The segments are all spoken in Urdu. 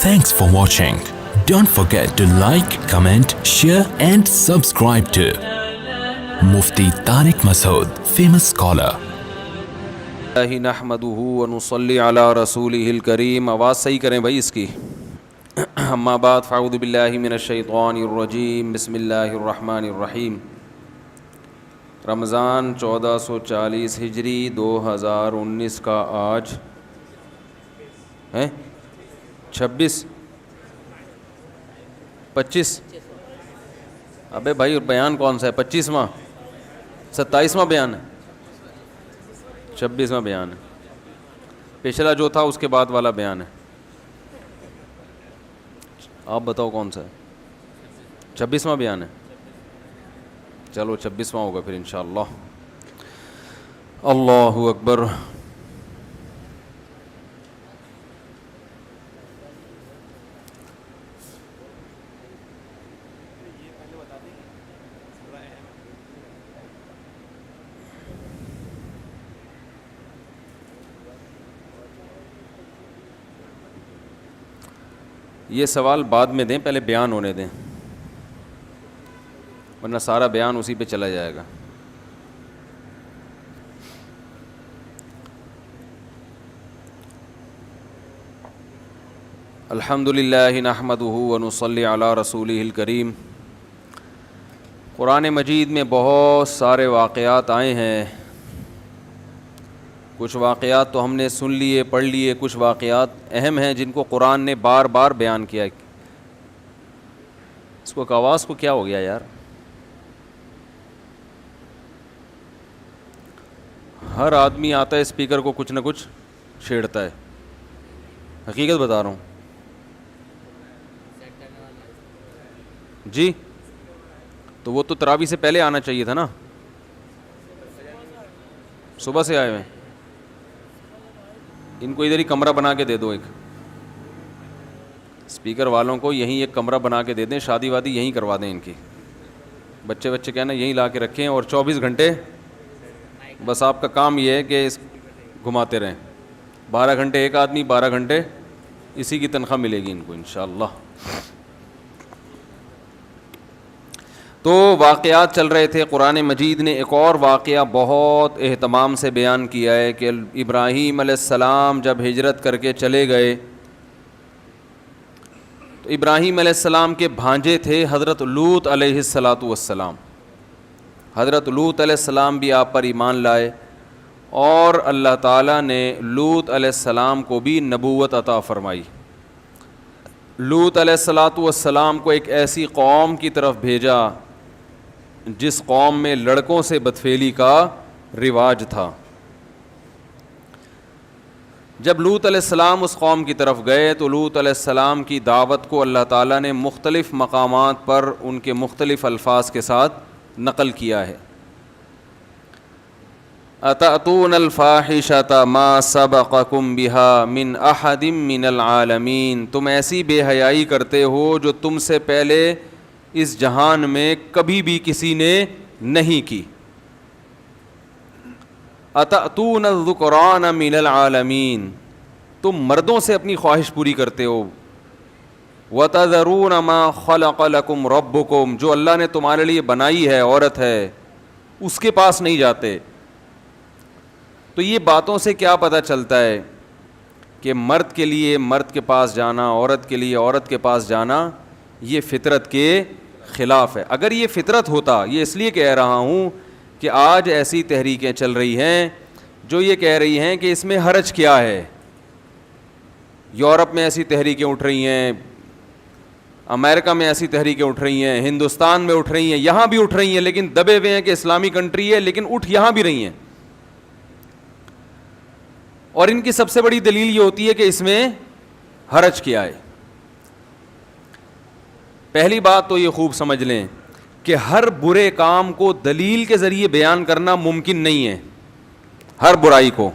Thanks for watching. Don't forget to like, comment, share and subscribe to Mufti Tariq Masood, famous scholar. نحمده ونصلي على رسوله الكريم. آواز صحیح کریں بھائی اس کی. اما بعد فاعوذ باللہ من الشیطان الرجیم. بسم اللہ الرحمن الرحیم. رمضان 1440 ہجری 2019 کا آج ہے 25 ابے بھائی بیان کون سا ہے؟ 25واں 27واں بیان ہے، 26واں بیان ہے. پچھلا جو تھا اس کے بعد والا بیان ہے. آپ بتاؤ کون سا ہے؟ 26واں بیان ہے. چلو 26واں ہوگا پھر انشاءاللہ. اللہ اکبر. یہ سوال بعد میں دیں، پہلے بیان ہونے دیں، ورنہ سارا بیان اسی پہ چلا جائے گا. الحمدللہ نحمدہ ونصلی علی رسولہ الکریم. قرآن مجید میں بہت سارے واقعات آئے ہیں. کچھ واقعات تو ہم نے سن لیے، پڑھ لیے، کچھ واقعات اہم ہیں جن کو قرآن نے بار بار بیان کیا. اس کو آواز کو کیا ہو گیا یار؟ ہر آدمی آتا ہے اسپیکر کو کچھ نہ کچھ چھیڑتا ہے. حقیقت بتا رہا ہوں جی. تو وہ تو تراویح سے پہلے آنا چاہیے تھا نا، صبح سے آئے ہوئے. ان کو ادھر ہی کمرہ بنا کے دے دو. ایک اسپیکر والوں کو یہیں ایک کمرہ بنا کے دے دیں، شادی وادی یہیں کروا دیں ان کی. بچے کہنا یہیں لا کے رکھیں اور 24 گھنٹے بس آپ کا کام یہ ہے کہ گھماتے رہیں. 12 گھنٹے ایک آدمی، 12 گھنٹے اسی کی تنخواہ ملے گی ان کو انشاءاللہ. تو واقعات چل رہے تھے. قرآن مجید نے ایک اور واقعہ بہت اہتمام سے بیان کیا ہے کہ ابراہیم علیہ السلام جب ہجرت کر کے چلے گئے تو ابراہیم علیہ السلام کے بھانجے تھے حضرت لوط علیہ السلام. حضرت لوط علیہ السلام بھی آپ پر ایمان لائے اور اللہ تعالیٰ نے لوط علیہ السلام کو بھی نبوت عطا فرمائی. لوط علیہ السلام کو ایک ایسی قوم کی طرف بھیجا جس قوم میں لڑکوں سے بدفعلی کا رواج تھا. جب لوط علیہ السلام اس قوم کی طرف گئے تو لوط علیہ السلام کی دعوت کو اللہ تعالیٰ نے مختلف مقامات پر ان کے مختلف الفاظ کے ساتھ نقل کیا ہے. اتأتون الفاحشۃ ما سبقکم بہا من احد من العالمین. تم ایسی بے حیائی کرتے ہو جو تم سے پہلے اس جہان میں کبھی بھی کسی نے نہیں کی. اتأتون الذکران من العالمین. تم مردوں سے اپنی خواہش پوری کرتے ہو. وتذرون ما خلق لکم ربکم. جو اللہ نے تمہارے لیے بنائی ہے عورت ہے اس کے پاس نہیں جاتے. تو یہ باتوں سے کیا پتہ چلتا ہے کہ مرد کے لیے مرد کے پاس جانا، عورت کے لیے عورت کے پاس جانا یہ فطرت کے خلاف ہے. اگر یہ فطرت ہوتا، یہ اس لیے کہہ رہا ہوں کہ آج ایسی تحریکیں چل رہی ہیں جو یہ کہہ رہی ہیں کہ اس میں حرج کیا ہے. یورپ میں ایسی تحریکیں اٹھ رہی ہیں، امریکہ میں ایسی تحریکیں اٹھ رہی ہیں، ہندوستان میں اٹھ رہی ہیں، یہاں بھی اٹھ رہی ہیں، لیکن دبے ہوئے ہیں کہ اسلامی کنٹری ہے لیکن اٹھ یہاں بھی رہی ہیں. اور ان کی سب سے بڑی دلیل یہ ہوتی ہے کہ اس میں حرج کیا ہے. پہلی بات تو یہ خوب سمجھ لیں کہ ہر برے کام کو دلیل کے ذریعے بیان کرنا ممکن نہیں ہے. ہر برائی کو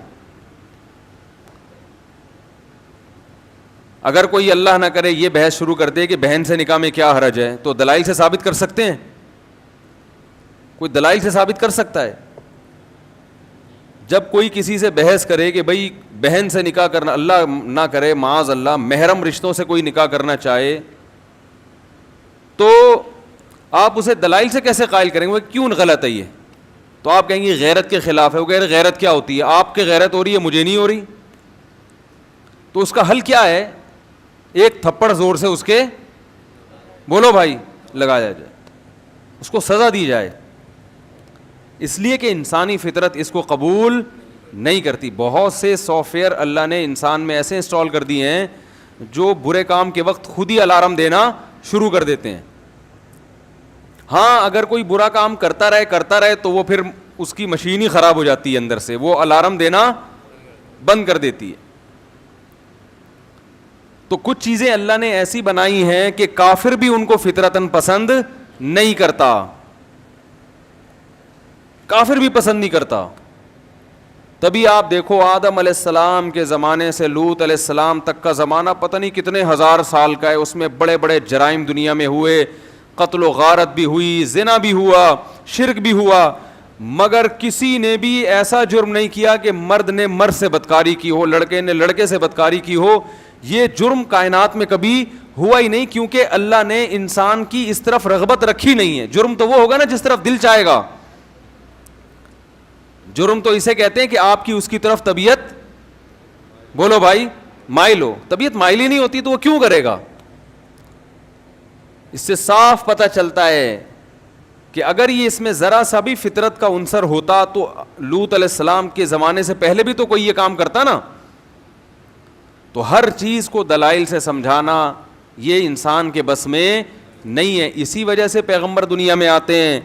اگر کوئی اللہ نہ کرے یہ بحث شروع کر دے کہ بہن سے نکاح میں کیا حرج ہے، تو دلائل سے ثابت کر سکتے ہیں؟ کوئی دلائل سے ثابت کر سکتا ہے؟ جب کوئی کسی سے بحث کرے کہ بھائی بہن سے نکاح کرنا، اللہ نہ کرے معاذ اللہ محرم رشتوں سے کوئی نکاح کرنا چاہے، تو آپ اسے دلائل سے کیسے قائل کریں گے وہ کیوں غلط ہے یہ؟ تو آپ کہیں گے غیرت کے خلاف ہے. وہ کہہ رہے غیرت کیا ہوتی ہے؟ آپ کے غیرت ہو رہی ہے مجھے نہیں ہو رہی. تو اس کا حل کیا ہے؟ ایک تھپڑ زور سے اس کے بولو بھائی لگایا جائے، اس کو سزا دی جائے، اس لیے کہ انسانی فطرت اس کو قبول نہیں کرتی. بہت سے سافٹ ویئر اللہ نے انسان میں ایسے انسٹال کر دیے ہیں جو برے کام کے وقت خود ہی الارم دینا شروع کر دیتے ہیں. ہاں اگر کوئی برا کام کرتا رہے تو وہ پھر اس کی مشین ہی خراب ہو جاتی ہے اندر سے، وہ الارم دینا بند کر دیتی ہے. تو کچھ چیزیں اللہ نے ایسی بنائی ہیں کہ کافر بھی ان کو فطرتاً پسند نہیں کرتا، کافر بھی پسند نہیں کرتا. تبھی آپ دیکھو آدم علیہ السلام کے زمانے سے لوط علیہ السلام تک کا زمانہ پتہ نہیں کتنے ہزار سال کا ہے، اس میں بڑے بڑے جرائم دنیا میں ہوئے، قتل و غارت بھی ہوئی، زنا بھی ہوا، شرک بھی ہوا، مگر کسی نے بھی ایسا جرم نہیں کیا کہ مرد نے مرد سے بدکاری کی ہو، لڑکے نے لڑکے سے بدکاری کی ہو. یہ جرم کائنات میں کبھی ہوا ہی نہیں، کیونکہ اللہ نے انسان کی اس طرف رغبت رکھی نہیں ہے. جرم تو وہ ہوگا نا جس طرف دل چاہے گا. جرم تو اسے کہتے ہیں کہ آپ کی اس کی طرف طبیعت بولو بھائی مائل ہو. طبیعت مائل ہی نہیں ہوتی تو وہ کیوں کرے گا؟ اس سے صاف پتہ چلتا ہے کہ اگر یہ اس میں ذرا سا بھی فطرت کا عنصر ہوتا تو لوط علیہ السلام کے زمانے سے پہلے بھی تو کوئی یہ کام کرتا نا. تو ہر چیز کو دلائل سے سمجھانا یہ انسان کے بس میں نہیں ہے. اسی وجہ سے پیغمبر دنیا میں آتے ہیں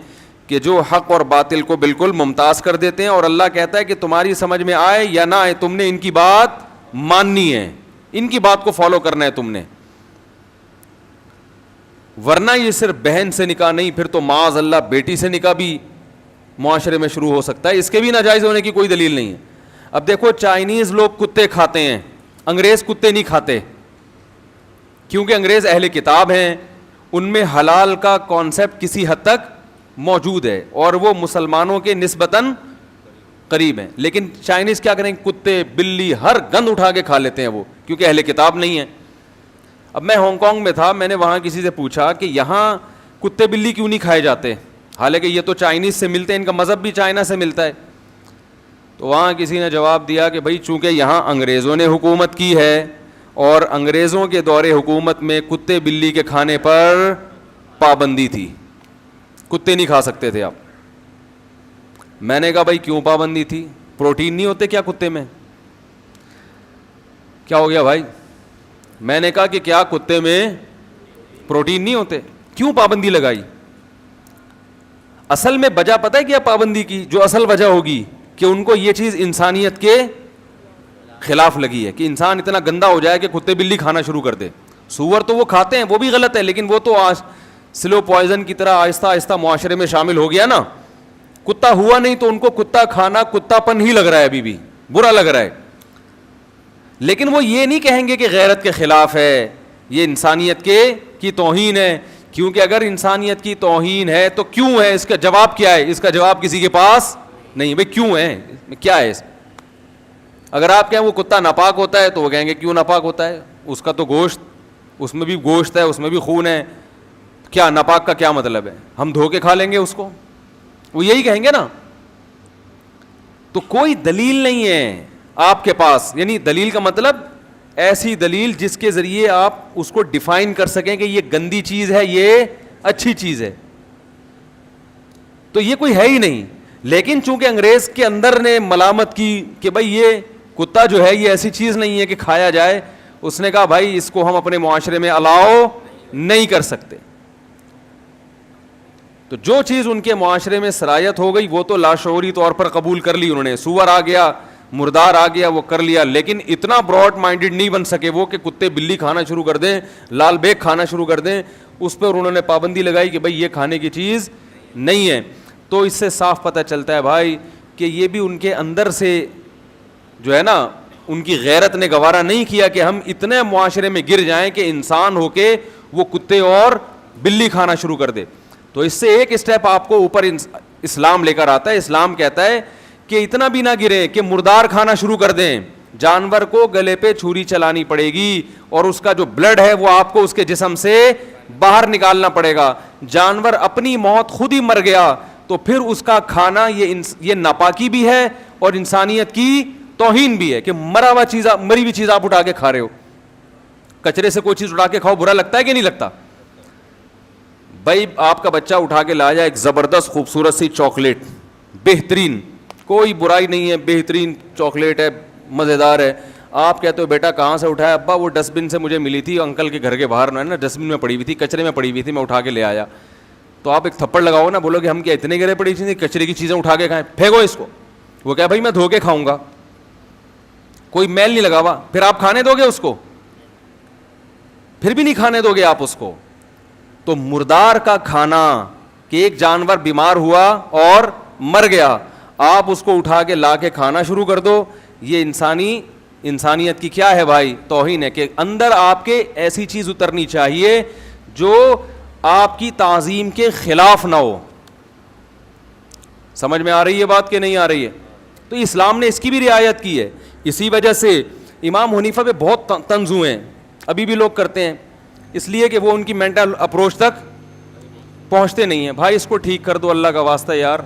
کہ جو حق اور باطل کو بالکل ممتاز کر دیتے ہیں، اور اللہ کہتا ہے کہ تمہاری سمجھ میں آئے یا نہ آئے تم نے ان کی بات ماننی ہے، ان کی بات کو فالو کرنا ہے تم نے. ورنہ یہ صرف بہن سے نکاح نہیں، پھر تو معاذ اللہ بیٹی سے نکاح بھی معاشرے میں شروع ہو سکتا ہے. اس کے بھی ناجائز ہونے کی کوئی دلیل نہیں ہے. اب دیکھو چائنیز لوگ کتے کھاتے ہیں، انگریز کتے نہیں کھاتے، کیونکہ انگریز اہل کتاب ہیں، ان میں حلال کا کانسیپٹ کسی حد تک موجود ہے اور وہ مسلمانوں کے نسبتاً قریب ہیں. لیکن چائنیز کیا کریں، کتے بلی ہر گند اٹھا کے کھا لیتے ہیں وہ، کیونکہ اہل کتاب نہیں ہیں. اب میں ہانگ کانگ میں تھا، میں نے وہاں کسی سے پوچھا کہ یہاں کتے بلی کیوں نہیں کھائے جاتے، حالانکہ یہ تو چائنیز سے ملتے ہیں، ان کا مذہب بھی چائنا سے ملتا ہے. تو وہاں کسی نے جواب دیا کہ بھائی چونکہ یہاں انگریزوں نے حکومت کی ہے اور انگریزوں کے دور حکومت میں کتے بلی کے کھانے پر پابندی تھی، کتے نہیں کھا سکتے تھے آپ. میں نے کہا بھائی کیوں پابندی تھی؟ پروٹین نہیں ہوتے کیا کتے میں؟ کیا ہو گیا بھائی؟ میں نے کہا کہ کیا کتے میں پروٹین نہیں ہوتے؟ کیوں پابندی لگائی؟ اصل میں وجہ پتہ ہے کیا پابندی کی؟ جو اصل وجہ ہوگی کہ ان کو یہ چیز انسانیت کے خلاف لگی ہے کہ انسان اتنا گندا ہو جائے کہ کتے بلی کھانا شروع کر دے. سور تو وہ کھاتے ہیں، وہ بھی غلط ہے، لیکن وہ تو سلو پوائزن کی طرح آہستہ آہستہ معاشرے میں شامل ہو گیا نا. کتا ہوا نہیں تو ان کو کتا کھانا کتا پن ہی لگ رہا ہے، ابھی بھی برا لگ رہا ہے. لیکن وہ یہ نہیں کہیں گے کہ غیرت کے خلاف ہے، یہ انسانیت کی توہین ہے. کیونکہ اگر انسانیت کی توہین ہے تو کیوں ہے، اس کا جواب کیا ہے؟ اس کا جواب کسی کے پاس نہیں. بھائی کیوں ہے، کیا ہے؟ اگر آپ کہیں وہ کتا ناپاک ہوتا ہے تو وہ کہیں گے کیوں ناپاک ہوتا ہے؟ اس کا تو گوشت، اس میں بھی گوشت ہے، اس میں بھی خون ہے، کیا ناپاک کا کیا مطلب ہے؟ ہم دھو کے کھا لیں گے اس کو، وہ یہی کہیں گے نا. تو کوئی دلیل نہیں ہے آپ کے پاس، یعنی دلیل کا مطلب ایسی دلیل جس کے ذریعے آپ اس کو ڈیفائن کر سکیں کہ یہ گندی چیز ہے، یہ اچھی چیز ہے. تو یہ کوئی ہے ہی نہیں. لیکن چونکہ انگریز کے اندر نے ملامت کی کہ بھائی یہ کتا جو ہے یہ ایسی چیز نہیں ہے کہ کھایا جائے، اس نے کہا بھائی اس کو ہم اپنے معاشرے میں الاؤ نہیں کر سکتے. تو جو چیز ان کے معاشرے میں سرایت ہو گئی وہ تو لاشعوری طور پر قبول کر لی انہوں نے. سور آ گیا، مردار آ گیا، وہ کر لیا. لیکن اتنا براڈ مائنڈڈ نہیں بن سکے وہ کہ کتے بلی کھانا شروع کر دیں، لال بیگ کھانا شروع کر دیں. اس پر انہوں نے پابندی لگائی کہ بھائی یہ کھانے کی چیز نہیں ہے. تو اس سے صاف پتہ چلتا ہے بھائی کہ یہ بھی ان کے اندر سے جو ہے نا، ان کی غیرت نے گوارا نہیں کیا کہ ہم اتنے معاشرے میں گر جائیں کہ انسان ہو کے وہ کتے اور بلی کھانا شروع کر دے. تو اس سے ایک اسٹیپ آپ کو اوپر اسلام لے کر آتا ہے. اسلام کہتا ہے کہ اتنا بھی نہ گرے کہ مردار کھانا شروع کر دیں. جانور کو گلے پہ چھری چلانی پڑے گی اور اس کا جو بلڈ ہے وہ آپ کو اس کے جسم سے باہر نکالنا پڑے گا. جانور اپنی موت خود ہی مر گیا تو پھر اس کا کھانا یہ ناپاکی بھی ہے اور انسانیت کی توہین بھی ہے کہ مری ہوئی چیز آپ اٹھا کے کھا رہے ہو. کچرے سے کوئی چیز اٹھا کے کھاؤ برا لگتا ہے کہ نہیں لگتا؟ بھائی آپ کا بچہ اٹھا کے لایا ایک زبردست خوبصورت سی چاکلیٹ, بہترین, کوئی برائی نہیں ہے, بہترین چاکلیٹ ہے, مزیدار ہے. آپ کہتے ہو بیٹا کہاں سے اٹھایا؟ ابا وہ ڈسٹ بن سے مجھے ملی تھی, انکل کے گھر کے باہر نا ڈسٹ بن میں پڑی ہوئی تھی, کچرے میں پڑی ہوئی تھی, میں اٹھا کے لے آیا. تو آپ ایک تھپڑ لگاؤ نا, بولو کہ ہم کیا اتنے گرے پڑی تھی کچرے کی چیزیں اٹھا کے کھائیں, پھینکو اس کو. وہ کہا بھائی میں دھو کے کھاؤں گا, کوئی میل نہیں لگا ہوا. پھر آپ کھانے دو گے اس کو؟ پھر بھی نہیں کھانے دو گے آپ اس کو. تو مردار کا کھانا, کہ ایک جانور بیمار ہوا اور مر گیا, آپ اس کو اٹھا کے لا کے کھانا شروع کر دو, یہ انسانیت کی کیا ہے بھائی؟ توہین ہے. کہ اندر آپ کے ایسی چیز اترنی چاہیے جو آپ کی تعظیم کے خلاف نہ ہو. سمجھ میں آ رہی ہے بات کہ نہیں آ رہی ہے؟ تو اسلام نے اس کی بھی رعایت کی ہے. اسی وجہ سے امام حنیفہ پہ بہت طنز ہوئے ہیں, ابھی بھی لوگ کرتے ہیں, اس لیے کہ وہ ان کی مینٹل اپروچ تک پہنچتے نہیں ہیں. بھائی اس کو ٹھیک کر دو اللہ کا واسطہ یار.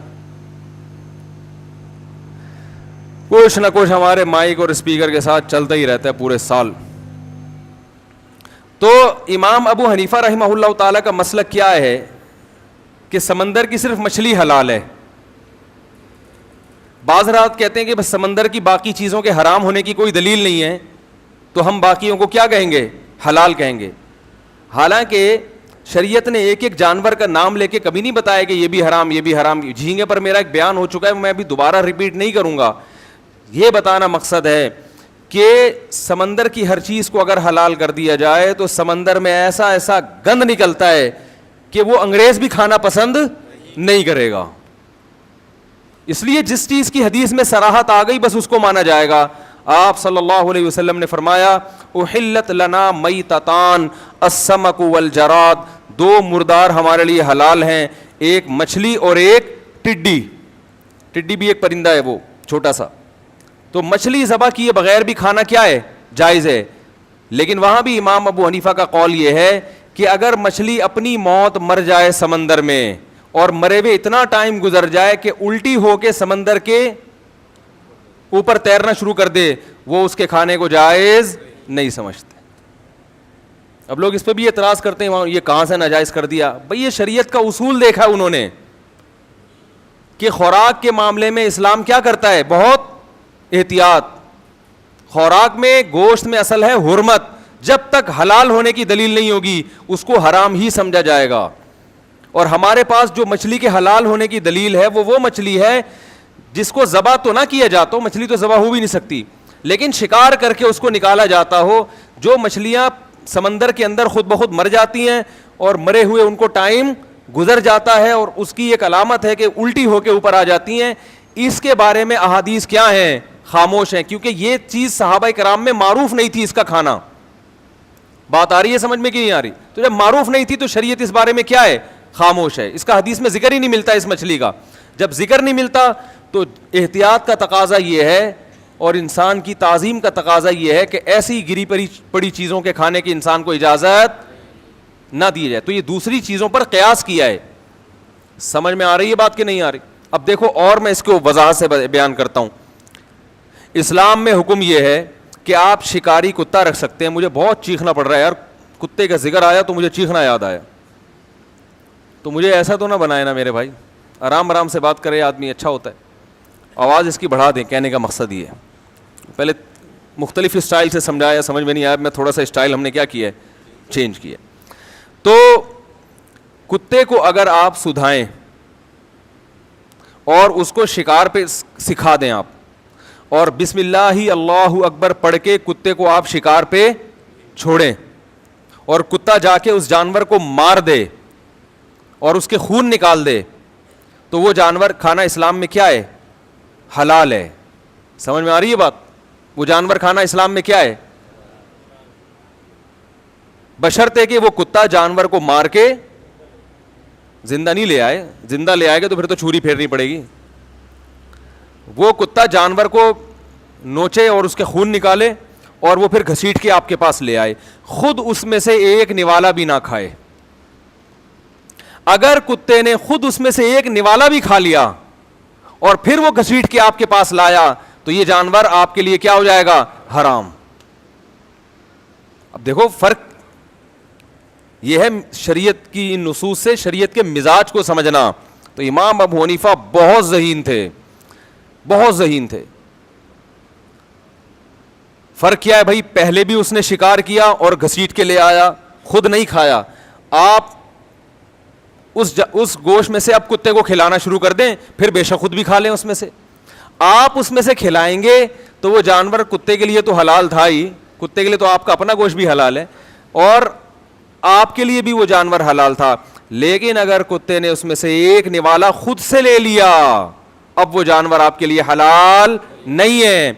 کچھ نہ کچھ ہمارے مائک اور اسپیکر کے ساتھ چلتا ہی رہتا ہے پورے سال. تو امام ابو حنیفہ رحمہ اللہ تعالیٰ کا مسلک کیا ہے کہ سمندر کی صرف مچھلی حلال ہے. بعض حضرات کہتے ہیں کہ بس سمندر کی باقی چیزوں کے حرام ہونے کی کوئی دلیل نہیں ہے تو ہم باقیوں کو کیا کہیں گے؟ حلال کہیں گے. حالانکہ شریعت نے ایک ایک جانور کا نام لے کے کبھی نہیں بتایا کہ یہ بھی حرام یہ بھی حرام. جھینگے پر میرا ایک بیان ہو چکا ہے, میں ابھی دوبارہ ریپیٹ نہیں کروں گا. یہ بتانا مقصد ہے کہ سمندر کی ہر چیز کو اگر حلال کر دیا جائے تو سمندر میں ایسا ایسا گند نکلتا ہے کہ وہ انگریز بھی کھانا پسند نہیں کرے گا. اس لیے جس چیز کی حدیث میں صراحت آ گئی بس اس کو مانا جائے گا. آپ صلی اللہ علیہ وسلم نے فرمایا احلت لنا میتتان السمک والجراد, دو مردار ہمارے لیے حلال ہیں, ایک مچھلی اور ایک ٹڈی. ٹڈی بھی ایک پرندہ ہے وہ چھوٹا سا. تو مچھلی ذبح کیے بغیر بھی کھانا کیا ہے؟ جائز ہے. لیکن وہاں بھی امام ابو حنیفہ کا قول یہ ہے کہ اگر مچھلی اپنی موت مر جائے سمندر میں اور مرے ہوئے اتنا ٹائم گزر جائے کہ الٹی ہو کے سمندر کے اوپر تیرنا شروع کر دے, وہ اس کے کھانے کو جائز نہیں سمجھتے. اب لوگ اس پہ بھی اعتراض کرتے ہیں یہ کہاں سے ناجائز کر دیا. بھئی یہ شریعت کا اصول دیکھا انہوں نے کہ خوراک کے معاملے میں اسلام کیا کرتا ہے؟ بہت احتیاط. خوراک میں گوشت میں اصل ہے حرمت, جب تک حلال ہونے کی دلیل نہیں ہوگی اس کو حرام ہی سمجھا جائے گا. اور ہمارے پاس جو مچھلی کے حلال ہونے کی دلیل ہے وہ مچھلی ہے جس کو ذبح تو نہ کیا جاتا ہو, مچھلی تو ذبح ہو بھی نہیں سکتی, لیکن شکار کر کے اس کو نکالا جاتا ہو. جو مچھلیاں سمندر کے اندر خود بخود مر جاتی ہیں اور مرے ہوئے ان کو ٹائم گزر جاتا ہے اور اس کی ایک علامت ہے کہ الٹی ہو کے اوپر آ جاتی ہیں, اس کے بارے میں احادیث کیا ہیں؟ خاموش ہیں, کیونکہ یہ چیز صحابہ کرام میں معروف نہیں تھی اس کا کھانا. بات آ رہی ہے سمجھ میں کہ نہیں آ رہی؟ تو جب معروف نہیں تھی تو شریعت اس بارے میں کیا ہے؟ خاموش ہے. اس کا حدیث میں ذکر ہی نہیں ملتا اس مچھلی کا. جب ذکر نہیں ملتا تو احتیاط کا تقاضا یہ ہے اور انسان کی تعظیم کا تقاضا یہ ہے کہ ایسی گری پڑی چیزوں کے کھانے کی انسان کو اجازت نہ دی جائے. تو یہ دوسری چیزوں پر قیاس کیا ہے. سمجھ میں آ رہی ہے بات کہ نہیں آ رہی؟ اب دیکھو اور میں اس کو وضاحت سے بیان کرتا ہوں. اسلام میں حکم یہ ہے کہ آپ شکاری کتا رکھ سکتے ہیں. مجھے بہت چیخنا پڑ رہا ہے یار, کتے کا ذکر آیا تو مجھے چیخنا یاد آیا. تو مجھے ایسا تو نہ بنائے نا میرے بھائی, آرام سے بات کرے آدمی, اچھا ہوتا ہے. آواز اس کی بڑھا دیں, کہنے کا مقصد یہ ہے. پہلے مختلف اسٹائل سے سمجھایا, سمجھ میں نہیں آیا, میں تھوڑا سا اسٹائل ہم نے کیا کیا ہے, چینج کیا. تو کتے کو اگر آپ سدھائیں اور اس کو شکار پہ سکھا دیں آپ, اور بسم اللہ اللہ اکبر پڑھ کے کتے کو آپ شکار پہ چھوڑیں اور کتا جا کے اس جانور کو مار دے اور اس کے خون نکال دے, تو وہ جانور کھانا اسلام میں کیا ہے؟ حلال ہے. سمجھ میں آ رہی ہے بات؟ وہ جانور کھانا اسلام میں کیا ہے؟ بشرطے کہ وہ کتا جانور کو مار کے زندہ نہیں لے آئے. زندہ لے آئے گا تو پھر تو چھری پھیرنی پڑے گی. وہ کتا جانور کو نوچے اور اس کے خون نکالے اور وہ پھر گھسیٹ کے آپ کے پاس لے آئے, خود اس میں سے ایک نوالا بھی نہ کھائے. اگر کتے نے خود اس میں سے ایک نوالا بھی کھا لیا اور پھر وہ گھسیٹ کے آپ کے پاس لایا تو یہ جانور آپ کے لیے کیا ہو جائے گا؟ حرام. اب دیکھو فرق یہ ہے شریعت کی ان نصوص سے شریعت کے مزاج کو سمجھنا. تو امام ابو حنیفہ بہت ذہین تھے, بہت ذہین تھے. فرق کیا ہے بھائی؟ پہلے بھی اس نے شکار کیا اور گھسیٹ کے لے آیا, خود نہیں کھایا. آپ اس گوشت میں سے اب کتے کو کھلانا شروع کر دیں, پھر بے شک خود بھی کھا لیں اس میں سے. آپ اس میں سے کھلائیں گے تو وہ جانور کتے کے لیے تو حلال تھا ہی, کتے کے لیے تو آپ کا اپنا گوشت بھی حلال ہے اور آپ کے لیے بھی وہ جانور حلال تھا. لیکن اگر کتے نے اس میں سے ایک نوالا خود سے لے لیا, اب وہ جانور آپ کے لیے حلال نہیں ہے.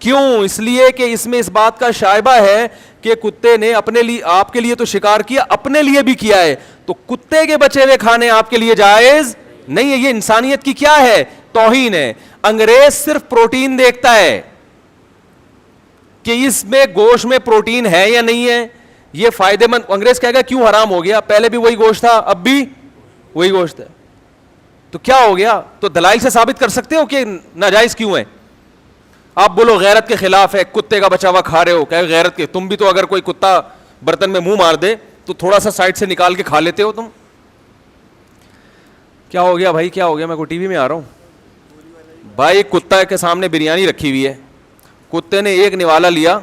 کیوں؟ اس لیے کہ اس میں اس بات کا شائبہ ہے کہ کتے نے اپنے لیے, آپ کے لیے تو شکار کیا, اپنے لیے بھی کیا ہے, تو کتے کے بچے ہوئے کھانے آپ کے لیے جائز نہیں ہے. یہ انسانیت کی کیا ہے؟ توہین ہے. انگریز صرف پروٹین دیکھتا ہے کہ اس میں گوشت میں پروٹین ہے یا نہیں ہے, یہ فائدے مند. انگریز کہے گا کیوں حرام ہو گیا؟ پہلے بھی وہی گوشت تھا, اب بھی وہی گوشت ہے, تو کیا ہو گیا؟ تو دلائل سے ثابت کر سکتے ہو کہ ناجائز کیوں ہے. آپ بولو غیرت کے خلاف ہے, کتے کا بچا ہوا کھا رہے ہو, کہ غیرت کے, تم بھی تو اگر کوئی کتا برتن میں منہ مار دے تو تھوڑا سا سائڈ سے نکال کے کھا لیتے ہو تم. کیا ہو گیا بھائی, کیا ہو گیا؟ میں کو ٹی وی میں آ رہا ہوں بھائی. کتا کے سامنے بریانی رکھی ہوئی ہے, کتے نے ایک نوالا لیا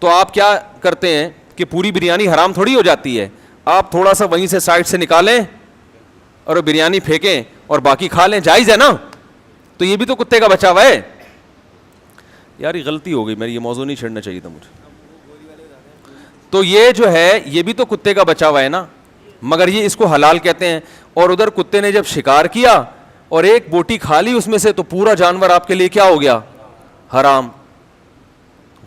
تو آپ کیا کرتے ہیں کہ پوری بریانی حرام تھوڑی ہو جاتی ہے. آپ تھوڑا سا وہیں سے سائڈ سے نکالیں اور وہ بریانی پھینکیں اور باقی کھا لیں, جائز ہے نا؟ تو یہ بھی تو کتے کا بچا ہوا ہے. یار یہ غلطی ہو گئی میری, یہ موضوع نہیں چھڑنا چاہیے تھا مجھے. تو یہ جو ہے یہ بھی تو کتے کا بچا ہوا ہے نا, مگر یہ اس کو حلال کہتے ہیں. اور ادھر کتے نے جب شکار کیا اور ایک بوٹی کھا لی اس میں سے, تو پورا جانور آپ کے لیے کیا ہو گیا؟ حرام.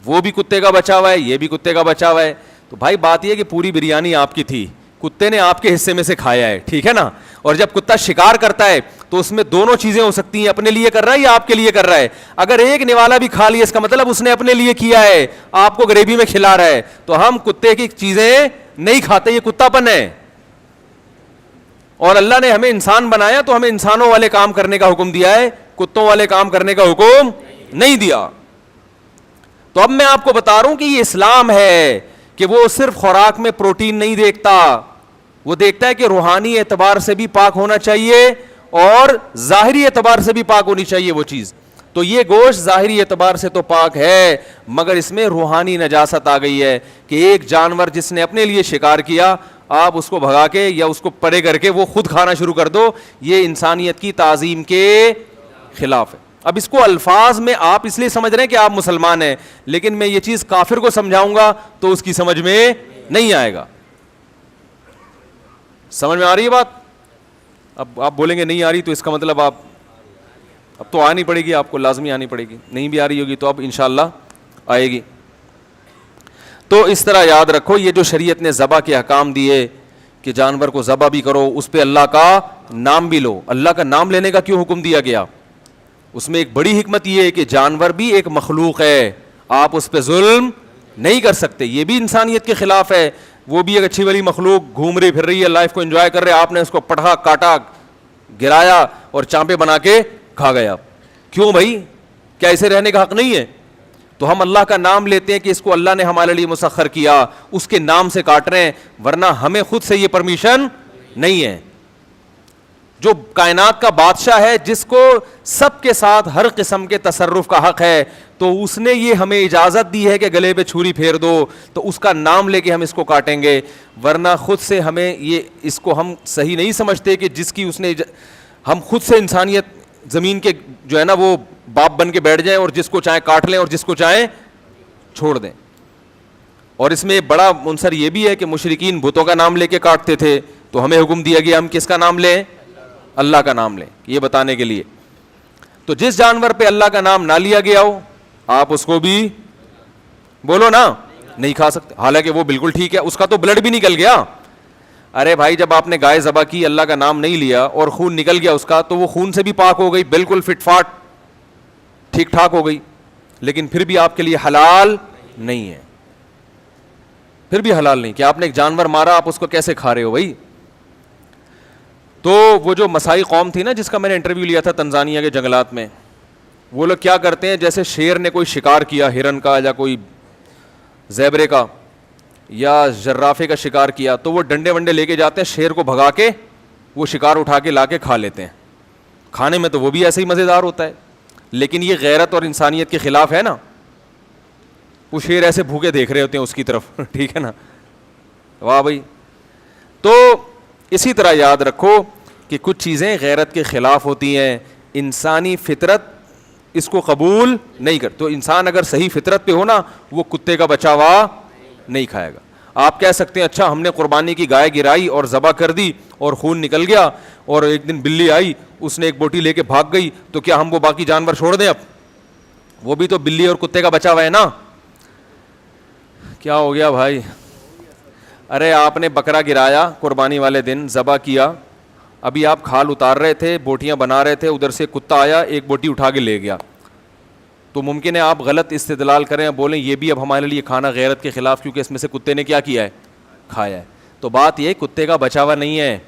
وہ بھی کتے کا بچا ہوا ہے, یہ بھی کتے کا بچا ہوا ہے. تو بھائی بات یہ کہ پوری بریانی آپ کی تھی, کتے نے آپ کے حصے میں سے کھایا ہے, ٹھیک ہے نا. اور جب کتا شکار کرتا ہے تو اس میں دونوں چیزیں ہو سکتی ہیں, اپنے لیے کر رہا ہے یا آپ کے لیے کر رہا ہے. اگر ایک نوالا بھی کھا لیا اس کا مطلب اس نے اپنے لیے کیا ہے, آپ کو گریوی میں کھلا رہا ہے. تو ہم کتے کی چیزیں نہیں کھاتے, یہ کتا پن ہے. اور اللہ نے ہمیں انسان بنایا تو ہمیں انسانوں والے کام کرنے کا حکم دیا ہے, کتوں والے کام کرنے کا حکم نہیں دیا. تو اب میں آپ کو بتا رہا ہوں کہ یہ اسلام ہے کہ وہ صرف خوراک میں پروٹین نہیں دیکھتا, وہ دیکھتا ہے کہ روحانی اعتبار سے بھی پاک ہونا چاہیے اور ظاہری اعتبار سے بھی پاک ہونی چاہیے وہ چیز. تو یہ گوشت ظاہری اعتبار سے تو پاک ہے, مگر اس میں روحانی نجاست آ گئی ہے کہ ایک جانور جس نے اپنے لیے شکار کیا, آپ اس کو بھگا کے یا اس کو پرے کر کے وہ خود کھانا شروع کر دو, یہ انسانیت کی تعظیم کے خلاف ہے. اب اس کو الفاظ میں آپ اس لیے سمجھ رہے ہیں کہ آپ مسلمان ہیں, لیکن میں یہ چیز کافر کو سمجھاؤں گا تو اس کی سمجھ میں نہیں آئے گا. سمجھ میں آ رہی ہے بات؟ اب آپ بولیں گے نہیں آ رہی تو اس کا مطلب آپ اب تو آنی پڑے گی, آپ کو لازمی آنی پڑے گی. نہیں بھی آ رہی ہوگی تو اب انشاءاللہ آئے گی. تو اس طرح یاد رکھو, یہ جو شریعت نے ذبح کے احکام دیے کہ جانور کو ذبح بھی کرو, اس پہ اللہ کا نام بھی لو. اللہ کا نام لینے کا کیوں حکم دیا گیا؟ اس میں ایک بڑی حکمت یہ ہے کہ جانور بھی ایک مخلوق ہے, آپ اس پہ ظلم نہیں کر سکتے. یہ بھی انسانیت کے خلاف ہے, وہ بھی ایک اچھی والی مخلوق گھوم رہی پھر رہی ہے, لائف کو انجوائے کر رہے, آپ نے اس کو پٹھا کاٹا گرایا اور چانپے بنا کے کھا گیا. کیوں بھائی؟ کیا اسے رہنے کا حق نہیں ہے؟ تو ہم اللہ کا نام لیتے ہیں کہ اس کو اللہ نے ہمارے لیے مسخر کیا, اس کے نام سے کاٹ رہے ہیں, ورنہ ہمیں خود سے یہ پرمیشن نہیں ہے. جو کائنات کا بادشاہ ہے, جس کو سب کے ساتھ ہر قسم کے تصرف کا حق ہے, تو اس نے یہ ہمیں اجازت دی ہے کہ گلے پہ چھری پھیر دو, تو اس کا نام لے کے ہم اس کو کاٹیں گے. ورنہ خود سے ہمیں یہ اس کو ہم صحیح نہیں سمجھتے کہ جس کی اس نے ہم خود سے انسانیت زمین کے جو ہے نا وہ باپ بن کے بیٹھ جائیں اور جس کو چاہیں کاٹ لیں اور جس کو چاہیں چھوڑ دیں. اور اس میں بڑا عنصر یہ بھی ہے کہ مشرکین بتوں کا نام لے کے کاٹتے تھے, تو ہمیں حکم دیا گیا ہم کس کا نام لیں؟ اللہ کا نام لیں, یہ بتانے کے لیے. تو جس جانور پہ اللہ کا نام نہ لیا گیا ہو, آپ اس کو بھی بولو نا نہیں کھا سکتے, حالانکہ وہ بالکل ٹھیک ہے, اس کا تو بلڈ بھی نکل گیا. ارے بھائی جب آپ نے گائے ذبح کی, اللہ کا نام نہیں لیا اور خون نکل گیا اس کا, تو وہ خون سے بھی پاک ہو گئی, بالکل فٹ فاٹ ٹھیک ٹھاک ہو گئی, لیکن پھر بھی آپ کے لیے حلال نہیں ہے, پھر بھی حلال نہیں. کہ آپ نے ایک جانور مارا, آپ اس کو کیسے کھا رہے ہو بھائی؟ تو وہ جو مسائی قوم تھی نا, جس کا میں نے انٹرویو لیا تھا تنزانیہ کے جنگلات میں, وہ لوگ کیا کرتے ہیں, جیسے شیر نے کوئی شکار کیا, ہرن کا یا کوئی زیبرے کا یا جرافے کا شکار کیا, تو وہ ڈنڈے ونڈے لے کے جاتے ہیں, شیر کو بھگا کے وہ شکار اٹھا کے لا کے کھا لیتے ہیں. کھانے میں تو وہ بھی ایسے ہی مزیدار ہوتا ہے, لیکن یہ غیرت اور انسانیت کے خلاف ہے نا. وہ شیر ایسے بھوکے دیکھ رہے ہوتے ہیں اس کی طرف, ٹھیک ہے نا, واہ بھائی. تو اسی طرح یاد رکھو کہ کچھ چیزیں غیرت کے خلاف ہوتی ہیں, انسانی فطرت اس کو قبول نہیں کر. تو انسان اگر صحیح فطرت پہ ہو نا, وہ کتے کا بچا ہوا نہیں کھائے گا. آپ کہہ سکتے ہیں اچھا ہم نے قربانی کی گائے گرائی اور ذبح کر دی اور خون نکل گیا, اور ایک دن بلی آئی, اس نے ایک بوٹی لے کے بھاگ گئی, تو کیا ہم وہ باقی جانور چھوڑ دیں؟ اب وہ بھی تو بلی اور کتے کا بچا ہوا ہے نا. کیا ہو گیا بھائی؟ ارے آپ نے بکرا گرایا قربانی والے دن, ذبح کیا, ابھی آپ کھال اتار رہے تھے, بوٹیاں بنا رہے تھے, ادھر سے کتا آیا, ایک بوٹی اٹھا کے لے گیا, تو ممکن ہے آپ غلط استدلال کریں, بولیں یہ بھی اب ہمارے لیے کھانا غیرت کے خلاف, کیونکہ اس میں سے کتے نے کیا کیا ہے, کھایا ہے. تو بات یہ کتے کا بچا ہوا نہیں ہے,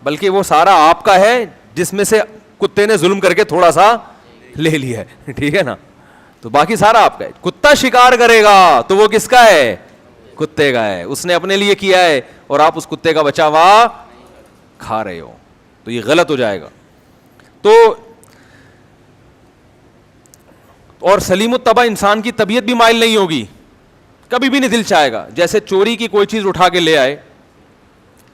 بلکہ وہ سارا آپ کا ہے جس میں سے کتے نے ظلم کر کے تھوڑا سا لے لیا ہے, ٹھیک ہے نا. تو باقی سارا آپ کا ہے. کتا شکار کرے گا تو وہ کس کا ہے؟ کتے کا ہے, اس نے اپنے لیے کیا ہے, اور آپ اس کتے کا بچا ہوا کھا رہے ہو, تو یہ غلط ہو جائے گا. تو اور سلیم الطبع انسان کی طبیعت بھی مائل نہیں ہوگی, کبھی بھی نہیں دل چاہے گا. جیسے چوری کی کوئی چیز اٹھا کے لے آئے,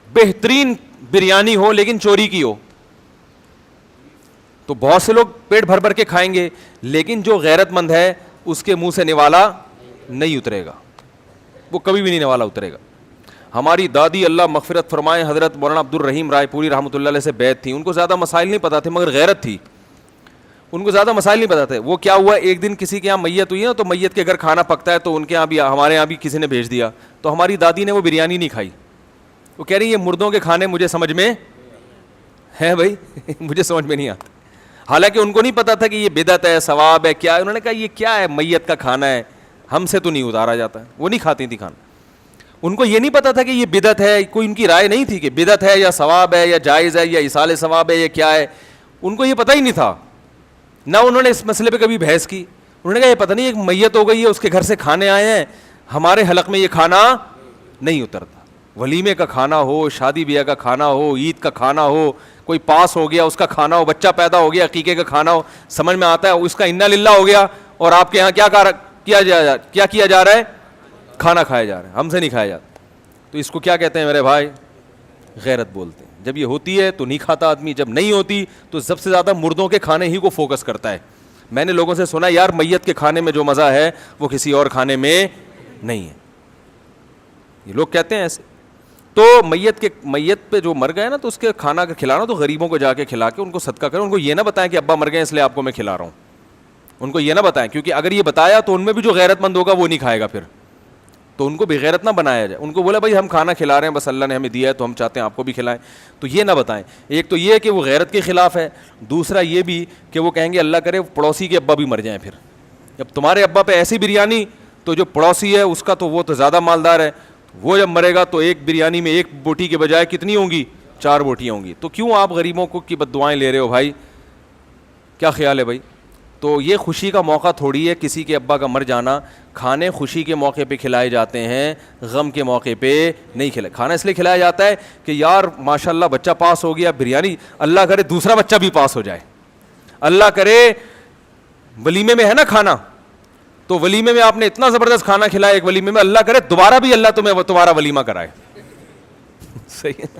بہترین بریانی ہو لیکن چوری کی ہو, تو بہت سے لوگ پیٹ بھر بھر کے کھائیں گے, لیکن جو غیرت مند ہے اس کے منہ سے نوالا نہیں اترے گا, وہ کبھی بھی نہیں نوالا اترے گا. ہماری دادی اللہ مغفرت فرمائے حضرت مولانا عبد الرحیم رائے پوری رحمۃ اللہ علیہ سے بیعت تھی, ان کو زیادہ مسائل نہیں پتا تھے مگر غیرت تھی, ان کو زیادہ مسائل نہیں پتا تھے. وہ کیا ہوا, ایک دن کسی کے یہاں میت ہوئی نا, تو میت کے گھر کھانا پکتا ہے, تو ان کے یہاں بھی, ہمارے یہاں بھی کسی نے بھیج دیا, تو ہماری دادی نے وہ بریانی نہیں کھائی. وہ کہہ رہی یہ مردوں کے کھانے مجھے سمجھ میں ہے بھائی, مجھے سمجھ میں نہیں آتا. حالانکہ ان کو نہیں پتا تھا کہ یہ بدعت ہے, ثواب ہے, کیا ہے. انہوں نے کہا یہ کیا ہے, میت کا کھانا ہے, ہم سے تو نہیں اتارا جاتا ہے. وہ نہیں کھاتی تھی کھانا. ان کو یہ نہیں پتا تھا کہ یہ بدعت ہے, کوئی ان کی رائے نہیں تھی کہ بدعت ہے یا ثواب ہے یا جائز ہے یا ایصال ثواب ہے یا کیا ہے. ان کو یہ پتہ ہی نہیں تھا, نہ انہوں نے اس مسئلے پہ کبھی بحث کی. انہوں نے کہا یہ پتہ نہیں ایک میت ہو گئی ہے, اس کے گھر سے کھانے آئے ہیں, ہمارے حلق میں یہ کھانا نہیں اترتا. ولیمے کا کھانا ہو, شادی بیاہ کا کھانا ہو, عید کا کھانا ہو, کوئی پاس ہو گیا اس کا کھانا ہو, بچہ پیدا ہو گیا عقیقے کا کھانا ہو, سمجھ میں آتا ہے اس کا انا للہ ہو گیا, اور آپ کے یہاں کیا کیا جا رہا ہے, کھانا کھایا جا رہا ہے, ہم سے نہیں کھایا جاتا. تو اس کو کیا کہتے ہیں میرے بھائی؟ غیرت بولتے ہیں. جب یہ ہوتی ہے تو نہیں کھاتا آدمی, جب نہیں ہوتی تو سب سے زیادہ مردوں کے کھانے ہی کو فوکس کرتا ہے. میں نے لوگوں سے سنا یار میت کے کھانے میں جو مزہ ہے وہ کسی اور کھانے میں نہیں ہے, یہ لوگ کہتے ہیں ایسے. تو میت پہ جو مر گئے نا, تو اس کے کھانا کا کھلانا تو غریبوں کو جا کے کھلا کے ان کو صدقہ کریں. ان کو یہ نہ بتائیں کہ ابا مر گئے اس لیے آپ کو میں کھلا رہا ہوں, ان کو یہ نہ بتائیں, کیونکہ اگر یہ بتایا تو ان میں بھی جو غیرت مند ہوگا وہ نہیں کھائے گا پھر, تو ان کو بے غیرت نہ بنایا جائے. ان کو بولا بھائی ہم کھانا کھلا رہے ہیں, بس اللہ نے ہمیں دیا ہے تو ہم چاہتے ہیں آپ کو بھی کھلائیں, تو یہ نہ بتائیں. ایک تو یہ کہ وہ غیرت کے خلاف ہے, دوسرا یہ بھی کہ وہ کہیں گے اللہ کرے پڑوسی کے ابا بھی مر جائیں پھر. جب تمہارے ابا پہ ایسی بریانی, تو جو پڑوسی ہے اس کا تو وہ تو زیادہ مالدار ہے, وہ جب مرے گا تو ایک بریانی میں ایک بوٹی کے بجائے کتنی ہوں گی, 4 بوٹیاں ہوں گی. تو کیوں آپ غریبوں کو کی بد دعائیں لے رہے ہو بھائی؟ کیا خیال ہے بھائی؟ تو یہ خوشی کا موقع تھوڑی ہے کسی کے ابا کا مر جانا. کھانے خوشی کے موقع پہ کھلائے جاتے ہیں, غم کے موقع پہ نہیں کھلائے. کھانا اس لیے کھلایا جاتا ہے کہ یار ماشاءاللہ بچہ پاس ہو گیا, بریانی, اللہ کرے دوسرا بچہ بھی پاس ہو جائے, اللہ کرے. ولیمے میں ہے نا کھانا, تو ولیمے میں آپ نے اتنا زبردست کھانا کھلایا ایک ولیمے میں, اللہ کرے دوبارہ بھی اللہ تمہیں تمہارا ولیمہ کرائے. صحیح ہے,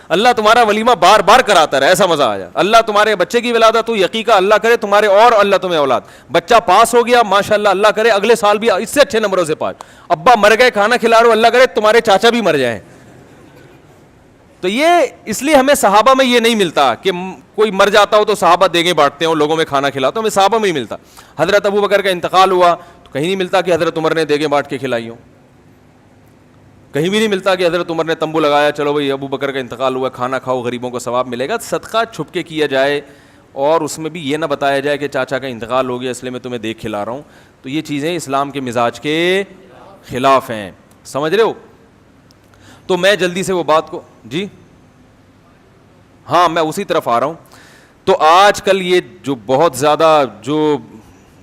اللہ تمہارا ولیمہ بار بار کراتا رہے, ایسا مزہ آ جائے. اللہ تمہارے بچے کی ولادت ہوئی عقیقہ, اللہ کرے تمہارے اور اللہ تمہیں اولاد, بچہ پاس ہو گیا ماشاءاللہ, اللہ کرے اگلے سال بھی اس سے اچھے نمبروں سے پاس. ابا مر گئے کھانا کھلا رہے ہو, اللہ کرے تمہارے چاچا بھی مر جائیں. تو یہ اس لیے ہمیں صحابہ میں یہ نہیں ملتا کہ کوئی مر جاتا ہو تو صحابہ دیگیں بانٹتے ہیں اور لوگوں میں کھانا کھلاتے, ہمیں صحابہ میں ہی ملتا. حضرت ابو بکر کا انتقال ہوا تو کہیں نہیں ملتا کہ حضرت عمر نے دیگیں بانٹ کے کھلائی ہوں. کہیں بھی نہیں ملتا کہ حضرت عمر نے تمبو لگایا, چلو بھائی ابو بکر کا انتقال ہوا, کھانا کھاؤ, غریبوں کو ثواب ملے گا. صدقہ چھپ کے کیا جائے, اور اس میں بھی یہ نہ بتایا جائے کہ چاچا کا انتقال ہو گیا اس لیے میں تمہیں دیکھ کھلا رہا ہوں. تو یہ چیزیں اسلام کے مزاج کے خلاف ہیں, سمجھ رہے ہو. تو میں جلدی سے وہ بات کو, جی ہاں میں اسی طرف آ رہا ہوں. تو آج کل یہ جو بہت زیادہ جو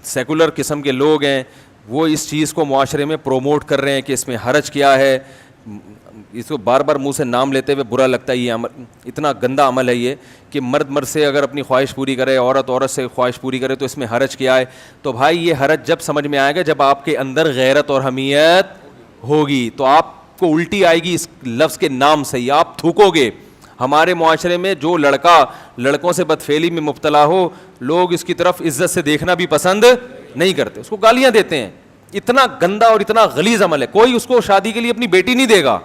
سیکولر قسم کے لوگ ہیں وہ اس چیز کو معاشرے میں پروموٹ کر رہے ہیں کہ اس میں حرج کیا ہے. اس کو بار بار منہ سے نام لیتے ہوئے برا لگتا ہے. یہ عمل اتنا گندا عمل ہے یہ کہ مرد سے اگر اپنی خواہش پوری کرے, عورت سے خواہش پوری کرے, تو اس میں حرج کیا ہے. تو بھائی یہ حرج جب سمجھ میں آئے گا جب آپ کے اندر غیرت اور حمیت ہوگی, تو آپ کو الٹی آئے گی اس لفظ کے نام سے ہی, آپ تھوکو گے. ہمارے معاشرے میں جو لڑکا لڑکوں سے بدفعلی میں مبتلا ہو, لوگ اس کی طرف عزت سے دیکھنا بھی پسند نہیں کرتے, اس کو گالیاں دیتے ہیں. اتنا گندا اور اتنا غلیظ عمل ہے, کوئی اس کو شادی کے لیے اپنی بیٹی نہیں دے گا,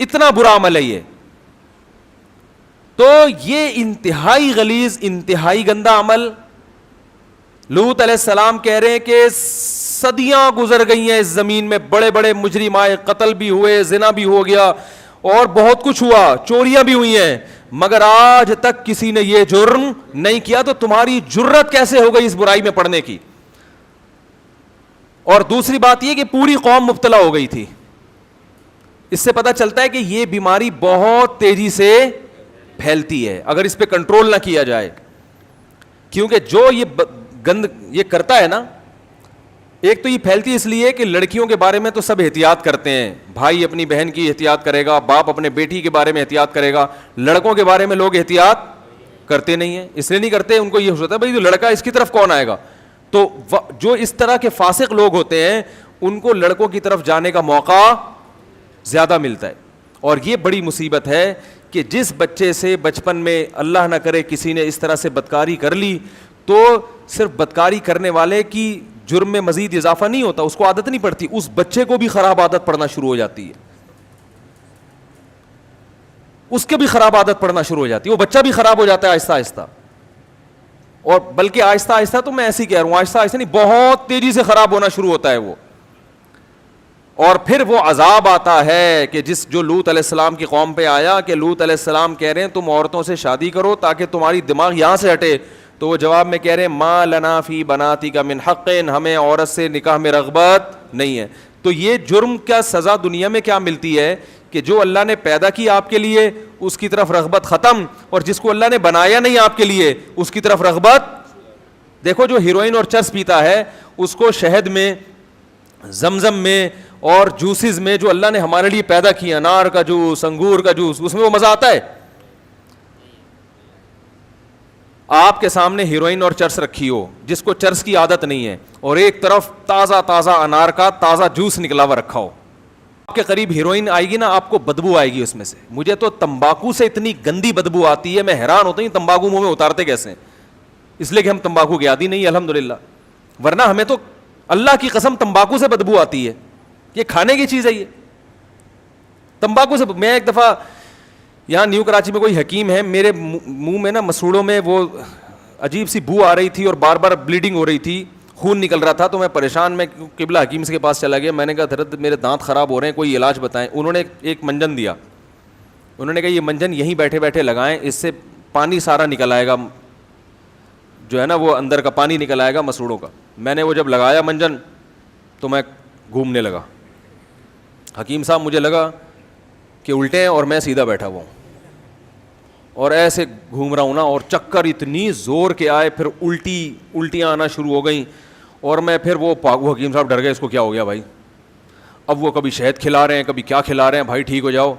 اتنا برا عمل ہے یہ. تو یہ انتہائی غلیظ, انتہائی گندا عمل. لوط علیہ السلام کہہ رہے ہیں کہ صدیاں گزر گئی ہیں اس زمین میں, بڑے بڑے مجرم آئے, قتل بھی ہوئے, زنا بھی ہو گیا, اور بہت کچھ ہوا, چوریاں بھی ہوئی ہیں, مگر آج تک کسی نے یہ جرم نہیں کیا. تو تمہاری جرت کیسے ہو گئی اس برائی میں پڑنے کی؟ اور دوسری بات یہ کہ پوری قوم مبتلا ہو گئی تھی. اس سے پتہ چلتا ہے کہ یہ بیماری بہت تیزی سے پھیلتی ہے اگر اس پہ کنٹرول نہ کیا جائے. کیونکہ جو یہ گند یہ کرتا ہے نا, ایک تو یہ پھیلتی اس لیے کہ لڑکیوں کے بارے میں تو سب احتیاط کرتے ہیں, بھائی اپنی بہن کی احتیاط کرے گا, باپ اپنے بیٹی کے بارے میں احتیاط کرے گا. لڑکوں کے بارے میں لوگ احتیاط کرتے نہیں ہیں. اس لیے نہیں کرتے, ان کو یہ ہوتا ہے بھائی جو لڑکا اس کی طرف کون آئے گا. تو جو اس طرح کے فاسق لوگ ہوتے ہیں ان کو لڑکوں کی طرف جانے کا موقع زیادہ ملتا ہے. اور یہ بڑی مصیبت ہے کہ جس بچے سے بچپن میں اللہ نہ کرے کسی نے اس طرح سے بدکاری کر لی, تو صرف بدکاری کرنے والے کی جرم میں مزید اضافہ نہیں ہوتا, اس کو عادت نہیں پڑتی, اس بچے کو بھی خراب عادت پڑنا شروع ہو جاتی ہے, اس کے بھی خراب عادت پڑنا شروع ہو جاتی ہے, وہ بچہ بھی خراب ہو جاتا ہے آہستہ آہستہ. اور بلکہ آہستہ آہستہ تو میں ایسے ہی کہہ رہا ہوں, آہستہ آہستہ نہیں, بہت تیزی سے خراب ہونا شروع ہوتا ہے وہ. اور پھر وہ عذاب آتا ہے کہ جو لوط علیہ السلام کی قوم پہ آیا, کہ لوط علیہ السلام کہہ رہے ہیں تم عورتوں سے شادی کرو تاکہ تمہاری دماغ یہاں سے ہٹے. تو وہ جواب میں کہہ رہے ہیں ما لنا فی بناتک من حق, ہمیں عورت سے نکاح میں رغبت نہیں ہے. تو یہ جرم کا سزا دنیا میں کیا ملتی ہے کہ جو اللہ نے پیدا کی آپ کے لیے اس کی طرف رغبت ختم, اور جس کو اللہ نے بنایا نہیں آپ کے لیے اس کی طرف رغبت. دیکھو جو ہیروئن اور چرس پیتا ہے اس کو شہد میں, زمزم میں اور جوسز میں جو اللہ نے ہمارے لیے پیدا کیا, انار کا جوس, انگور کا جوس, اس میں وہ مزہ آتا ہے. آپ کے سامنے ہیروئن اور چرس رکھی ہو جس کو چرس کی عادت نہیں ہے, اور ایک طرف تازہ تازہ انار کا تازہ جوس نکلا ہوا رکھا ہو, آپ کے قریب ہیروئن آئے گی نا, آپ کو بدبو آئے گی اس میں سے. مجھے تو تمباکو سے اتنی گندی بدبو آتی ہے, میں حیران ہوتا ہوں تمباکو منہ میں اتارتے کیسے ہیں. اس لیے کہ ہم تمباکو کے عادی نہیں, الحمدللہ, ورنہ ہمیں تو اللہ کی قسم تمباکو سے بدبو آتی ہے. یہ کھانے کی چیز ہے یہ تمباکو سے. میں ایک دفعہ یہاں نیو کراچی میں کوئی حکیم ہے, میرے منہ میں نا مسوڑوں میں وہ عجیب سی بو آ رہی تھی اور بار بار بلیڈنگ ہو رہی تھی, خون نکل رہا تھا. تو میں پریشان, میں قبلہ حکیم کے پاس چلا گیا. میں نے کہا حضرت میرے دانت خراب ہو رہے ہیں, کوئی علاج بتائیں. انہوں نے ایک منجن دیا, انہوں نے کہا یہ منجن یہیں بیٹھے بیٹھے لگائیں, اس سے پانی سارا نکل آئے گا, جو ہے نا وہ اندر کا پانی نکل آئے گا مسوڑوں کا. میں نے وہ جب لگایا منجن تو میں گھومنے لگا. حکیم صاحب مجھے لگا کہ الٹے ہیں اور میں سیدھا بیٹھا ہوا ہوں, اور ایسے گھوم رہا ہوں نا, اور چکر اتنی زور کے آئے, پھر الٹیاں آنا شروع ہو گئیں. اور میں پھر وہ حکیم صاحب ڈر گئے, اس کو کیا ہو گیا بھائی, اب وہ کبھی شہد کھلا رہے ہیں کبھی کیا کھلا رہے ہیں, بھائی ٹھیک ہو جاؤ.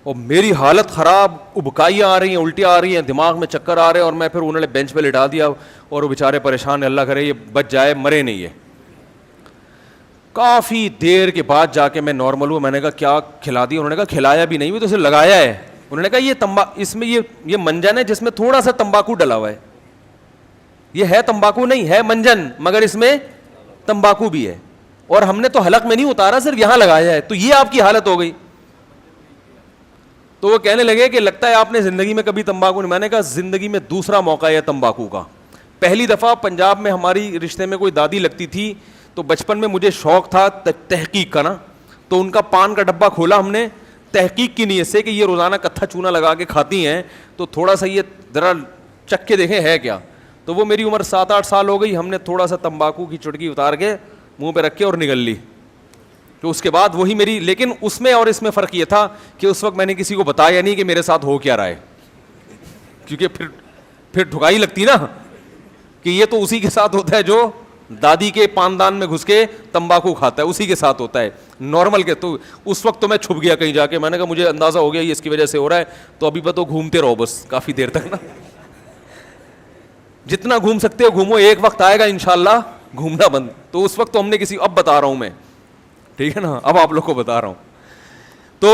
اور میری حالت خراب, ابکائیاں آ رہی ہیں, الٹیاں آ رہی ہیں, دماغ میں چکر آ رہے ہیں. اور میں پھر انہوں نے بینچ پہ لٹا دیا, اور وہ بیچارے پریشان, اللہ کرے یہ بچ جائے, مرے نہیں ہے. کافی دیر کے بعد جا کے میں نارمل ہوں. میں نے کہا کیا کھلا دیا؟ انہوں نے کہا کھلایا بھی نہیں, تو اسے لگایا ہے. انہوں نے کہا یہ اس میں یہ منجن ہے جس میں تھوڑا سا تمباکو ڈلا ہوا ہے. یہ ہے تمباکو نہیں ہے, منجن, مگر اس میں تمباکو بھی ہے, اور ہم نے تو حلق میں نہیں اتارا, صرف یہاں لگایا ہے. تو یہ آپ کی حالت ہو گئی. تو وہ کہنے لگے کہ لگتا ہے آپ نے زندگی میں کبھی تمباکو نہیں. میں نے کہا زندگی میں دوسرا موقع ہے تمباکو کا. پہلی دفعہ پنجاب میں ہماری رشتے میں کوئی دادی لگتی تھی, تو بچپن میں مجھے شوق تھا تحقیق کا نا, تو ان کا پان کا ڈبہ کھولا ہم نے تحقیق کی نیت سے کہ یہ روزانہ کتھا چونا لگا کے کھاتی ہیں, تو تھوڑا سا یہ ذرا چکھ کے دیکھیں ہے کیا. تو وہ میری عمر 7-8 سال ہو گئی, ہم نے تھوڑا سا تمباکو کی چٹکی اتار کے منہ پہ رکھ کے اور نگل لی. تو اس کے بعد وہی میری, لیکن اس میں اور اس میں فرق یہ تھا کہ اس وقت میں نے کسی کو بتایا نہیں کہ میرے ساتھ ہو کیا رہا ہے, کیونکہ پھر ٹھکائی لگتی نا کہ یہ تو اسی کے ساتھ ہوتا ہے جو دادی کے پاندان میں گھس کے تمباکو کھاتا ہے, اسی کے ساتھ ہوتا ہے نارمل کے. تو اس وقت تو میں چھپ گیا کہیں جا کے, میں نے کہا مجھے اندازہ ہو گیا یہ اس کی وجہ سے ہو رہا ہے, تو ابھی تو گھومتے رہو بس کافی دیر تک نا, جتنا گھوم سکتے ہو گھومو, ایک وقت آئے گا انشاءاللہ گھومنا بند. تو اس وقت تو ہم نے کسی, اب بتا رہا ہوں میں, ٹھیک ہے نا, اب آپ لوگ کو بتا رہا ہوں. تو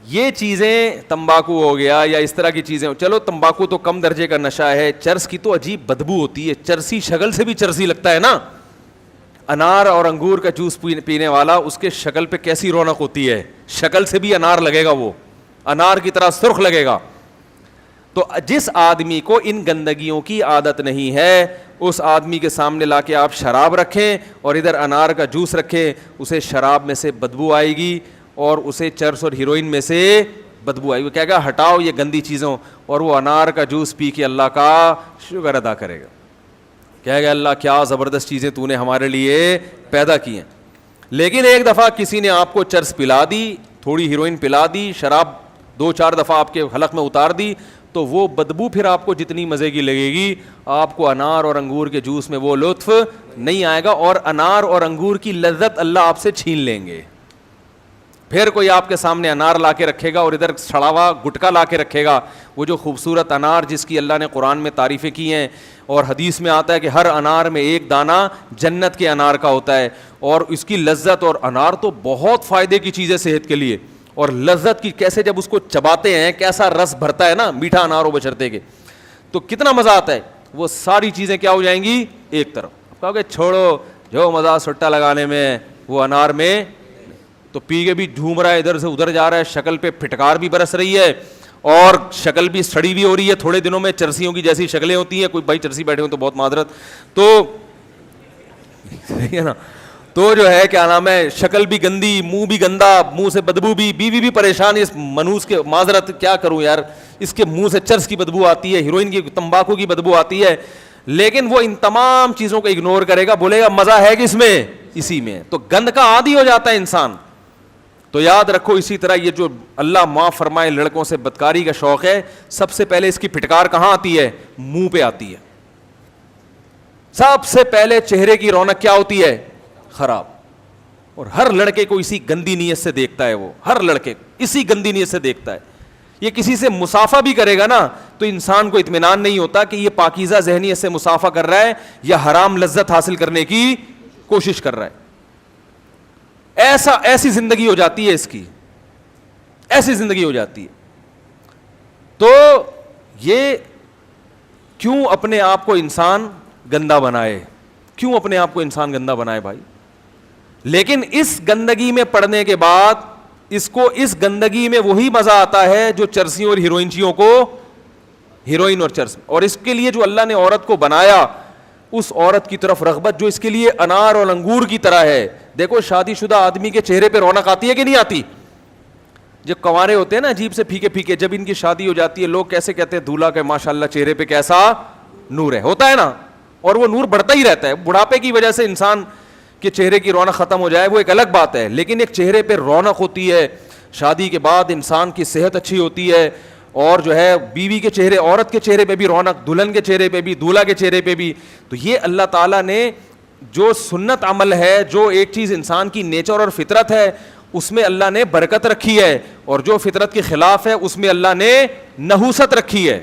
یہ چیزیں تمباکو ہو گیا یا اس طرح کی چیزیں, چلو تمباکو تو کم درجے کا نشہ ہے, چرس کی تو عجیب بدبو ہوتی ہے, چرسی شکل سے بھی چرسی لگتا ہے نا. انار اور انگور کا جوس پینے والا, اس کے شکل پہ کیسی رونق ہوتی ہے, شکل سے بھی انار لگے گا, وہ انار کی طرح سرخ لگے گا. تو جس آدمی کو ان گندگیوں کی عادت نہیں ہے, اس آدمی کے سامنے لا کے آپ شراب رکھیں اور ادھر انار کا جوس رکھیں, اسے شراب میں سے بدبو آئے گی اور اسے چرس اور ہیروئن میں سے بدبو آئے گی. وہ کہے گا ہٹاؤ یہ گندی چیزوں, اور وہ انار کا جوس پی کے اللہ کا شکر ادا کرے گا, کہے گا اللہ کیا زبردست چیزیں تو نے ہمارے لیے پیدا کی ہیں. لیکن ایک دفعہ کسی نے آپ کو چرس پلا دی, تھوڑی ہیروئن پلا دی, شراب 2-4 دفعہ آپ کے حلق میں اتار دی, تو وہ بدبو پھر آپ کو جتنی مزے کی لگے گی, آپ کو انار اور انگور کے جوس میں وہ لطف نہیں آئے گا, اور انار اور انگور کی لذت اللہ آپ سے چھین لیں گے. پھر کوئی آپ کے سامنے انار لا کے رکھے گا اور ادھر سڑا ہوا گٹکا لا کے رکھے گا, وہ جو خوبصورت انار جس کی اللہ نے قرآن میں تعریفیں کی ہیں, اور حدیث میں آتا ہے کہ ہر انار میں ایک دانہ جنت کے انار کا ہوتا ہے, اور اس کی لذت, اور انار تو بہت فائدے کی چیز ہے صحت کے لیے, اور لذت کی کیسے جب اس کو چباتے ہیں کیسا رس بھرتا ہے نا, میٹھا انار ہو بشرطے کے, تو کتنا مزہ آتا ہے. وہ ساری چیزیں کیا ہو جائیں گی ایک طرف, کہو کہ چھوڑو جو مزہ سٹا لگانے میں وہ انار میں, تو پی کے بھی جھوم رہا ہے, ادھر سے ادھر جا رہا ہے, شکل پہ پھٹکار بھی برس رہی ہے, اور شکل بھی سڑی بھی ہو رہی ہے. تھوڑے دنوں میں چرسیوں کی جیسی شکلیں ہوتی ہیں, کوئی بھائی چرسی بیٹھے ہوں تو بہت معذرت, تو صحیح ہے نا, تو جو ہے کیا نام ہے, شکل بھی گندی, منہ بھی گندا, منہ سے بدبو بھی, بیوی بھی پریشان, اس منوس کے معذرت کیا کروں یار, اس کے منہ سے چرس کی بدبو آتی ہے, ہیروئن کی تمباکو کی بدبو آتی ہے, لیکن وہ ان تمام چیزوں کو اگنور کرے گا, بولے گا مزہ ہے کس میں, اسی میں. تو گند کا عادی ہو جاتا ہے انسان. تو یاد رکھو, اسی طرح یہ جو اللہ معاف فرمائے لڑکوں سے بدکاری کا شوق ہے, سب سے پہلے اس کی پھٹکار کہاں آتی ہے, منہ پہ آتی ہے. سب سے پہلے چہرے کی رونق کیا ہوتی ہے, خراب. اور ہر لڑکے کو اسی گندی نیت سے دیکھتا ہے, وہ ہر لڑکے اسی گندی نیت سے دیکھتا ہے. یہ کسی سے مسافہ بھی کرے گا نا, تو انسان کو اطمینان نہیں ہوتا کہ یہ پاکیزہ ذہنیت سے مسافہ کر رہا ہے یا حرام لذت حاصل کرنے کی کوشش کر رہا ہے. ایسی زندگی ہو جاتی ہے اس کی, ایسی زندگی ہو جاتی ہے. تو یہ کیوں اپنے آپ کو انسان گندا بنائے, کیوں اپنے آپ کو انسان گندا بنائے بھائی. لیکن اس گندگی میں پڑنے کے بعد اس کو اس گندگی میں وہی مزہ آتا ہے جو چرسیوں اور ہیروئنچیوں کو, ہیروئن اور چرس, اور اس کے لیے جو اللہ نے عورت کو بنایا, اس عورت کی طرف رغبت جو اس کے لیے انار اور انگور کی طرح ہے. دیکھو شادی شدہ آدمی کے چہرے پہ رونق آتی ہے کہ نہیں آتی, جو کنوارے ہوتے ہیں نا عجیب سے پھیکے پھیکے, جب ان کی شادی ہو جاتی ہے لوگ کیسے کہتے ہیں دولہا کہ ماشاءاللہ چہرے پہ کیسا نور ہے, ہوتا ہے نا, اور وہ نور بڑھتا ہی رہتا ہے. بڑھاپے کی وجہ سے انسان کے چہرے کی رونق ختم ہو جائے وہ ایک الگ بات ہے, لیکن ایک چہرے پہ رونق ہوتی ہے. شادی کے بعد انسان کی صحت اچھی ہوتی ہے, اور جو ہے بیوی کے چہرے, عورت کے چہرے پہ بھی رونق, دلہن کے چہرے پہ بھی, دولہا کے چہرے پہ بھی. تو یہ اللہ تعالیٰ نے جو سنت عمل ہے, جو ایک چیز انسان کی نیچر اور فطرت ہے, اس میں اللہ نے برکت رکھی ہے, اور جو فطرت کے خلاف ہے اس میں اللہ نے نحوست رکھی ہے.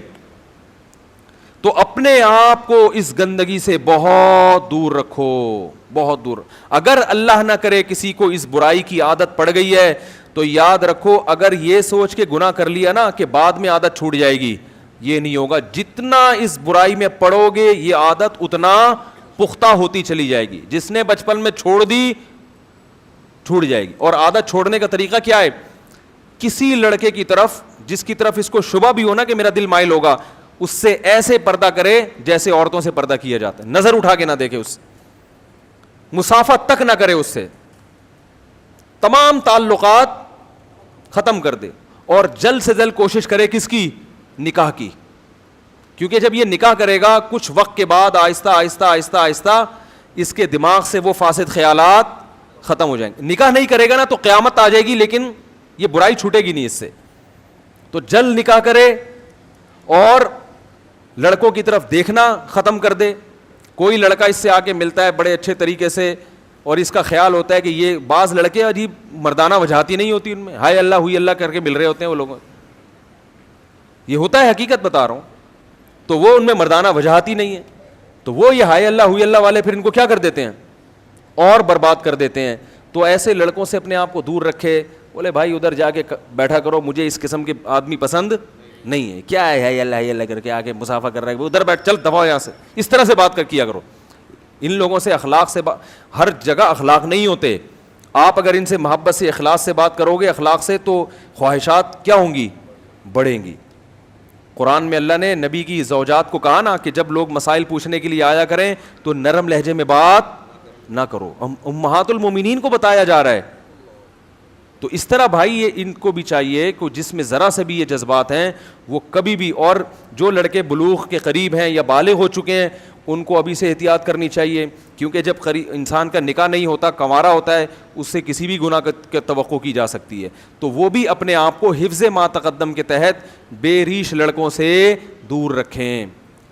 تو اپنے آپ کو اس گندگی سے بہت دور رکھو, بہت دور. اگر اللہ نہ کرے کسی کو اس برائی کی عادت پڑ گئی ہے, تو یاد رکھو اگر یہ سوچ کے گناہ کر لیا نا کہ بعد میں عادت چھوٹ جائے گی, یہ نہیں ہوگا. جتنا اس برائی میں پڑو گے یہ عادت اتنا پختہ ہوتی چلی جائے گی. جس نے بچپن میں چھوڑ دی چھوٹ جائے گی. اور عادت چھوڑنے کا طریقہ کیا ہے, کسی لڑکے کی طرف جس کی طرف اس کو شبہ بھی ہونا کہ میرا دل مائل ہوگا, اس سے ایسے پردہ کرے جیسے عورتوں سے پردہ کیا جاتا ہے, نظر اٹھا کے نہ دیکھے, اس مسافت تک نہ کرے اس سے. تمام تعلقات ختم کر دے اور جلد سے جلد کوشش کرے کس کی؟ نکاح کی. کیونکہ جب یہ نکاح کرے گا کچھ وقت کے بعد آہستہ آہستہ آہستہ آہستہ اس کے دماغ سے وہ فاسد خیالات ختم ہو جائیں گے. نکاح نہیں کرے گا نا تو قیامت آ جائے گی لیکن یہ برائی چھوٹے گی نہیں اس سے. تو جلد نکاح کرے اور لڑکوں کی طرف دیکھنا ختم کر دے. کوئی لڑکا اس سے آ کے ملتا ہے بڑے اچھے طریقے سے اور اس کا خیال ہوتا ہے کہ یہ بعض لڑکے عجیب مردانہ وجاہتی نہیں ہوتی ان میں, ہائے اللہ ہوئی اللہ کر کے مل رہے ہوتے ہیں وہ لوگ, یہ ہوتا ہے حقیقت بتا رہا ہوں. تو وہ ان میں مردانہ وجاہتی نہیں ہے تو وہ یہ ہائے اللہ ہوئی اللہ والے پھر ان کو کیا کر دیتے ہیں اور برباد کر دیتے ہیں. تو ایسے لڑکوں سے اپنے آپ کو دور رکھے, بولے بھائی ادھر جا کے بیٹھا کرو, مجھے اس قسم کے آدمی پسند نہیں ہے. کیا ہے اللہ کر کے آگے مسافہ کر رہا ہے, ادھر بیٹھ, چل دفعہ یہاں سے. اس طرح سے بات کر کیا کرو. ان لوگوں سے اخلاق سے ہر جگہ اخلاق نہیں ہوتے. آپ اگر ان سے محبت سے اخلاص سے بات کرو گے اخلاق سے تو خواہشات کیا ہوں گی؟ بڑھیں گی. قرآن میں اللہ نے نبی کی زوجات کو کہا نا کہ جب لوگ مسائل پوچھنے کے لیے آیا کریں تو نرم لہجے میں بات نہ کرو. امہات المومنین کو بتایا جا رہا ہے. تو اس طرح بھائی یہ ان کو بھی چاہیے کہ جس میں ذرا سے بھی یہ جذبات ہیں وہ کبھی بھی, اور جو لڑکے بلوغ کے قریب ہیں یا بالغ ہو چکے ہیں ان کو ابھی سے احتیاط کرنی چاہیے. کیونکہ جب انسان کا نکاح نہیں ہوتا, کنوارا ہوتا ہے, اس سے کسی بھی گناہ کی توقع کی جا سکتی ہے. تو وہ بھی اپنے آپ کو حفظ ما تقدم کے تحت بے ریش لڑکوں سے دور رکھیں.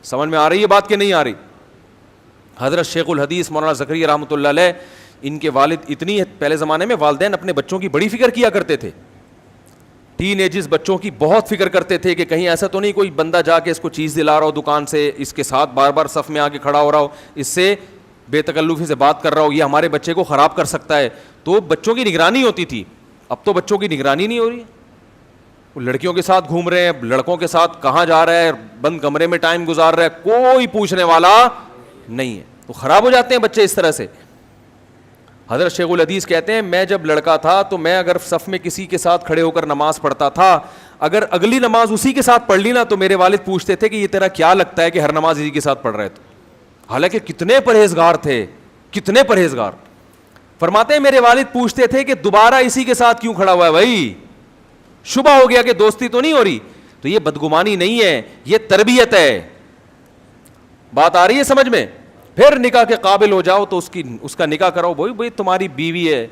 سمجھ میں آ رہی ہے بات کہ نہیں آ رہی؟ حضرت شیخ الحدیث مولانا زکریا رحمۃ اللہ علیہ, ان کے والد اتنی پہلے زمانے میں والدین اپنے بچوں کی بڑی فکر کیا کرتے تھے. ٹین ایجز بچوں کی بہت فکر کرتے تھے کہ کہیں ایسا تو نہیں کوئی بندہ جا کے اس کو چیز دلا رہا ہو دکان سے, اس کے ساتھ بار بار صف میں آ کے کھڑا ہو رہا ہو, اس سے بے تکلفی سے بات کر رہا ہو, یہ ہمارے بچے کو خراب کر سکتا ہے. تو بچوں کی نگرانی ہوتی تھی. اب تو بچوں کی نگرانی نہیں ہو رہی. وہ لڑکیوں کے ساتھ گھوم رہے ہیں, لڑکوں کے ساتھ کہاں جا رہا ہے, بند کمرے میں ٹائم گزار رہا ہے, کوئی پوچھنے والا نہیں ہے. تو خراب ہو جاتے ہیں بچے اس طرح سے. حضرت شیخ الحدیث کہتے ہیں میں جب لڑکا تھا تو میں اگر صف میں کسی کے ساتھ کھڑے ہو کر نماز پڑھتا تھا, اگر اگلی نماز اسی کے ساتھ پڑھ لی نا تو میرے والد پوچھتے تھے کہ یہ تیرا کیا لگتا ہے کہ ہر نماز اسی کے ساتھ پڑھ رہے تھے. حالانکہ کتنے پرہیزگار تھے, کتنے پرہیزگار. فرماتے ہیں میرے والد پوچھتے تھے کہ دوبارہ اسی کے ساتھ کیوں کھڑا ہوا ہے بھائی, شبہ ہو گیا کہ دوستی تو نہیں ہو رہی. تو یہ بدگمانی نہیں ہے, یہ تربیت ہے. بات آ رہی ہے سمجھ میں؟ پھر نکاح کے قابل ہو جاؤ تو اس کا نکاح کراؤ. بھائی تمہاری بیوی ہے.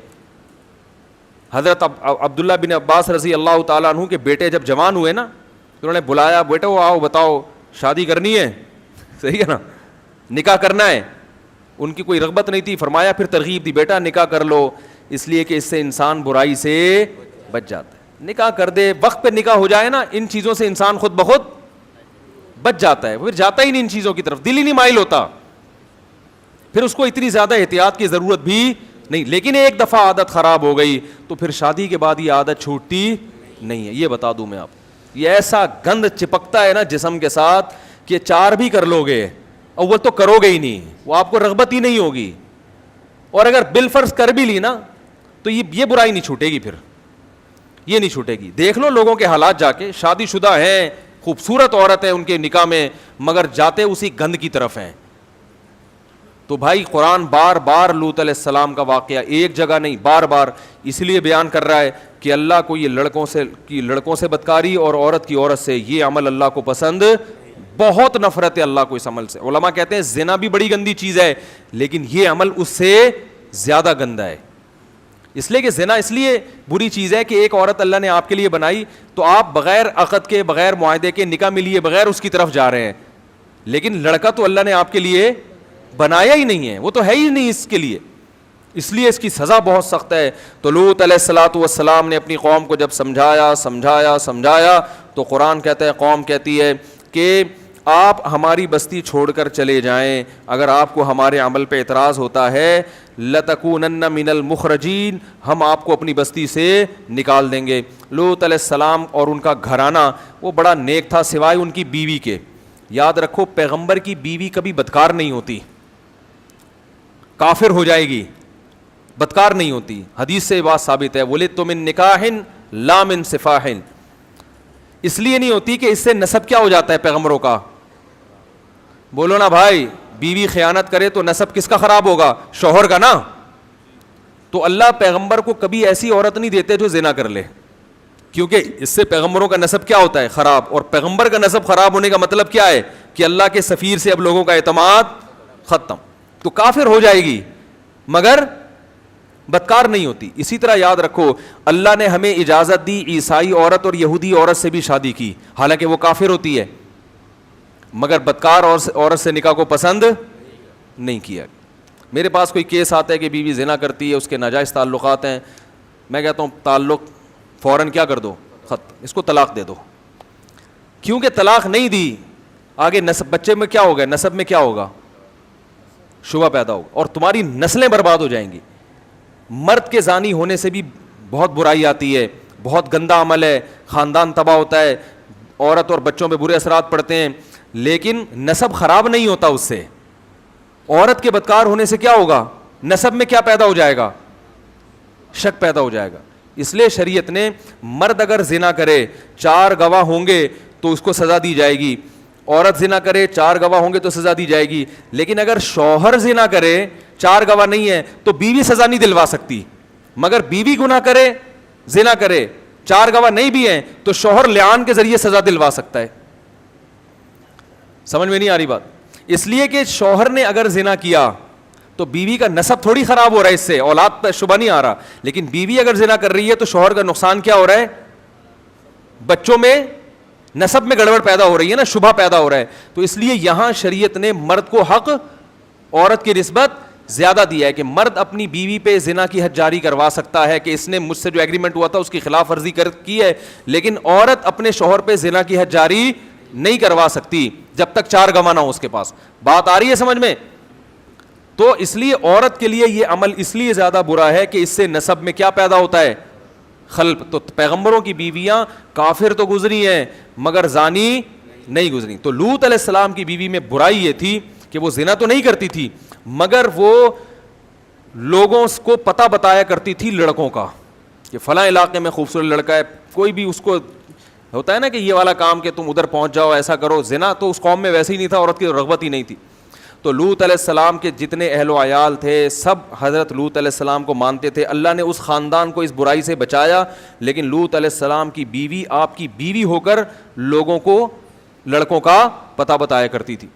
حضرت عبداللہ بن عباس رضی اللہ تعالیٰ عنہ کے بیٹے جب جوان ہوئے نا, انہوں نے بلایا, بیٹا وہ آؤ بتاؤ شادی کرنی ہے, صحیح ہے نا, نکاح کرنا ہے. ان کی کوئی رغبت نہیں تھی. فرمایا پھر ترغیب دی, بیٹا نکاح کر لو, اس لیے کہ اس سے انسان برائی سے بچ جاتا ہے. نکاح کر دے, وقت پہ نکاح ہو جائے نا, ان چیزوں سے انسان خود بخود بچ جاتا ہے. پھر جاتا ہی نہیں ان چیزوں کی طرف, دل ہی نہیں مائل ہوتا. پھر اس کو اتنی زیادہ احتیاط کی ضرورت بھی نہیں. لیکن ایک دفعہ عادت خراب ہو گئی تو پھر شادی کے بعد یہ عادت چھوٹتی نہیں ہے. یہ بتا دوں میں آپ, یہ ایسا گند چپکتا ہے نا جسم کے ساتھ کہ 4 بھی کر لو گے اول تو کرو گے ہی نہیں, وہ آپ کو رغبت ہی نہیں ہوگی. اور اگر بالفرض کر بھی لی نا تو یہ برائی نہیں چھوٹے گی, پھر یہ نہیں چھوٹے گی. دیکھ لو لوگوں کے حالات جا کے, شادی شدہ ہیں, خوبصورت عورت ہے ان کے نکاح میں, مگر جاتے اسی گند کی طرف ہیں. تو بھائی قرآن بار بار لوط علیہ السلام کا واقعہ ایک جگہ نہیں بار بار اس لیے بیان کر رہا ہے کہ اللہ کو یہ لڑکوں سے بدکاری اور عورت کی عورت سے یہ عمل اللہ کو پسند, بہت نفرت ہے اللہ کو اس عمل سے. علماء کہتے ہیں زنا بھی بڑی گندی چیز ہے لیکن یہ عمل اس سے زیادہ گندا ہے. اس لیے کہ زنا اس لیے بری چیز ہے کہ ایک عورت اللہ نے آپ کے لیے بنائی تو آپ بغیر عقد کے, بغیر معاہدے کے, نکاح میں لیے بغیر اس کی طرف جا رہے ہیں. لیکن لڑکا تو اللہ نے آپ کے لیے بنایا ہی نہیں ہے, وہ تو ہے ہی نہیں اس کے لیے, اس لیے اس کی سزا بہت سخت ہے. تو لوط علیہ الصلوۃ والسلام نے اپنی قوم کو جب سمجھایا تو قرآن کہتا ہے, قوم کہتی ہے کہ آپ ہماری بستی چھوڑ کر چلے جائیں, اگر آپ کو ہمارے عمل پہ اعتراض ہوتا ہے لَتَكُونَنَّ مِنَ الْمُخْرَجِينَ, ہم آپ کو اپنی بستی سے نکال دیں گے. لوط علیہ السلام اور ان کا گھرانہ وہ بڑا نیک تھا سوائے ان کی بیوی کے. یاد رکھو پیغمبر کی بیوی کبھی بدکار نہیں ہوتی, کافر ہو جائے گی, بدکار نہیں ہوتی. حدیث سے یہ بات ثابت ہے, وَلِدتُّ مِن نِكَاحٍ لَا مِن سِفَاحٍ. اس لیے نہیں ہوتی کہ اس سے نسب کیا ہو جاتا ہے پیغمبروں کا. بولو نا بھائی, بیوی خیانت کرے تو نسب کس کا خراب ہوگا؟ شوہر کا نا. تو اللہ پیغمبر کو کبھی ایسی عورت نہیں دیتے جو زنا کر لے, کیونکہ اس سے پیغمبروں کا نسب کیا ہوتا ہے, خراب. اور پیغمبر کا نسب خراب ہونے کا مطلب کیا ہے کہ اللہ کے سفیر سے اب لوگوں کا اعتماد ختم, تو کافر ہو جائے گی مگر بدکار نہیں ہوتی. اسی طرح یاد رکھو اللہ نے ہمیں اجازت دی عیسائی عورت اور یہودی عورت سے بھی شادی کی, حالانکہ وہ کافر ہوتی ہے, مگر بدکار عورت سے نکاح کو پسند نہیں کیا. میرے پاس کوئی کیس آتا ہے کہ بیوی زنا کرتی ہے, اس کے ناجائز تعلقات ہیں, میں کہتا ہوں تعلق فوراً کیا کر دو, ختم, اس کو طلاق دے دو. کیونکہ طلاق نہیں دی آگے نسب, بچے میں کیا ہوگا, نسب میں کیا ہوگا, شبہ پیدا ہوگا اور تمہاری نسلیں برباد ہو جائیں گی. مرد کے زانی ہونے سے بھی بہت برائی آتی ہے, بہت گندا عمل ہے, خاندان تباہ ہوتا ہے, عورت اور بچوں پہ برے اثرات پڑتے ہیں, لیکن نسب خراب نہیں ہوتا اس سے. عورت کے بدکار ہونے سے کیا ہوگا, نسب میں کیا پیدا ہو جائے گا, شک پیدا ہو جائے گا. اس لیے شریعت نے مرد اگر زنا کرے 4 گواہ ہوں گے تو اس کو سزا دی جائے گی, عورت زنا کرے 4 گواہ ہوں گے تو سزا دی جائے گی. لیکن اگر شوہر زنا کرے 4 گواہ نہیں ہے تو بیوی سزا نہیں دلوا سکتی, مگر بیوی گناہ کرے زنا کرے 4 گواہ نہیں بھی ہیں تو شوہر لعان کے ذریعے سزا دلوا سکتا ہے. سمجھ میں نہیں آ رہی بات؟ اس لیے کہ شوہر نے اگر زنا کیا تو بیوی کا نسب تھوڑی خراب ہو رہا ہے, اس سے اولاد پہ شبہ نہیں آ رہا, لیکن بیوی اگر زنا کر رہی ہے تو شوہر کا نقصان کیا ہو رہا ہے, بچوں میں نسب میں گڑبڑ پیدا ہو رہی ہے نا, شبہ پیدا ہو رہا ہے. تو اس لیے یہاں شریعت نے مرد کو حق عورت کی نسبت زیادہ دیا ہے کہ مرد اپنی بیوی پہ زنا کی حد جاری کروا سکتا ہے کہ اس نے مجھ سے جو ایگریمنٹ ہوا تھا اس کی خلاف ورزی کی ہے, لیکن عورت اپنے شوہر پہ زنا کی حد جاری نہیں کروا سکتی جب تک 4 گواہ نہ ہو اس کے پاس. بات آ رہی ہے سمجھ میں؟ تو اس لیے عورت کے لیے یہ عمل اس لیے زیادہ برا ہے کہ اس سے نسب میں کیا پیدا ہوتا ہے, خلب. تو پیغمبروں کی بیویاں کافر تو گزری ہیں مگر زانی نہیں گزری. تو لوط علیہ السلام کی بیوی میں برائی یہ تھی کہ وہ زنا تو نہیں کرتی تھی مگر وہ لوگوں کو پتہ بتایا کرتی تھی لڑکوں کا کہ فلاں علاقے میں خوبصورت لڑکا ہے. کوئی بھی اس کو ہوتا ہے نا کہ یہ والا کام کہ تم ادھر پہنچ جاؤ, ایسا کرو. زنا تو اس قوم میں ویسے ہی نہیں تھا, عورت کی رغبت ہی نہیں تھی. تو لوط علیہ السلام کے جتنے اہل و عیال تھے سب حضرت لوط علیہ السلام کو مانتے تھے. اللہ نے اس خاندان کو اس برائی سے بچایا, لیکن لوط علیہ السلام کی بیوی آپ کی بیوی ہو کر لوگوں کو لڑکوں کا پتہ بتایا کرتی تھی.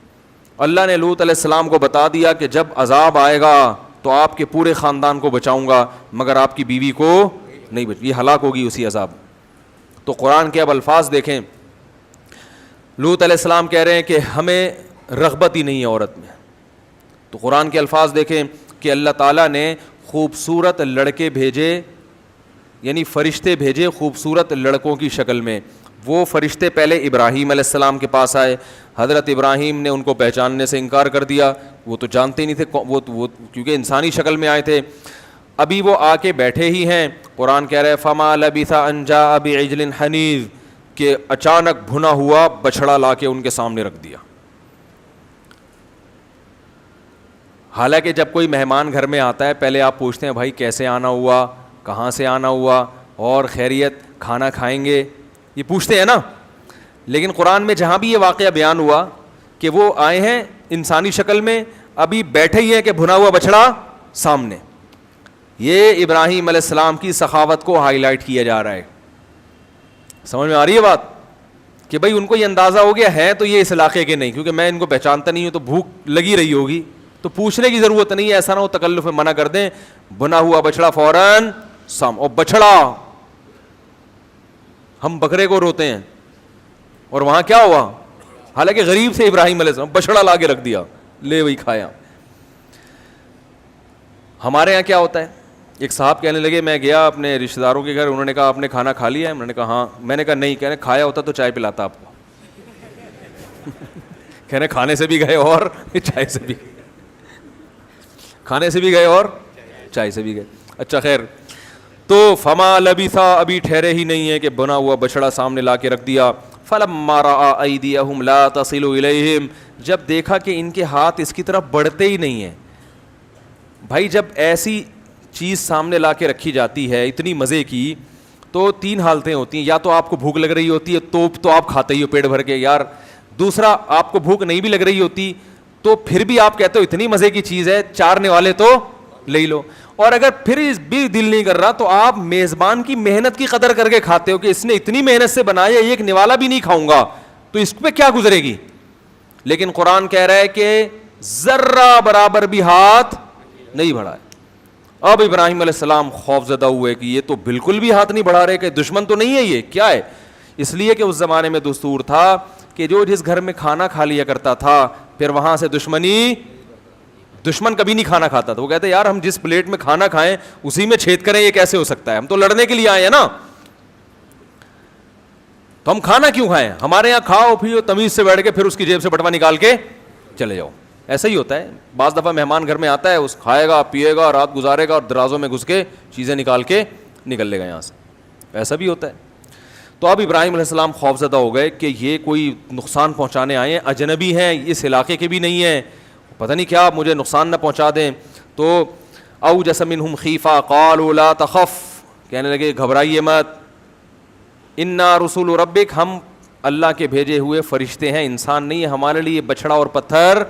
اللہ نے لوط علیہ السلام کو بتا دیا کہ جب عذاب آئے گا تو آپ کے پورے خاندان کو بچاؤں گا مگر آپ کی بیوی کو نہیں یہ ہلاک ہوگی اسی عذاب. تو قرآن کے اب الفاظ دیکھیں, لوط علیہ السلام کہہ رہے ہیں کہ ہمیں رغبت ہی نہیں ہے عورت میں. تو قرآن کے الفاظ دیکھیں کہ اللہ تعالیٰ نے خوبصورت لڑکے بھیجے, یعنی فرشتے بھیجے خوبصورت لڑکوں کی شکل میں. وہ فرشتے پہلے ابراہیم علیہ السلام کے پاس آئے, حضرت ابراہیم نے ان کو پہچاننے سے انکار کر دیا, وہ تو جانتے ہی نہیں تھے وہ کیونکہ انسانی شکل میں آئے تھے. ابھی وہ آ کے بیٹھے ہی ہیں, قرآن کہہ رہے فما لبث ان جاء بعجل حنیذ, کہ اچانک بھنا ہوا بچڑا لا کے ان کے سامنے رکھ دیا. حالانکہ جب کوئی مہمان گھر میں آتا ہے پہلے آپ پوچھتے ہیں بھائی کیسے آنا ہوا, کہاں سے آنا ہوا, اور خیریت, کھانا کھائیں گے, یہ پوچھتے ہیں نا. لیکن قرآن میں جہاں بھی یہ واقعہ بیان ہوا کہ وہ آئے ہیں انسانی شکل میں, ابھی بیٹھے ہی ہیں کہ بھنا ہوا بچڑا سامنے, یہ ابراہیم علیہ السلام کی سخاوت کو ہائی لائٹ کیا جا رہا ہے. سمجھ میں آ رہی ہے بات؟ کہ بھائی ان کو یہ اندازہ ہو گیا ہے تو یہ اس علاقے کے نہیں, کیونکہ میں ان کو پہچانتا نہیں ہوں تو بھوک لگی رہی ہوگی, تو پوچھنے کی ضرورت نہیں ہے, ایسا نہ ہو تکلف میں منع کر دیں. بنا ہوا بچڑا فوراً سام, اور بچڑا ہم بکرے کو روتے ہیں اور وہاں کیا ہوا, حالانکہ غریب سے ابراہیم علیہ السلام بچڑا لا کے رکھ دیا, لے وہی کھایا. ہمارے یہاں کیا ہوتا ہے, ایک صاحب کہنے لگے میں گیا اپنے رشتہ داروں کے گھر, انہوں نے کہا آپ نے کھانا کھا لیا ہے؟ میں نے کہا ہاں. میں نے کہا نہیں. کہنے کھایا ہوتا تو چائے پلاتا آپ کو. کہنے کھانے سے بھی گئے اور چائے سے بھی, کھانے سے بھی گئے اور چائے سے بھی گئے. اچھا خیر, تو فما لبثا, ابھی ٹھہرے ہی نہیں ہے کہ بنا ہوا بچڑا سامنے لا کے رکھ دیا. فلما رأى أيديهم لا تصل إليهم, جب دیکھا کہ ان کے ہاتھ اس کی طرف بڑھتے ہی نہیں ہیں. بھائی جب ایسی چیز سامنے لا کے رکھی جاتی ہے اتنی مزے کی, تو 3 حالتیں ہوتی ہیں, یا تو آپ کو بھوک لگ رہی ہوتی ہے تو آپ کھاتے ہی ہو پیٹ بھر کے یار, دوسرا آپ کو بھوک نہیں بھی لگ رہی ہوتی تو پھر بھی آپ کہتے ہو اتنی مزے کی چیز ہے چارنے والے تو لے لو, اور اگر پھر بھی دل نہیں کر رہا تو آپ میزبان کی محنت کی قدر کر کے کھاتے ہو کہ اس نے اتنی محنت سے بنایا, ایک نوالا بھی نہیں کھاؤں گا تو اس پہ کیا گزرے گی. لیکن قرآن کہہ رہا ہے کہ ذرہ برابر بھی ہاتھ نہیں بڑھائے. اب ابراہیم علیہ السلام خوف زدہ ہوئے کہ یہ تو بالکل بھی ہاتھ نہیں بڑھا رہے, کہ دشمن تو نہیں ہے, یہ کیا ہے. اس لیے کہ اس زمانے میں دستور تھا کہ جو جس گھر میں کھانا کھا لیا کرتا تھا پھر وہاں سے دشمن کبھی نہیں کھانا کھاتا تھا. وہ کہتے یار ہم جس پلیٹ میں کھانا کھائیں اسی میں چھید کریں, یہ کیسے ہو سکتا ہے, ہم تو لڑنے کے لیے آئے ہیں نا, تو ہم کھانا کیوں کھائیں, ہمارے یہاں کھاؤ پیو تمیز سے بیٹھ کے پھر اس کی جیب سے بٹوا نکال کے چلے جاؤ. ایسا ہی ہوتا ہے. بعض دفعہ مہمان گھر میں آتا ہے, اس کھائے گا پیے گا رات گزارے گا اور درازوں میں گھس کے چیزیں نکال کے نکل لے گا یہاں سے, ایسا بھی ہوتا ہے. تو اب ابراہیم علیہ السلام خوفزدہ ہو گئے کہ یہ کوئی نقصان پہنچانے آئے ہیں, اجنبی ہیں, اس علاقے کے بھی نہیں ہیں, پتہ نہیں کیا مجھے نقصان نہ پہنچا دیں. تو اوجس منہم خیفہ قالوا لا تخف, کہنے لگے گھبرائیے مت, انا رسول ربک, ہم اللہ کے بھیجے ہوئے فرشتے ہیں, انسان نہیں ہے, ہمارے لیے بچڑا اور پتھر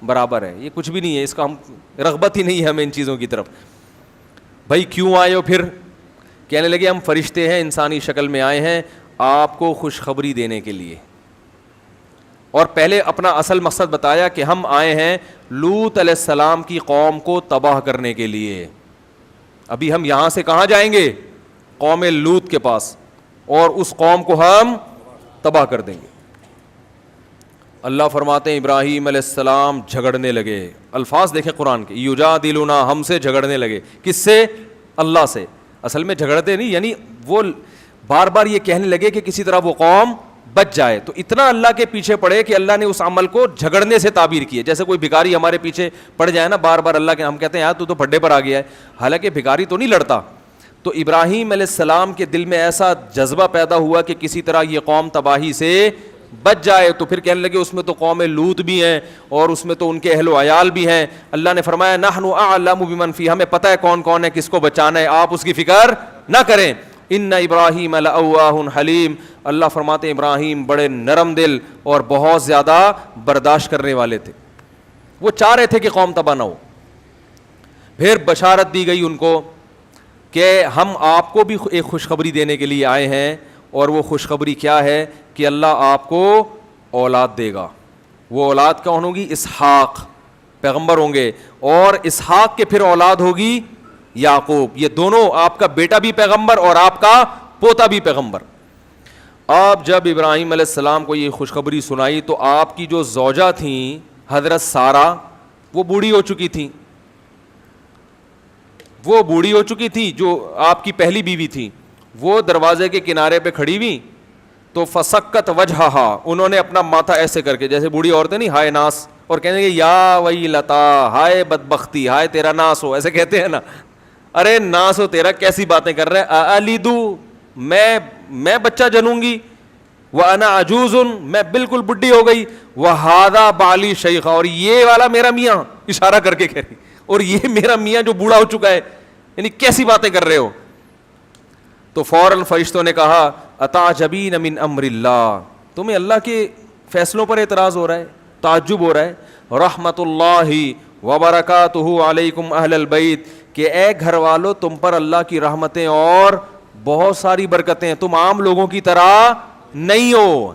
برابر ہے, یہ کچھ بھی نہیں ہے, اس کا ہم رغبت ہی نہیں ہے ہمیں ان چیزوں کی طرف. بھائی کیوں آئے ہو پھر؟ کہنے لگے ہم فرشتے ہیں, انسانی شکل میں آئے ہیں آپ کو خوشخبری دینے کے لیے. اور پہلے اپنا اصل مقصد بتایا کہ ہم آئے ہیں لوط علیہ السلام کی قوم کو تباہ کرنے کے لیے. ابھی ہم یہاں سے کہاں جائیں گے؟ قوم لوط کے پاس, اور اس قوم کو ہم تباہ کر دیں گے. اللہ فرماتے ہیں ابراہیم علیہ السلام جھگڑنے لگے. الفاظ دیکھیں قرآن کے, یجادلنا, ہم سے جھگڑنے لگے. کس سے؟ اللہ سے. اصل میں جھگڑتے نہیں, یعنی وہ بار بار یہ کہنے لگے کہ کسی طرح وہ قوم بچ جائے. تو اتنا اللہ کے پیچھے پڑے کہ اللہ نے اس عمل کو جھگڑنے سے تعبیر کیے. جیسے کوئی بھکاری ہمارے پیچھے پڑ جائے نا بار بار اللہ کے, ہم کہتے ہیں یار تو پھڈے پر آ گیا ہے, حالانکہ بھکاری تو نہیں لڑتا. تو ابراہیم علیہ السلام کے دل میں ایسا جذبہ پیدا ہوا کہ کسی طرح یہ قوم تباہی سے بچ جائے. تو پھر کہنے لگے اس میں تو قوم لوط بھی ہیں اور اس میں تو ان کے اہل و عیال بھی ہیں. اللہ نے فرمایا نحن اعلم بمن فی, ہمیں پتہ ہے کون کون ہے, کس کو بچانا ہے, آپ اس کی فکر نہ کریں. ان ابراہیم لأواہ حلیم, اللہ فرماتے ہیں ابراہیم بڑے نرم دل اور بہت زیادہ برداشت کرنے والے تھے. وہ چاہ رہے تھے کہ قوم تباہ نہ ہو. پھر بشارت دی گئی ان کو کہ ہم آپ کو بھی ایک خوشخبری دینے کے لیے آئے ہیں, اور وہ خوشخبری کیا ہے کہ اللہ آپ کو اولاد دے گا. وہ اولاد کون ہوگی؟ اسحاق, پیغمبر ہوں گے, اور اسحاق کے پھر اولاد ہوگی یعقوب. یہ دونوں, آپ کا بیٹا بھی پیغمبر اور آپ کا پوتا بھی پیغمبر. اب جب ابراہیم علیہ السلام کو یہ خوشخبری سنائی تو آپ کی جو زوجہ تھیں حضرت سارہ, وہ بوڑھی ہو چکی تھیں. وہ بوڑھی ہو چکی تھی جو آپ کی پہلی بیوی تھی. وہ دروازے کے کنارے پہ کھڑی ہوئی تو فسکت وجہہا, انہوں نے اپنا ماتھا ایسے کر کے, جیسے بوڑھی عورتیں نہیں ہائے ناس, اور کہنے گے یا ویلتا, ہائے بدبختی, ہائے تیرا ناس ہو, ایسے کہتے ہیں نا, ارے ناس ہو تیرا, کیسی باتیں کر رہے ہیں, الیدو, میں بچہ جنوں گی, وانا عجوز, میں بالکل بڈھی ہو گئی, وہذا بالی شیخا, اور یہ والا میرا میاں, اشارہ کر کے کہہ رہی, اور یہ میرا میاں جو بوڑھا ہو چکا ہے, یعنی کیسی باتیں کر رہے ہو. تو فوراً فرشتوں نے کہا اتعجبین من امر اللہ, تمہیں اللہ کے فیصلوں پر اعتراض ہو رہا ہے, تعجب ہو رہا ہے. رحمت اللہ وبرکاتہ علیکم اہل البیت, کہ اے گھر والو تم پر اللہ کی رحمتیں اور بہت ساری برکتیں, تم عام لوگوں کی طرح نہیں ہو,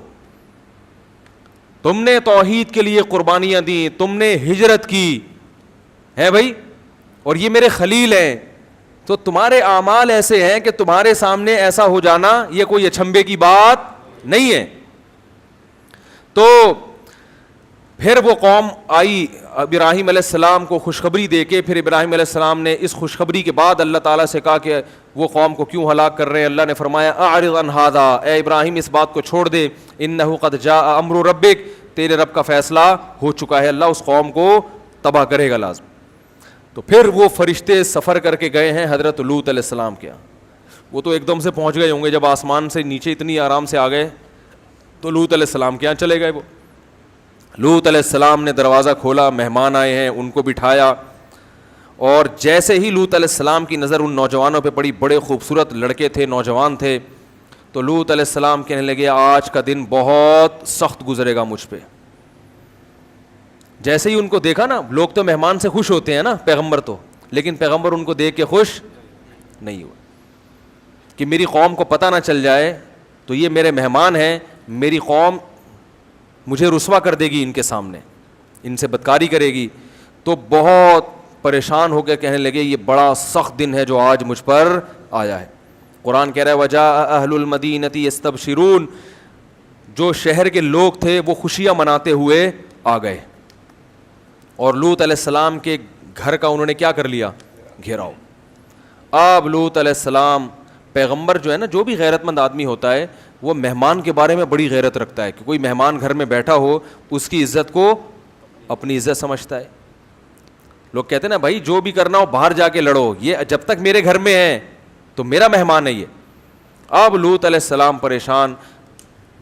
تم نے توحید کے لیے قربانیاں دی, تم نے ہجرت کی ہے بھائی, اور یہ میرے خلیل ہیں, تو تمہارے اعمال ایسے ہیں کہ تمہارے سامنے ایسا ہو جانا یہ کوئی اچھمبے کی بات نہیں ہے. تو پھر وہ قوم آئی ابراہیم علیہ السلام کو خوشخبری دے کے. پھر ابراہیم علیہ السلام نے اس خوشخبری کے بعد اللہ تعالیٰ سے کہا کہ وہ قوم کو کیوں ہلاک کر رہے ہیں. اللہ نے فرمایا اعرض عن ھذا, اے ابراہیم اس بات کو چھوڑ دے, انہ قد جاء امر ربک, تیرے رب کا فیصلہ ہو چکا ہے, اللہ اس قوم کو تباہ کرے گا لازم. تو پھر وہ فرشتے سفر کر کے گئے ہیں حضرت لوط علیہ السلام کے. وہ تو ایک دم سے پہنچ گئے ہوں گے, جب آسمان سے نیچے اتنی آرام سے آ گئے تو لوط علیہ السلام کے یہاں چلے گئے. وہ لوط علیہ السلام نے دروازہ کھولا, مہمان آئے ہیں, ان کو بٹھایا, اور جیسے ہی لوط علیہ السلام کی نظر ان نوجوانوں پہ پڑی, بڑے خوبصورت لڑکے تھے, نوجوان تھے, تو لوط علیہ السلام کہنے لگے آج کا دن بہت سخت گزرے گا مجھ پہ. جیسے ہی ان کو دیکھا نا, لوگ تو مہمان سے خوش ہوتے ہیں نا, پیغمبر تو, لیکن پیغمبر ان کو دیکھ کے خوش نہیں ہوا کہ میری قوم کو پتہ نہ چل جائے تو یہ میرے مہمان ہیں, میری قوم مجھے رسوا کر دے گی ان کے سامنے, ان سے بدکاری کرے گی. تو بہت پریشان ہو کے کہنے لگے یہ بڑا سخت دن ہے جو آج مجھ پر آیا ہے. قرآن کہہ رہا ہے وجاء اہل المدینۃ یستبشرون, جو شہر کے لوگ تھے وہ خوشیاں مناتے ہوئے آ گئے, اور لوط علیہ السلام کے گھر کا انہوں نے کیا کر لیا, گھیراؤ. اب لوط علیہ السلام پیغمبر جو ہے نا, جو بھی غیرت مند آدمی ہوتا ہے وہ مہمان کے بارے میں بڑی غیرت رکھتا ہے کہ کوئی مہمان گھر میں بیٹھا ہو اس کی عزت کو اپنی عزت سمجھتا ہے. لوگ کہتے ہیں نا بھائی جو بھی کرنا ہو باہر جا کے لڑو, یہ جب تک میرے گھر میں ہے تو میرا مہمان ہے یہ. اب لوط علیہ السلام پریشان,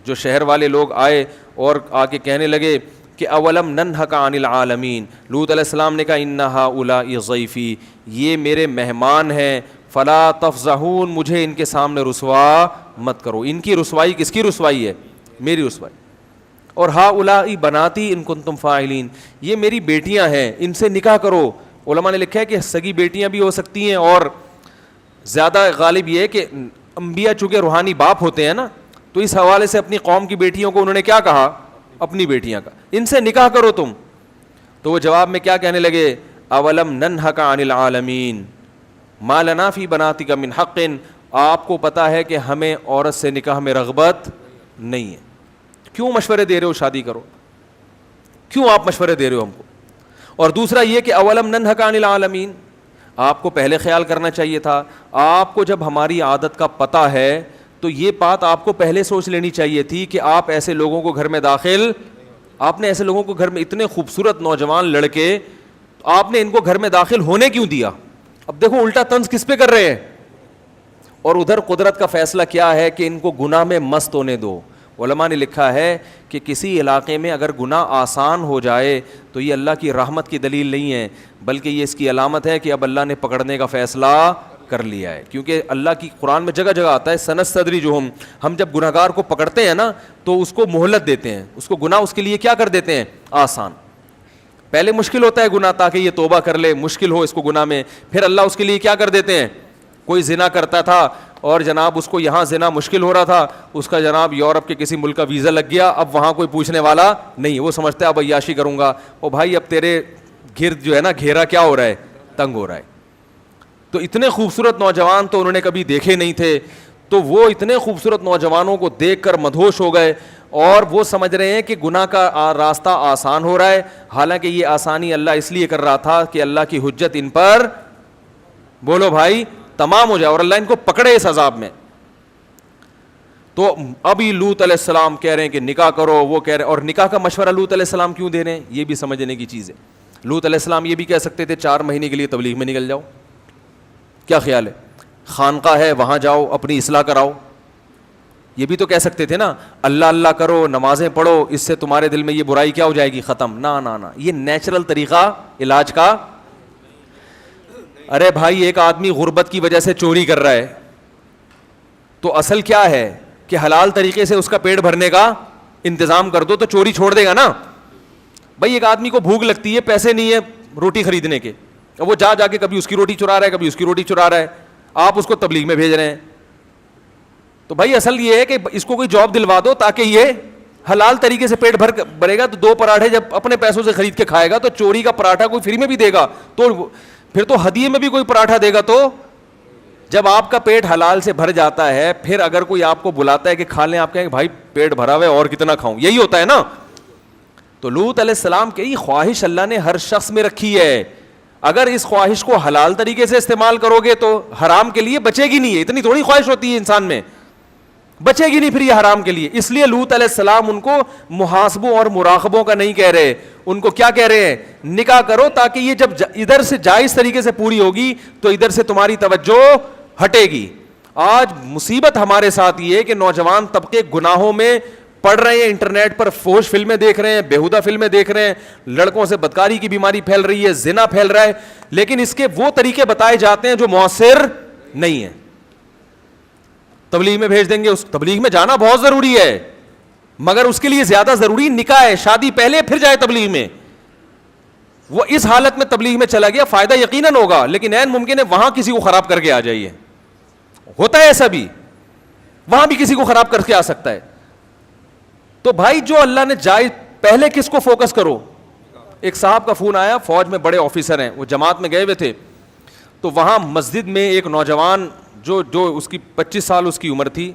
جو شہر والے لوگ آئے اور آ کے کہنے لگے کہ اولم ننہک عن العالمین. لوط علیہ السلام نے کہا ان ہؤلاء ضیفی, یہ میرے مہمان ہیں, فلا تفضحون, مجھے ان کے سامنے رسوا مت کرو. ان کی رسوائی کس کی رسوائی ہے, میری رسوائی. اور ہؤلاء بناتی ان کنتم فاعلین, یہ میری بیٹیاں ہیں, ان سے نکاح کرو. علماء نے لکھا ہے کہ سگی بیٹیاں بھی ہو سکتی ہیں, اور زیادہ غالب یہ ہے کہ انبیاء چونکہ روحانی باپ ہوتے ہیں نا, تو اس حوالے سے اپنی قوم کی بیٹیوں کو انہوں نے کیا کہا, اپنی بیٹیاں کا, ان سے نکاح کرو تم. تو وہ جواب میں کیا کہنے لگے, اولم ننہک عن العالمین ما لنا فی بناتک من حق, آپ کو پتا ہے کہ ہمیں عورت سے نکاح میں رغبت نہیں ہے, کیوں مشورے دے رہے ہو شادی کرو, کیوں آپ مشورے دے رہے ہو ہم کو. اور دوسرا یہ کہ اولم ننہک عن العالمین, آپ کو پہلے خیال کرنا چاہیے تھا. آپ کو جب ہماری عادت کا پتہ ہے تو یہ بات آپ کو پہلے سوچ لینی چاہیے تھی کہ آپ ایسے لوگوں کو گھر میں داخل, آپ نے ایسے لوگوں کو گھر میں, اتنے خوبصورت نوجوان لڑکے, آپ نے ان کو گھر میں داخل ہونے کیوں دیا. اب دیکھو الٹا طنز کس پہ کر رہے ہیں, اور ادھر قدرت کا فیصلہ کیا ہے کہ ان کو گناہ میں مست ہونے دو. علماء نے لکھا ہے کہ کسی علاقے میں اگر گناہ آسان ہو جائے تو یہ اللہ کی رحمت کی دلیل نہیں ہے, بلکہ یہ اس کی علامت ہے کہ اب اللہ نے پکڑنے کا فیصلہ کر لیا ہے. کیونکہ اللہ کی قرآن میں جگہ جگہ آتا ہے سنستدری جو ہم جب گناہ گار کو پکڑتے ہیں نا تو اس کو مہلت دیتے ہیں, اس کو گناہ اس کے لیے کیا کر دیتے ہیں, آسان. پہلے مشکل ہوتا ہے گناہ تاکہ یہ توبہ کر لے, مشکل ہو اس کو گناہ میں, پھر اللہ اس کے لیے کیا کر دیتے ہیں, کوئی زنا کرتا تھا اور جناب اس کو یہاں زنا مشکل ہو رہا تھا, اس کا جناب یورپ کے کسی ملک کا ویزا لگ گیا, اب وہاں کوئی پوچھنے والا نہیں, وہ سمجھتا ہے اب عیاشی کروں گا. او بھائی اب تیرے گرد جو ہے نا گھیرا کیا ہو رہا ہے, تنگ ہو رہا ہے. تو اتنے خوبصورت نوجوان تو انہوں نے کبھی دیکھے نہیں تھے, تو وہ اتنے خوبصورت نوجوانوں کو دیکھ کر مدہوش ہو گئے, اور وہ سمجھ رہے ہیں کہ گناہ کا راستہ آسان ہو رہا ہے, حالانکہ یہ آسانی اللہ اس لیے کر رہا تھا کہ اللہ کی حجت ان پر, بولو بھائی, تمام ہو جائے اور اللہ ان کو پکڑے اس عذاب میں. تو ابھی لوط علیہ السلام کہہ رہے ہیں کہ نکاح کرو, وہ کہہ رہے ہیں, اور نکاح کا مشورہ لوط علیہ السلام کیوں دے رہے ہیں یہ بھی سمجھنے کی چیز ہے. لوط علیہ السلام یہ بھی کہہ سکتے تھے 4 مہینے کے لیے تبلیغ میں نکل جاؤ, کیا خیال ہے, خانقاہ ہے وہاں جاؤ اپنی اصلاح کراؤ, یہ بھی تو کہہ سکتے تھے نا, اللہ اللہ کرو, نمازیں پڑھو, اس سے تمہارے دل میں یہ برائی کیا ہو جائے گی, ختم. نہ نہ نہ, یہ نیچرل طریقہ علاج کا. ارے بھائی ایک آدمی غربت کی وجہ سے چوری کر رہا ہے, تو اصل کیا ہے کہ حلال طریقے سے اس کا پیٹ بھرنے کا انتظام کر دو تو چوری چھوڑ دے گا نا. بھائی ایک آدمی کو بھوک لگتی ہے, پیسے نہیں ہے روٹی خریدنے کے, وہ جا کے کبھی اس کی روٹی چرا رہا ہے, کبھی اس کی روٹی چرا رہا ہے, آپ اس کو تبلیغ میں بھیج رہے ہیں. تو بھائی اصل یہ ہے کہ اس کو کوئی جاب دلوا دو تاکہ یہ حلال طریقے سے پیٹ بھرے گا, تو 2 پراٹھے جب اپنے پیسوں سے خرید کے کھائے گا تو چوری کا پراٹھا کوئی فری میں بھی دے گا, تو پھر تو ہدیے میں بھی کوئی پراٹھا دے گا. تو جب آپ کا پیٹ حلال سے بھر جاتا ہے, پھر اگر کوئی آپ کو بلاتا ہے کہ کھا لیں, آپ کہیں بھائی پیٹ بھرا ہوا ہے اور کتنا کھاؤں, یہی ہوتا ہے نا. تو لوط علیہ السلام کی خواہش اللہ نے ہر شخص میں رکھی ہے, اگر اس خواہش کو حلال طریقے سے استعمال کرو گے تو حرام کے لیے بچے گی نہیں ہے. اتنی تھوڑی خواہش ہوتی ہے انسان میں, بچے گی نہیں پھر یہ حرام کے لیے. اس لیے لوط علیہ السلام ان کو محاسبوں اور مراقبوں کا نہیں کہہ رہے, ان کو کیا کہہ رہے ہیں, نکاح کرو, تاکہ یہ جب ادھر سے جائز طریقے سے پوری ہوگی تو ادھر سے تمہاری توجہ ہٹے گی. آج مصیبت ہمارے ساتھ یہ ہے کہ نوجوان طبقے گناہوں میں پڑھ رہے ہیں, انٹرنیٹ پر فحش فلمیں دیکھ رہے ہیں, بیہودہ فلمیں دیکھ رہے ہیں, لڑکوں سے بدکاری کی بیماری پھیل رہی ہے, زنا پھیل رہا ہے, لیکن اس کے وہ طریقے بتائے جاتے ہیں جو مؤثر نہیں ہیں. تبلیغ میں بھیج دیں گے, اس تبلیغ میں جانا بہت ضروری ہے, مگر اس کے لیے زیادہ ضروری نکاح ہے, شادی پہلے پھر جائے تبلیغ میں. وہ اس حالت میں تبلیغ میں چلا گیا, فائدہ یقیناً ہوگا, لیکن عین ممکن ہے وہاں کسی کو خراب کر کے آ جائیے. ہوتا ہے ایسا بھی, وہاں بھی کسی کو خراب کر کے آ سکتا ہے. تو بھائی جو اللہ نے جائز, پہلے کس کو فوکس کرو. ایک صاحب کا فون آیا, فوج میں بڑے آفیسر ہیں, وہ جماعت میں گئے ہوئے تھے, تو وہاں مسجد میں ایک نوجوان جو اس کی 25 سال اس کی عمر تھی,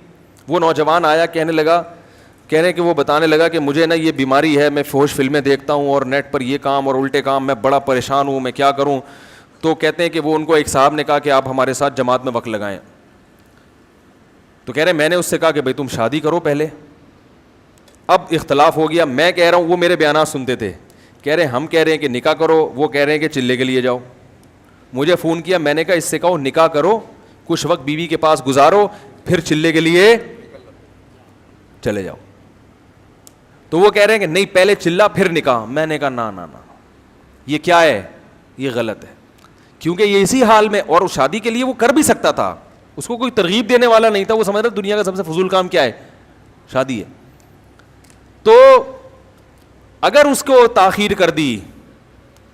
وہ نوجوان آیا, کہہ رہے کہ وہ بتانے لگا کہ مجھے نا یہ بیماری ہے, میں فحش فلمیں دیکھتا ہوں اور نیٹ پر یہ کام اور الٹے کام, میں بڑا پریشان ہوں, میں کیا کروں. تو کہتے ہیں کہ وہ ان کو ایک صاحب نے کہا کہ آپ ہمارے ساتھ جماعت میں وقت لگائیں. تو کہہ رہے میں نے اس سے کہا کہ بھائی تم شادی کرو پہلے. اب اختلاف ہو گیا, میں کہہ رہا ہوں, وہ میرے بیانات سنتے تھے, کہہ رہے ہم کہہ رہے ہیں کہ نکاح کرو, وہ کہہ رہے ہیں کہ چلے کے لیے جاؤ. مجھے فون کیا, میں نے کہا اس سے کہو نکاح کرو, کچھ وقت بیوی کے پاس گزارو, پھر چلے کے لیے چلے جاؤ. تو وہ کہہ رہے ہیں کہ نہیں پہلے چلا پھر نکاح. میں نے کہا نا نا نا, یہ کیا ہے, یہ غلط ہے. کیونکہ یہ اسی حال میں, اور اس شادی کے لیے وہ کر بھی سکتا تھا, اس کو کوئی ترغیب دینے والا نہیں تھا, وہ سمجھ رہا دنیا کا سب سے فضول کام کیا ہے, شادی ہے. تو اگر اس کو تاخیر کر دی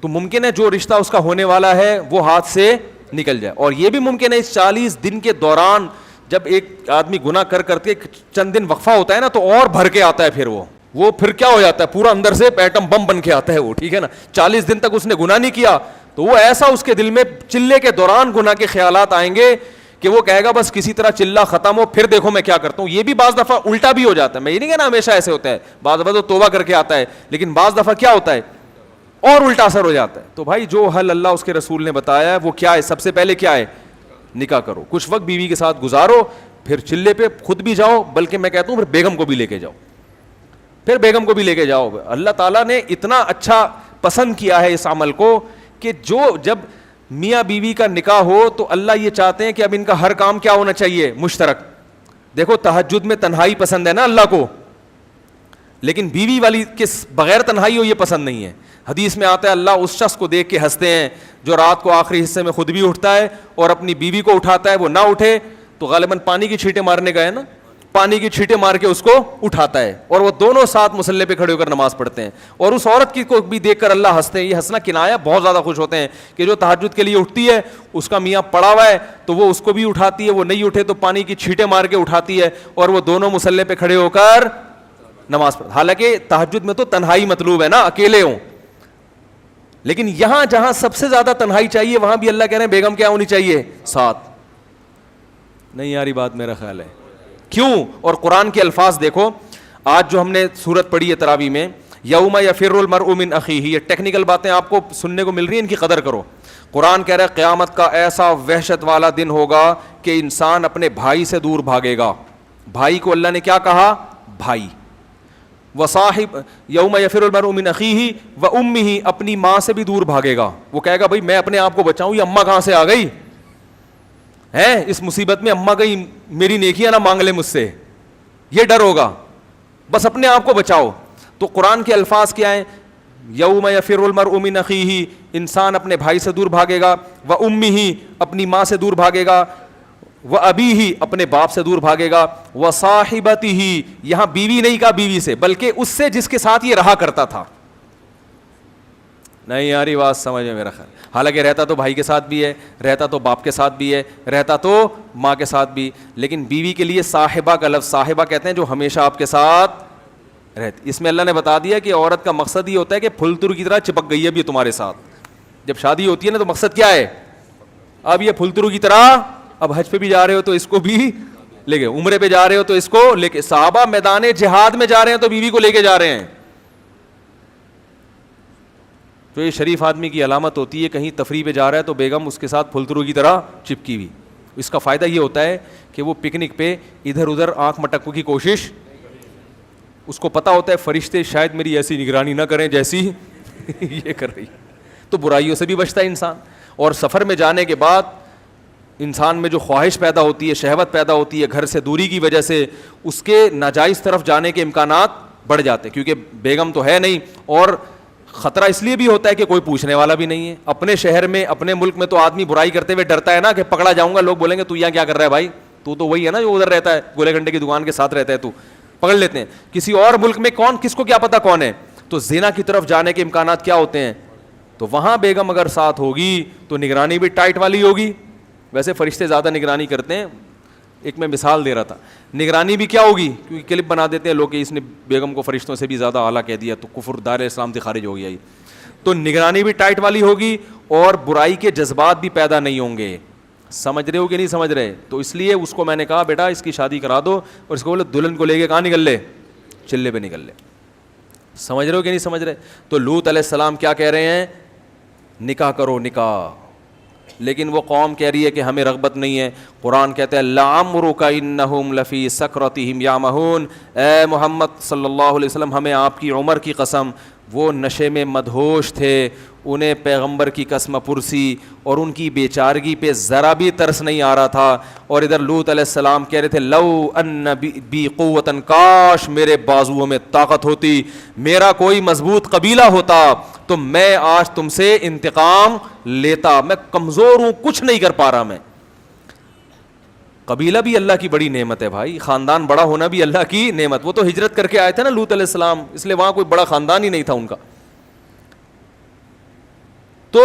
تو ممکن ہے جو رشتہ اس کا ہونے والا ہے وہ ہاتھ سے نکل جائے. اور یہ بھی ممکن ہے اس 40 دن کے دوران جب ایک آدمی گناہ کرتے چند دن وقفہ ہوتا ہے نا, تو اور بھر کے آتا ہے, پھر وہ پھر کیا ہو جاتا ہے, پورا اندر سے ایٹم بم بن کے آتا ہے وہ, ٹھیک ہے نا. 40 دن تک اس نے گناہ نہیں کیا تو وہ ایسا اس کے دل میں چلے کے دوران گناہ کے خیالات آئیں گے کہ وہ کہے گا بس کسی طرح چلا ختم ہو, پھر دیکھو میں کیا کرتا ہوں. یہ بھی بعض دفعہ الٹا بھی ہو جاتا ہے, میں یہ نہیں کہنا ہمیشہ ایسے ہوتا ہے, بعض دفعہ تو توبہ کر کے آتا ہے, لیکن بعض دفعہ کیا ہوتا ہے اور الٹا اثر ہو جاتا ہے. تو بھائی جو حل اللہ اس کے رسول نے بتایا ہے وہ کیا ہے, سب سے پہلے کیا ہے, نکاح کرو, کچھ وقت بیوی کے ساتھ گزارو, پھر چلے پہ خود بھی جاؤ, بلکہ میں کہتا ہوں پھر بیگم کو بھی لے کے جاؤ, پھر بیگم کو بھی لے کے جاؤ. اللہ تعالیٰ نے اتنا اچھا پسند کیا ہے اس عمل کو کہ جو جب میاں بیوی کا نکاح ہو تو اللہ یہ چاہتے ہیں کہ اب ان کا ہر کام کیا ہونا چاہیے, مشترک. دیکھو تہجد میں تنہائی پسند ہے نا اللہ کو, لیکن بیوی والی کے بغیر تنہائی ہو یہ پسند نہیں ہے. حدیث میں آتا ہے اللہ اس شخص کو دیکھ کے ہنستے ہیں جو رات کو آخری حصے میں خود بھی اٹھتا ہے اور اپنی بیوی کو اٹھاتا ہے, وہ نہ اٹھے تو غالباً پانی کی چھینٹیں مارنے کا ہے نا, پانی کی چھینٹیں مار کے اس کو اٹھاتا ہے, اور وہ دونوں ساتھ مصلے پہ کھڑے ہو کر نماز پڑھتے ہیں. اور اس عورت کی کو بھی دیکھ کر اللہ ہنستے ہیں. یہ ہنسنا کنایا, بہت زیادہ خوش ہوتے ہیں کہ جو تہجد کے لیے اٹھتی ہے, اس کا میاں پڑا ہوا ہے تو وہ اس کو بھی اٹھاتی ہے, وہ نہیں اٹھے تو پانی کی چھینٹیں مار کے اٹھاتی ہے, اور وہ دونوں مصلے پہ کھڑے ہو کر نماز پڑھتے. حالانکہ تہجد میں تو تنہائی مطلوب ہے نا, اکیلے ہوں, لیکن یہاں جہاں سب سے زیادہ تنہائی چاہیے وہاں بھی اللہ کہہ رہے ہیں بیگم کیا ہونی چاہیے, ساتھ. نہیں یاری بات میرا خیال ہے کیوں. اور قرآن کے الفاظ دیکھو, آج جو ہم نے سورت پڑھی ہے تراویح میں, یوم یفر المرء من اخیہ, یہ ٹیکنیکل باتیں آپ کو سننے کو مل رہی ہیں, ان کی قدر کرو. قرآن کہہ رہا ہے قیامت کا ایسا وحشت والا دن ہوگا کہ انسان اپنے بھائی سے دور بھاگے گا. بھائی کو اللہ نے کیا کہا, بھائی. وصاحب یوم یفر المرء من اخیہ وامہ, اپنی ماں سے بھی دور بھاگے گا. وہ کہے گا بھائی میں اپنے آپ کو بچاؤں, یہ اماں کہاں سے آ گئی ہے, اس مصیبت میں اماں کہیں میری نیکیاں نہ مانگ لے مجھ سے, یہ ڈر ہوگا, بس اپنے آپ کو بچاؤ. تو قرآن کے الفاظ کیا ہیں, یوم یفر المرء من اخیہ, انسان اپنے بھائی سے دور بھاگے گا, وامہ, اپنی ماں سے دور بھاگے گا, وابیہ, اپنے باپ سے دور بھاگے گا, وصاحبتہ, یہاں بیوی نہیں کہا بیوی سے, بلکہ اس سے جس کے ساتھ یہ رہا کرتا تھا. نہیں یاری بات سمجھ میں میرا خیال, حالانکہ رہتا تو بھائی کے ساتھ بھی ہے, رہتا تو باپ کے ساتھ بھی ہے, رہتا تو ماں کے ساتھ بھی, لیکن بیوی کے لیے صاحبہ کا لفظ, صاحبہ کہتے ہیں جو ہمیشہ آپ کے ساتھ رہتی. اس میں اللہ نے بتا دیا کہ عورت کا مقصد یہ ہوتا ہے کہ پھل تر کی طرح چپک گئی ہے اب یہ تمہارے ساتھ. جب شادی ہوتی ہے نا تو مقصد کیا ہے, اب یہ پھل ترو کی طرح, اب حج پہ بھی جا رہے ہو تو اس کو بھی لے کے, عمرے پہ جا رہے ہو تو اس کو لے کے, صحابہ میدان جہاد میں جا رہے ہیں تو بیوی کو لے کے جا رہے ہیں. تو یہ شریف آدمی کی علامت ہوتی ہے, کہیں تفریح پہ جا رہا ہے تو بیگم اس کے ساتھ پھلترو کی طرح چپکی ہوئی. اس کا فائدہ یہ ہوتا ہے کہ وہ پکنک پہ ادھر ادھر آنکھ مٹکنے کی کوشش, اس کو پتا ہوتا ہے فرشتے شاید میری ایسی نگرانی نہ کریں جیسی یہ کر رہی, تو برائیوں سے بھی بچتا ہے انسان. اور سفر میں جانے کے بعد انسان میں جو خواہش پیدا ہوتی ہے, شہوت پیدا ہوتی ہے, گھر سے دوری کی وجہ سے اس کے ناجائز طرف جانے کے امکانات بڑھ جاتے ہیں, کیونکہ بیگم تو ہے نہیں, اور خطرہ اس لیے بھی ہوتا ہے کہ کوئی پوچھنے والا بھی نہیں ہے. اپنے شہر میں, اپنے ملک میں تو آدمی برائی کرتے ہوئے ڈرتا ہے نا کہ پکڑا جاؤں گا, لوگ بولیں گے تو یہاں کیا کر رہا ہے بھائی, تو وہی ہے نا جو ادھر رہتا ہے, گولے گھنٹے کی دکان کے ساتھ رہتا ہے, تو پکڑ لیتے ہیں. کسی اور ملک میں کون, کس کو کیا پتا کون ہے, تو زنا کی طرف جانے کے امکانات کیا ہوتے ہیں, تو تو وہاں بیگم اگر ساتھ ہوگی تو نگرانی بھی ٹائٹ والی ہوگی. ویسے فرشتے زیادہ نگرانی کرتے ہیں, ایک میں مثال دے رہا تھا. نگرانی بھی کیا ہوگی, کیونکہ کلپ بنا دیتے ہیں لوگ کہ اس نے بیگم کو فرشتوں سے بھی زیادہ اعلیٰ کہہ دیا تو کفر دار اسلام سے خارج ہو گیا. تو نگرانی بھی ٹائٹ والی ہوگی اور برائی کے جذبات بھی پیدا نہیں ہوں گے. سمجھ رہے ہو کہ نہیں سمجھ رہے؟ تو اس لیے اس کو میں نے کہا بیٹا اس کی شادی کرا دو, اور اس کو بولے دلہن کو لے کے کہاں نکل لے, چلے پہ نکل لے. سمجھ رہے ہو کہ نہیں سمجھ رہے؟ تو لوط علیہ السلام کیا کہہ رہے ہیں, نکاح کرو نکاح. لیکن وہ قوم کہہ رہی ہے کہ ہمیں رغبت نہیں ہے. قرآن کہتا ہے لعمرک انہم لفی سکرتہم یعمہون, اے محمد صلی اللہ علیہ وسلم ہمیں آپ کی عمر کی قسم, وہ نشے میں مدہوش تھے, انہیں پیغمبر کی قسم پرسی اور ان کی بیچارگی پہ ذرا بھی ترس نہیں آ رہا تھا. اور ادھر لوط علیہ السلام کہہ رہے تھے لو ان بی قوتن, کاش میرے بازوؤں میں طاقت ہوتی, میرا کوئی مضبوط قبیلہ ہوتا تو میں آج تم سے انتقام لیتا. میں کمزور ہوں, کچھ نہیں کر پا رہا. میں قبیلہ بھی اللہ کی بڑی نعمت ہے بھائی, خاندان بڑا ہونا بھی اللہ کی نعمت. وہ تو ہجرت کر کے آئے تھے نا لوط علیہ السلام, اس لیے وہاں کوئی بڑا خاندان ہی نہیں تھا ان کا. تو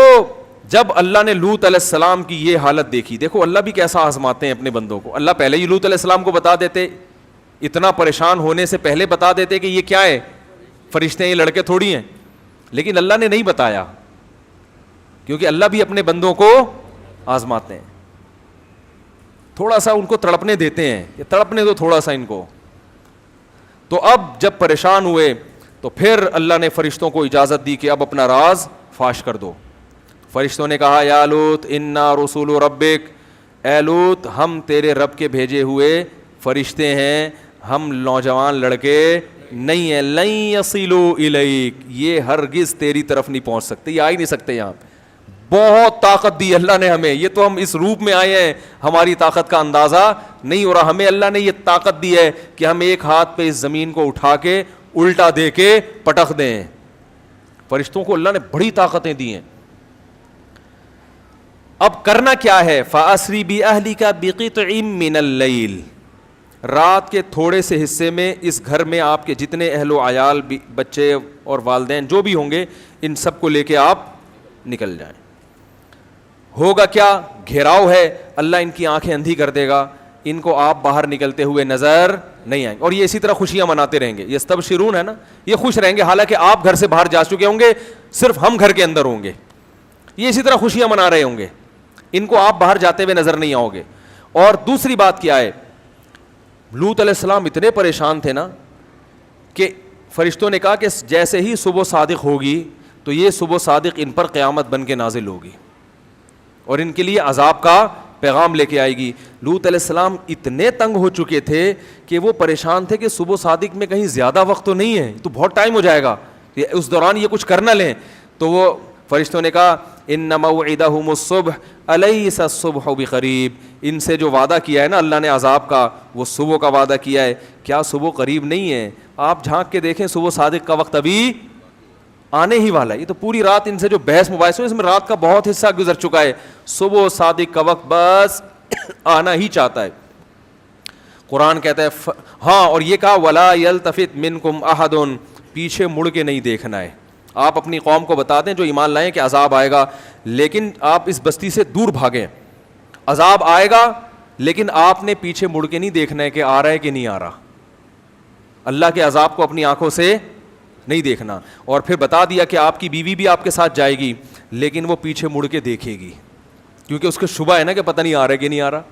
جب اللہ نے لوط علیہ السلام کی یہ حالت دیکھی, دیکھو اللہ بھی کیسا آزماتے ہیں اپنے بندوں کو. اللہ پہلے ہی لوط علیہ السلام کو بتا دیتے, اتنا پریشان ہونے سے پہلے بتا دیتے کہ یہ کیا ہے, فرشتے ہیں, یہ لڑکے تھوڑی ہیں. لیکن اللہ نے نہیں بتایا, کیونکہ اللہ بھی اپنے بندوں کو آزماتے ہیں, تھوڑا سا ان کو تڑپنے دیتے ہیں, یہ تڑپنے دو تھوڑا سا ان کو. تو اب جب پریشان ہوئے تو پھر اللہ نے فرشتوں کو اجازت دی کہ اب اپنا راز فاش کر دو. فرشتوں نے کہا یا لوط انا رسول ربک, اے لوط ہم تیرے رب کے بھیجے ہوئے فرشتے ہیں, ہم نوجوان لڑکے نہیں ہیں. لن یصلوا الیک, یہ ہرگز تیری طرف نہیں پہنچ سکتے, یہ آ ہی نہیں سکتے یہاں. بہت طاقت دی اللہ نے ہمیں, یہ تو ہم اس روپ میں آئے ہیں, ہماری طاقت کا اندازہ نہیں ہو رہا. ہمیں اللہ نے یہ طاقت دی ہے کہ ہم ایک ہاتھ پہ اس زمین کو اٹھا کے الٹا دے کے پٹخ دیں. فرشتوں کو اللہ نے بڑی طاقتیں دی ہیں. اب کرنا کیا ہے, فَأَسْرِ بِأَهْلِكَ بِقِطْعٍ مِّنَ اللَّيْلِ, رات کے تھوڑے سے حصے میں اس گھر میں آپ کے جتنے اہل و عیال, بچے اور والدین جو بھی ہوں گے, ان سب کو لے کے آپ نکل جائیں. ہوگا کیا, گھیراؤ ہے, اللہ ان کی آنکھیں اندھی کر دے گا, ان کو آپ باہر نکلتے ہوئے نظر نہیں آئیں گے. اور یہ اسی طرح خوشیاں مناتے رہیں گے. یہ یستبشرون ہے نا, یہ خوش رہیں گے حالانکہ آپ گھر سے باہر جا چکے ہوں گے, صرف ہم گھر کے اندر ہوں گے. یہ اسی طرح خوشیاں منا رہے ہوں گے, ان کو آپ باہر جاتے ہوئے نظر نہیں آؤ گے. اور دوسری بات کیا ہے, لوط علیہ السلام اتنے پریشان تھے نا کہ فرشتوں نے کہا کہ جیسے ہی صبح صادق ہوگی تو یہ صبح صادق ان پر قیامت بن کے نازل ہوگی اور ان کے لیے عذاب کا پیغام لے کے آئے گی. لوط علیہ السلام اتنے تنگ ہو چکے تھے کہ وہ پریشان تھے کہ صبح صادق میں کہیں زیادہ وقت تو نہیں ہے, تو بہت ٹائم ہو جائے گا, اس دوران یہ کچھ کر نہ لیں. تو وہ فرشتوں نے کہا ان موعدہم الصبح الیس الصبح بقریب, ان سے جو وعدہ کیا ہے نا اللہ نے عذاب کا, وہ صبح کا وعدہ کیا ہے, کیا صبح قریب نہیں ہے؟ آپ جھانک کے دیکھیں صبح صادق کا وقت ابھی آنے ہی والا ہے. یہ تو پوری رات ان سے جو بحث مباحث ہو اس میں رات کا بہت حصہ گزر چکا ہے, صبح صادق کا وقت بس آنا ہی چاہتا ہے. قرآن کہتا ہے ہاں, اور یہ کہا ولا یلتفت منکم احد, پیچھے مڑ کے نہیں دیکھنا ہے. آپ اپنی قوم کو بتا دیں جو ایمان لائیں کہ عذاب آئے گا, لیکن آپ اس بستی سے دور بھاگیں. عذاب آئے گا لیکن آپ نے پیچھے مڑ کے نہیں دیکھنا ہے کہ آ رہا ہے کہ نہیں آ رہا. اللہ کے عذاب کو اپنی آنکھوں سے نہیں دیکھنا. اور پھر بتا دیا کہ آپ کی بیوی بھی آپ کے ساتھ جائے گی, لیکن وہ پیچھے مڑ کے دیکھے گی کیونکہ اس کو شبہ ہے نا کہ پتہ نہیں آ رہا ہے کہ نہیں آ رہا.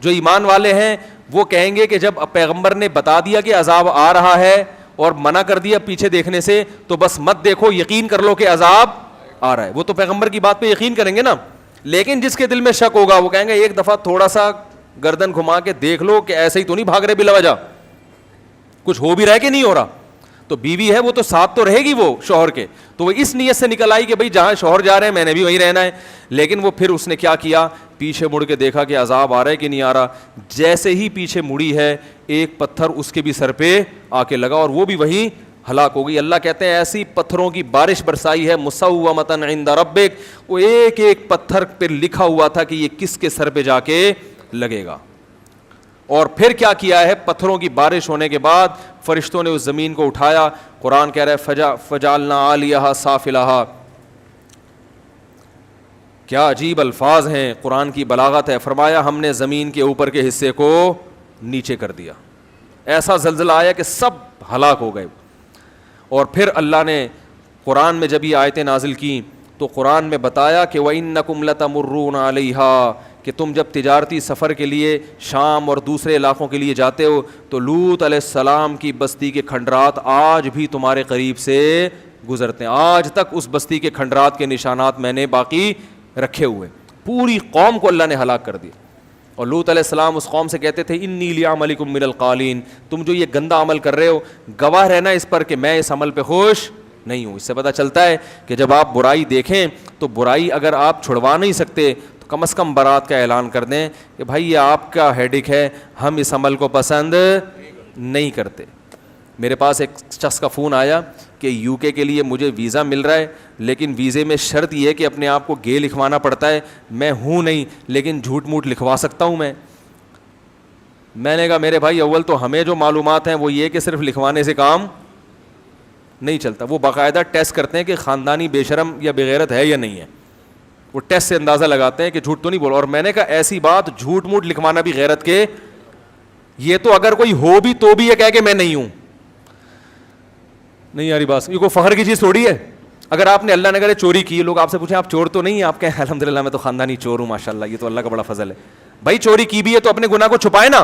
جو ایمان والے ہیں وہ کہیں گے کہ جب پیغمبر نے بتا دیا کہ عذاب آ رہا ہے اور منع کر دیا پیچھے دیکھنے سے, تو بس مت دیکھو, یقین کر لو کہ عذاب آ رہا ہے. وہ تو پیغمبر کی بات پہ یقین کریں گے نا. لیکن جس کے دل میں شک ہوگا وہ کہیں گے ایک دفعہ تھوڑا سا گردن گھما کے دیکھ لو کہ ایسے ہی تو نہیں بھاگ رہے بلا وجہ, کچھ ہو بھی رہا ہے کہ نہیں ہو رہا. تو بیوی ہے وہ تو ساتھ تو رہے گی وہ شوہر کے, تو وہ اس نیت سے نکل آئی کہ بھائی جہاں شوہر جا رہے ہیں میں نے بھی وہیں رہنا ہے. لیکن وہ پھر اس نے کیا کیا, پیچھے مڑ کے دیکھا کہ عذاب آ رہا ہے کہ نہیں آ رہا. جیسے ہی پیچھے مڑی ہے ایک پتھر اس کے بھی سر پہ آ کے لگا اور وہ بھی وہیں ہلاک ہو گئی. اللہ کہتے ہیں ایسی پتھروں کی بارش برسائی ہے مسومۃ عند ربک, وہ ایک ایک پتھر پہ لکھا ہوا تھا کہ یہ کس کے سر پہ جا کے لگے گا. اور پھر کیا کیا ہے, پتھروں کی بارش ہونے کے بعد فرشتوں نے اس زمین کو اٹھایا. قرآن کہہ رہا ہے فجعلنا عالیہا سافلہا, کیا عجیب الفاظ ہیں, قرآن کی بلاغت ہے. فرمایا ہم نے زمین کے اوپر کے حصے کو نیچے کر دیا, ایسا زلزلہ آیا کہ سب ہلاک ہو گئے. اور پھر اللہ نے قرآن میں جب یہ آیتیں نازل کیں تو قرآن میں بتایا کہ وَإِنَّكُمْ لَتَمُرُّونَ عَلَيْهَا, کہ تم جب تجارتی سفر کے لیے شام اور دوسرے علاقوں کے لیے جاتے ہو تو لوط علیہ السلام کی بستی کے کھنڈرات آج بھی تمہارے قریب سے گزرتے ہیں. آج تک اس بستی کے کھنڈرات کے نشانات میں نے باقی رکھے ہوئے. پوری قوم کو اللہ نے ہلاک کر دیا. اور لوط علیہ السلام اس قوم سے کہتے تھے انی لعملکم من القالین, تم جو یہ گندا عمل کر رہے ہو گواہ رہنا اس پر کہ میں اس عمل پہ خوش نہیں ہوں. اس سے پتہ چلتا ہے کہ جب آپ برائی دیکھیں تو برائی اگر آپ چھڑوا نہیں سکتے تو کم از کم برات کا اعلان کر دیں کہ بھائی یہ آپ کا ہیڈک ہے, ہم اس عمل کو پسند نہیں کرتے. میرے پاس ایک شخص کا فون آیا کہ یو کے لیے مجھے ویزا مل رہا ہے, لیکن ویزے میں شرط یہ ہے کہ اپنے آپ کو گے لکھوانا پڑتا ہے. میں ہوں نہیں لیکن جھوٹ موٹ لکھوا سکتا ہوں میں نے کہا میرے بھائی اول تو ہمیں جو معلومات ہیں وہ یہ کہ صرف لکھوانے سے کام نہیں چلتا. وہ باقاعدہ ٹیسٹ کرتے ہیں کہ خاندانی بے شرم یا بغیرت ہے یا نہیں ہے. وہ ٹیسٹ سے اندازہ لگاتے ہیں کہ جھوٹ تو نہیں بول. اور میں نے کہا ایسی بات جھوٹ موٹ لکھوانا بھی غیرت کے, یہ تو اگر کوئی ہو بھی تو بھی یہ کہہ کہ میں نہیں ہوں. نہیں یاری بات, یہ کوئی فخر کی چیز تھوڑی ہے. اگر آپ نے اللہ نے کرے چوری کی, لوگ آپ سے پوچھیں آپ چور تو نہیں ہیں, آپ کہیں الحمدللہ میں تو خاندانی چور ہوں ماشاء اللہ, یہ تو اللہ کا بڑا فضل ہے. بھائی چوری کی بھی ہے تو اپنے گناہ کو چھپائے نا.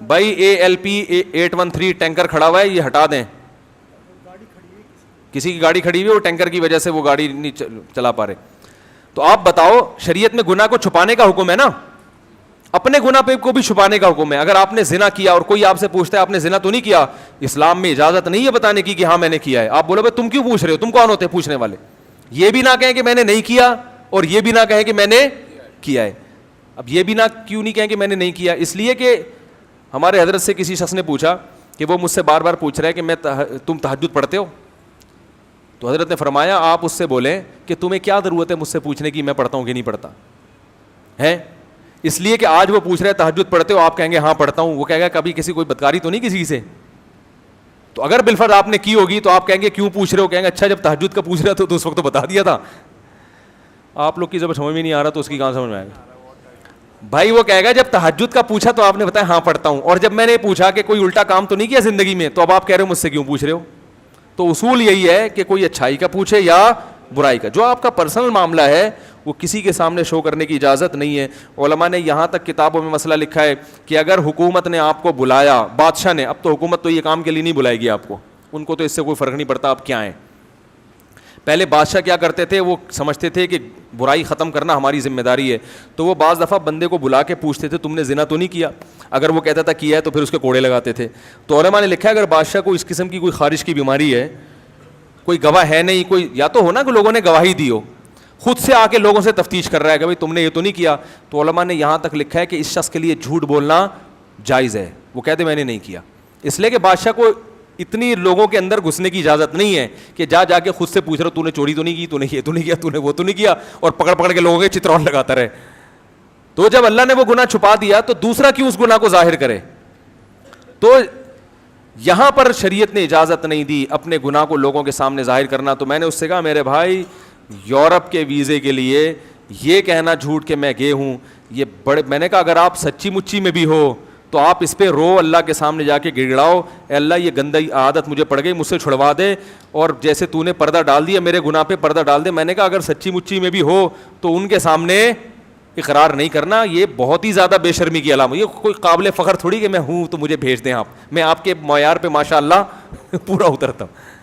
بھائی ALP 813 ٹینکر کھڑا ہوا ہے, یہ ہٹا دیں. کسی کی گاڑی کھڑی ہوئی ہے, وہ ٹینکر کی وجہ سے وہ گاڑی نہیں چلا پا رہے. تو آپ بتاؤ شریعت میں گناہ کو چھپانے کا حکم ہے نا, اپنے گناہ پہ کو بھی چھپانے کا حکم ہے. اگر آپ نے زنا کیا اور کوئی آپ سے پوچھتا ہے آپ نے زنا تو نہیں کیا, اسلام میں اجازت نہیں ہے بتانے کی کہ ہاں میں نے کیا ہے. آپ بولو بھائی تم کیوں پوچھ رہے ہو, تم کون ہوتے ہیں پوچھنے والے. یہ بھی نہ کہیں کہ میں نے نہیں کیا اور یہ بھی نہ کہیں کہ میں نے کیا ہے. اب یہ بھی نہ کیوں نہیں کہیں کہ میں نے نہیں کیا, اس لیے کہ ہمارے حضرت سے کسی شخص نے پوچھا کہ وہ مجھ سے بار بار پوچھ رہا ہے کہ تم تہجد پڑھتے ہو. تو حضرت نے فرمایا آپ اس سے بولیں کہ تمہیں کیا ضرورت ہے مجھ سے پوچھنے کی میں پڑھتا ہوں کہ نہیں پڑھتا ہے. اس لیے کہ آج وہ پوچھ رہے تہجد پڑھتے ہو, آپ کہیں گے ہاں پڑھتا ہوں. وہ کہے گا کبھی کسی کوئی بدکاری تو نہیں کسی سے. تو اگر بالفرض آپ نے کی ہوگی تو آپ کہیں گے کیوں پوچھ رہے ہو, کہیں گے اچھا جب تہجد کا پوچھ رہا تو اس وقت تو بتا دیا تھا. آپ لوگ کی جب سمجھ میں نہیں آ رہا تو اس کی کہاں سمجھ میں آئے گا. بھائی وہ کہے گا جب تہجد کا پوچھا تو آپ نے بتایا ہاں پڑھتا ہوں, اور جب میں نے پوچھا کہ کوئی الٹا کام تو نہیں کیا زندگی میں, تو اب آپ کہہ رہے ہو مجھ سے کیوں پوچھ رہے ہو. تو اصول یہی ہے کہ کوئی اچھائی کا پوچھے یا برائی کا. جو آپ کا پرسنل معاملہ ہے وہ کسی کے سامنے شو کرنے کی اجازت نہیں ہے. علماء نے یہاں تک کتابوں میں مسئلہ لکھا ہے کہ اگر حکومت نے آپ کو بلایا, بادشاہ نے, اب تو حکومت تو یہ کام کے لیے نہیں بلائے گی آپ کو, ان کو تو اس سے کوئی فرق نہیں پڑتا آپ کیا ہیں. پہلے بادشاہ کیا کرتے تھے, وہ سمجھتے تھے کہ برائی ختم کرنا ہماری ذمہ داری ہے, تو وہ بعض دفعہ بندے کو بلا کے پوچھتے تھے تم نے زنا تو نہیں کیا. اگر وہ کہتا تھا کیا ہے تو پھر اس کے کوڑے لگاتے تھے. تو علماء نے لکھا ہے اگر بادشاہ کو اس قسم کی کوئی خارش کی بیماری ہے, کوئی گواہ ہے نہیں, کوئی یا تو ہونا کہ لوگوں نے گواہی دی ہو, خود سے آ کے لوگوں سے تفتیش کر رہا ہے کہ بھائی تم نے یہ تو نہیں کیا, تو علماء نے یہاں تک لکھا ہے کہ اس شخص کے لیے جھوٹ بولنا جائز ہے. وہ کہتے میں نے نہیں کیا, اس لیے کہ بادشاہ کو اتنی لوگوں کے اندر گھسنے کی اجازت نہیں ہے کہ جا کے خود سے پوچھ رہا تو نے چوری تو نہیں کی, تو نے یہ تو نہیں کیا, تو نے وہ تو نہیں کیا, اور پکڑ کے لوگوں کے چترون لگاتا رہے. تو جب اللہ نے وہ گناہ چھپا دیا تو دوسرا کیوں اس گناہ کو ظاہر کرے. تو یہاں پر شریعت نے اجازت نہیں دی اپنے گناہ کو لوگوں کے سامنے ظاہر کرنا. تو میں نے اس سے کہا میرے بھائی یورپ کے ویزے کے لیے یہ کہنا جھوٹ کہ میں گئے ہوں, یہ بڑے, میں نے کہا اگر آپ سچی مچی میں بھی ہو تو آپ اس پہ رو, اللہ کے سامنے جا کے گڑگڑاؤ, اے اللہ یہ گندی عادت مجھے پڑ گئی, مجھ سے چھڑوا دے, اور جیسے تو نے پردہ ڈال دیا میرے گناہ پہ پردہ ڈال دے. میں نے کہا اگر سچی مچی میں بھی ہو تو ان کے سامنے اقرار نہیں کرنا, یہ بہت ہی زیادہ بے شرمی کی علامت. یہ کوئی قابل فخر تھوڑی کہ میں ہوں تو مجھے بھیج دیں آپ, میں آپ کے معیار پہ ماشاء اللہ پورا اترتا ہوں.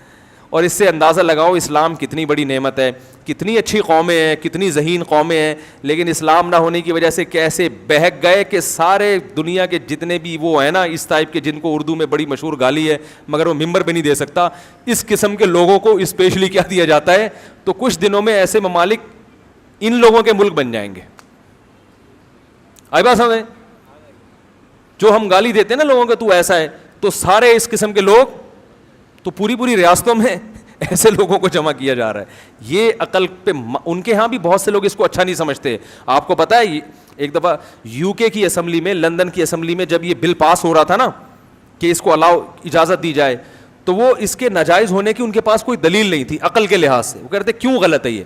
اور اس سے اندازہ لگاؤ اسلام کتنی بڑی نعمت ہے, کتنی اچھی قومیں ہیں, کتنی ذہین قومیں ہیں, لیکن اسلام نہ ہونے کی وجہ سے کیسے بہک گئے کہ سارے دنیا کے جتنے بھی وہ ہیں نا اس ٹائپ کے, جن کو اردو میں بڑی مشہور گالی ہے مگر وہ ممبر پہ نہیں دے سکتا, اس قسم کے لوگوں کو اسپیشلی کیا دیا جاتا ہے. تو کچھ دنوں میں ایسے ممالک ان لوگوں کے ملک بن جائیں گے. آئی بات سمجھ, جو ہم گالی دیتے ہیں نا لوگوں کو تو ایسا ہے, تو سارے اس قسم کے لوگ تو پوری ریاستوں میں ایسے لوگوں کو جمع کیا جا رہا ہے. یہ عقل پہ ان کے ہاں بھی بہت سے لوگ اس کو اچھا نہیں سمجھتے. آپ کو پتہ ہے ایک دفعہ UK کی اسمبلی میں, لندن کی اسمبلی میں جب یہ بل پاس ہو رہا تھا نا کہ اس کو اجازت دی جائے, تو وہ اس کے ناجائز ہونے کی ان کے پاس کوئی دلیل نہیں تھی عقل کے لحاظ سے. وہ کہتے کیوں غلط ہے یہ,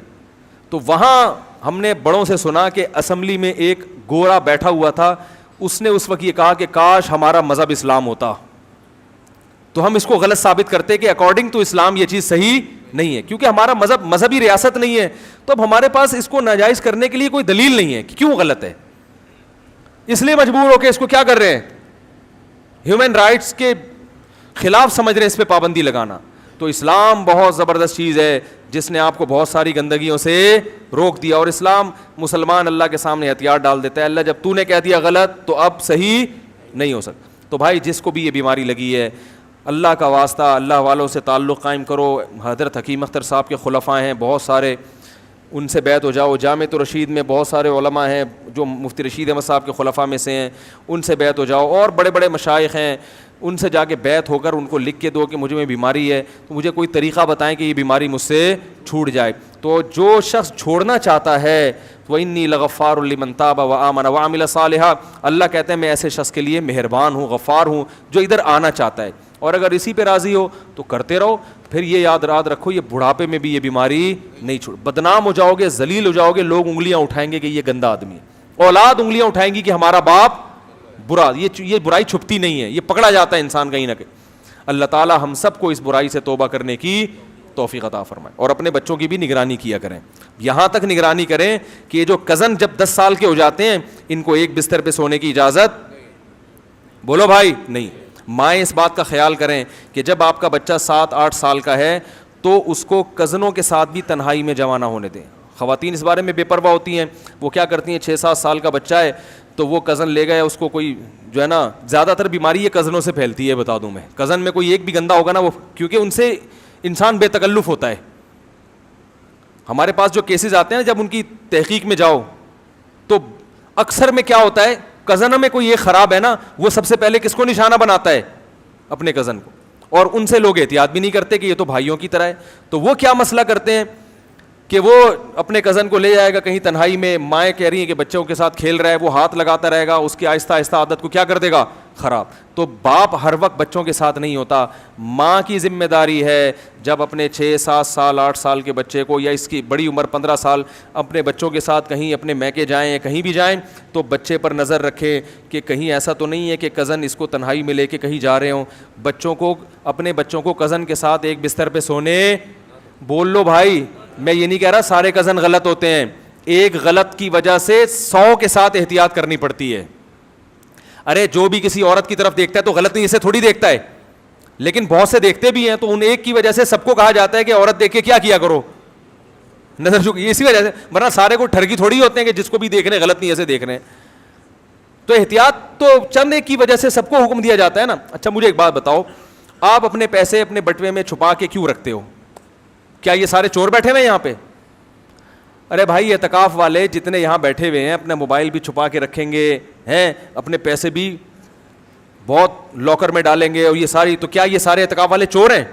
تو وہاں ہم نے بڑوں سے سنا کہ اسمبلی میں ایک گورا بیٹھا ہوا تھا, اس نے اس وقت یہ کہا کہ کاش ہمارا مذہب اسلام ہوتا. تو ہم اس کو غلط ثابت کرتے کہ اکارڈنگ ٹو اسلام یہ چیز صحیح نہیں ہے, کیونکہ ہمارا مذہب مذہبی ریاست نہیں ہے, تو اب ہمارے پاس اس کو ناجائز کرنے کے لیے کوئی دلیل نہیں ہے کہ کیوں غلط ہے, اس لیے مجبور ہو کے اس کو کیا کر رہے ہیں, ہیومن رائٹس کے خلاف سمجھ رہے ہیں اس پہ پابندی لگانا. تو اسلام بہت زبردست چیز ہے جس نے آپ کو بہت ساری گندگیوں سے روک دیا, اور اسلام مسلمان اللہ کے سامنے ہتھیار ڈال دیتا ہے, اللہ جب تو نے کہہ دیا غلط تو اب صحیح نہیں ہو سکتا. تو بھائی جس کو بھی یہ بیماری لگی ہے, اللہ کا واسطہ اللہ والوں سے تعلق قائم کرو. حضرت حکیم اختر صاحب کے خلفاء ہیں بہت سارے, ان سے بیعت ہو جاؤ. جامع رشید میں بہت سارے علماء ہیں جو مفتی رشید احمد صاحب کے خلفاء میں سے ہیں, ان سے بیعت ہو جاؤ. اور بڑے بڑے مشائخ ہیں, ان سے جا کے بیعت ہو کر ان کو لکھ کے دو کہ مجھے میں بیماری ہے, تو مجھے کوئی طریقہ بتائیں کہ یہ بیماری مجھ سے چھوٹ جائے. تو جو شخص چھوڑنا چاہتا ہے وَإِنِّي لَغَفَّارٌ لِمَن تَابَ وَآمَنَ وَعَمِلَ صَالِحًا, اللہ کہتے ہیں میں ایسے شخص کے لیے مہربان ہوں, غفار ہوں جو ادھر آنا چاہتا ہے, اور اگر اسی پہ راضی ہو تو کرتے رہو. پھر یہ یاد رکھو یہ بڑھاپے میں بھی یہ بیماری نہیں چھوڑ. بدنام ہو جاؤ گے, ذلیل ہو جاؤ گے, لوگ انگلیاں اٹھائیں گے کہ یہ گندا آدمی ہے, اولاد انگلیاں اٹھائیں گی کہ ہمارا باپ برا. یہ برائی چھپتی نہیں ہے, یہ پکڑا جاتا ہے انسان کہیں نہ کہیں. اللہ تعالی ہم سب کو اس برائی سے توبہ کرنے کی توفیق عطا فرمائے, اور اپنے بچوں کی بھی نگرانی کیا کریں. یہاں تک نگرانی کریں کہ یہ جو کزن جب 10 سال کے ہو جاتے ہیں ان کو ایک بستر پہ سونے کی اجازت, بولو بھائی, نہیں. مائیں اس بات کا خیال کریں کہ جب آپ کا بچہ 7-8 سال کا ہے تو اس کو کزنوں کے ساتھ بھی تنہائی میں جمع نہ ہونے دیں. خواتین اس بارے میں بے پرواہ ہوتی ہیں, وہ کیا کرتی ہیں 6-7 سال کا بچہ ہے تو وہ کزن لے گئے, اس کو کوئی جو ہے نا, زیادہ تر بیماری یہ کزنوں سے پھیلتی ہے, بتا دوں میں. کزن میں کوئی ایک بھی گندا ہوگا نا, وہ کیونکہ ان سے انسان بے تکلف ہوتا ہے. ہمارے پاس جو کیسز آتے ہیں جب ان کی تحقیق میں جاؤ تو اکثر میں کیا ہوتا ہے, کزن میں کوئی یہ خراب ہے نا, وہ سب سے پہلے کس کو نشانہ بناتا ہے, اپنے کزن کو, اور ان سے لوگ احتیاط بھی نہیں کرتے کہ یہ تو بھائیوں کی طرح ہے. تو وہ کیا مسئلہ کرتے ہیں کہ وہ اپنے کزن کو لے جائے گا کہیں تنہائی میں, مائیں کہہ رہی ہیں کہ بچوں کے ساتھ کھیل رہا ہے, وہ ہاتھ لگاتا رہے گا, اس کی آہستہ آہستہ عادت کو کیا کر دے گا, خراب. تو باپ ہر وقت بچوں کے ساتھ نہیں ہوتا, ماں کی ذمہ داری ہے جب اپنے 6-7 سال 8 سال کے بچے کو, یا اس کی بڑی عمر 15 سال اپنے بچوں کے ساتھ کہیں اپنے میکے جائیں یا کہیں بھی جائیں, تو بچے پر نظر رکھے کہ کہیں ایسا تو نہیں ہے کہ کزن اس کو تنہائی میں لے کے کہیں جا رہے ہوں. بچوں کو, اپنے بچوں کو کزن کے ساتھ ایک بستر پہ سونے, بول لو بھائی, میں یہ نہیں کہہ رہا سارے کزن غلط ہوتے ہیں, ایک غلط کی وجہ سے 100 کے ساتھ احتیاط کرنی پڑتی ہے. ارے جو بھی کسی عورت کی طرف دیکھتا ہے تو غلط نہیں, اسے تھوڑی دیکھتا ہے, لیکن بہت سے دیکھتے بھی ہیں, تو ان ایک کی وجہ سے سب کو کہا جاتا ہے کہ عورت دیکھ کے کیا کرو, نظر جھکی, اسی وجہ سے, ورنہ سارے کو ٹھرکی تھوڑی ہوتے ہیں کہ جس کو بھی دیکھ رہے ہیں غلط نہیں ایسے دیکھ رہے ہیں. تو احتیاط تو چند ایک کی وجہ سے سب کو حکم دیا جاتا ہے نا. اچھا مجھے ایک بات بتاؤ, آپ اپنے پیسے اپنے بٹوے میں چھپا کے کیوں رکھتے ہو؟ کیا یہ سارے چور بیٹھے ہوئے ہیں یہاں پہ؟ ارے بھائی اعتکاف والے جتنے یہاں بیٹھے ہوئے ہیں اپنا موبائل بھی چھپا کے رکھیں گے, ہیں اپنے پیسے بھی بہت لاکر میں ڈالیں گے, اور یہ ساری, تو کیا یہ سارے اعتکاف والے چور ہیں؟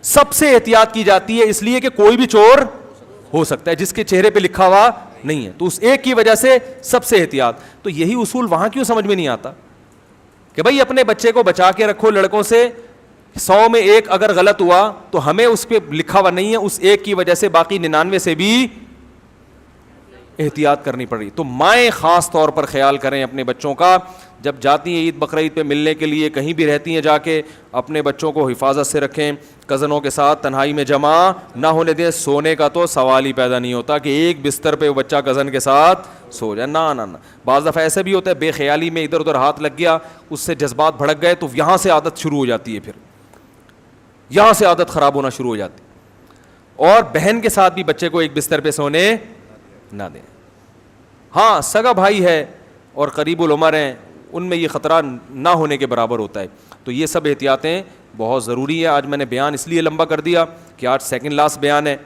سب سے احتیاط کی جاتی ہے, اس لیے کہ کوئی بھی چور ہو سکتا ہے جس کے چہرے پہ لکھا ہوا نہیں ہے, تو اس ایک کی وجہ سے سب سے احتیاط. تو یہی اصول وہاں کیوں سمجھ میں نہیں آتا کہ بھائی اپنے بچے کو بچا کے رکھو لڑکوں سے, 100 میں 1 اگر غلط ہوا تو ہمیں اس پہ لکھا ہوا نہیں ہے, اس ایک کی وجہ سے باقی 99 سے بھی احتیاط کرنی پڑ رہی. تو مائیں خاص طور پر خیال کریں اپنے بچوں کا, جب جاتی ہیں عید بقرعید پہ ملنے کے لیے, کہیں بھی رہتی ہیں جا کے, اپنے بچوں کو حفاظت سے رکھیں, کزنوں کے ساتھ تنہائی میں جمع نہ ہونے دیں. سونے کا تو سوال ہی پیدا نہیں ہوتا کہ ایک بستر پہ وہ بچہ کزن کے ساتھ سو جائے, نہ. بعض دفعہ ایسے بھی ہوتا ہے بے خیالی میں ادھر ادھر ہاتھ لگ گیا, اس سے جذبات بھڑک گئے, تو یہاں سے عادت شروع ہو جاتی ہے, پھر یہاں سے عادت خراب ہونا شروع ہو جاتی. اور بہن کے ساتھ بھی بچے کو ایک بستر پہ سونے نہ دیں. ہاں سگا بھائی ہے اور قریب العمر ہیں, ان میں یہ خطرہ نہ ہونے کے برابر ہوتا ہے. تو یہ سب احتیاطیں بہت ضروری ہے. آج میں نے بیان اس لیے لمبا کر دیا کہ آج سیکنڈ لاسٹ بیان ہے,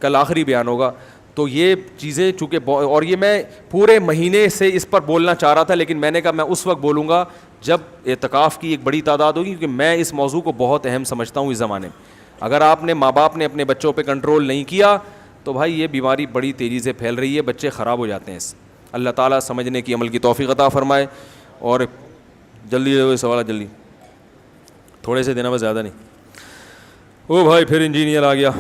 کل آخری بیان ہوگا. تو یہ چیزیں چونکہ, اور یہ میں پورے مہینے سے اس پر بولنا چاہ رہا تھا, لیکن میں نے کہا میں اس وقت بولوں گا جب اعتکاف کی ایک بڑی تعداد ہوگی, کیونکہ میں اس موضوع کو بہت اہم سمجھتا ہوں اس زمانے میں. اگر آپ نے, ماں باپ نے اپنے بچوں پہ کنٹرول نہیں کیا تو بھائی یہ بیماری بڑی تیزی سے پھیل رہی ہے, بچے خراب ہو جاتے ہیں اس. اللہ تعالیٰ سمجھنے کی عمل کی توفیق عطا فرمائے. اور جلدی سوال, جلدی تھوڑے سے دینا, بس زیادہ نہیں. او بھائی پھر انجینئر آ گیا,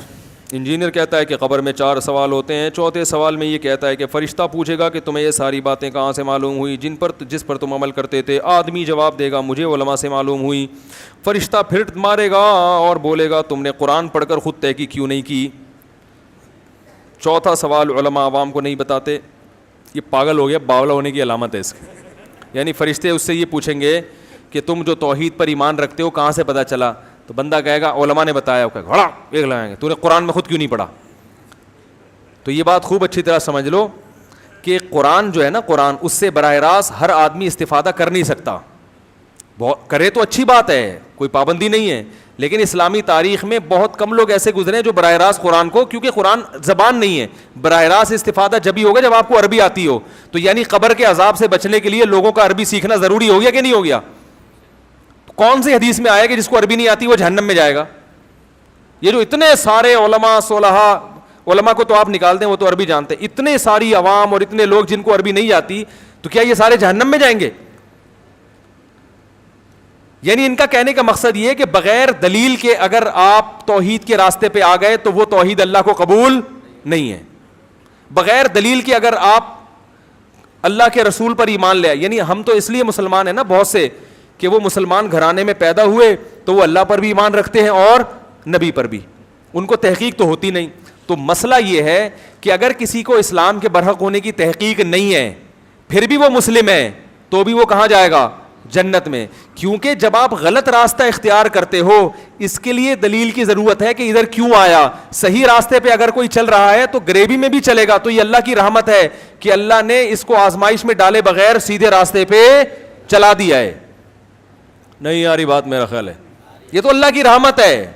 انجینئر کہتا ہے کہ قبر میں 4 سوال ہوتے ہیں. چوتھے سوال میں یہ کہتا ہے کہ فرشتہ پوچھے گا کہ تمہیں یہ ساری باتیں کہاں سے معلوم ہوئی جس پر تم عمل کرتے تھے. آدمی جواب دے گا مجھے علماء سے معلوم ہوئی. فرشتہ پھر مارے گا اور بولے گا تم نے قرآن پڑھ کر خود تحقیق کیوں نہیں کی. چوتھا سوال علماء عوام کو نہیں بتاتے. یہ پاگل ہو گیا, باولا ہونے کی علامت ہے اس کی. یعنی فرشتے اس سے یہ پوچھیں گے کہ تم جو توحید پر ایمان رکھتے ہو کہاں سے پتہ چلا. تو بندہ کہے گا علماء نے بتایا. گھڑا ایک لگائیں گے تو نے قرآن میں خود کیوں نہیں پڑھا. تو یہ بات خوب اچھی طرح سمجھ لو کہ قرآن جو ہے نا, قرآن اس سے براہ راست ہر آدمی استفادہ کر نہیں سکتا. کرے تو اچھی بات ہے, کوئی پابندی نہیں ہے, لیکن اسلامی تاریخ میں بہت کم لوگ ایسے گزرے ہیں جو براہ راست قرآن کو, کیونکہ قرآن زبان نہیں ہے, براہ راست استفادہ جب ہی ہوگا جب آپ کو عربی آتی ہو. تو یعنی قبر کے عذاب سے بچنے کے لیے لوگوں کا عربی سیکھنا ضروری ہو گیا کہ نہیں ہو گیا. کون سی حدیث میں آیا کہ جس کو عربی نہیں آتی وہ جہنم میں جائے گا. یہ جو اتنے سارے علماء صلحاء, علماء کو تو آپ نکال دیں وہ تو عربی جانتے, اتنے ساری عوام اور اتنے لوگ جن کو عربی نہیں آتی, تو کیا یہ سارے جہنم میں جائیں گے؟ یعنی ان کا کہنے کا مقصد یہ ہے کہ بغیر دلیل کے اگر آپ توحید کے راستے پہ آ گئے تو وہ توحید اللہ کو قبول نہیں ہے. بغیر دلیل کے اگر آپ اللہ کے رسول پر ایمان لے آئے, یعنی ہم تو اس لیے مسلمان ہیں نا بہت سے کہ وہ مسلمان گھرانے میں پیدا ہوئے تو وہ اللہ پر بھی ایمان رکھتے ہیں اور نبی پر بھی, ان کو تحقیق تو ہوتی نہیں. تو مسئلہ یہ ہے کہ اگر کسی کو اسلام کے برحق ہونے کی تحقیق نہیں ہے پھر بھی وہ مسلم ہے تو بھی وہ کہاں جائے گا؟ جنت میں. کیونکہ جب آپ غلط راستہ اختیار کرتے ہو اس کے لیے دلیل کی ضرورت ہے کہ ادھر کیوں آیا. صحیح راستے پہ اگر کوئی چل رہا ہے تو گریوی میں بھی چلے گا, تو یہ اللہ کی رحمت ہے کہ اللہ نے اس کو آزمائش میں ڈالے بغیر سیدھے راستے پہ چلا دیا ہے. نہیں یاری بات میرا خیال ہے یہ تو اللہ کی رحمت ہے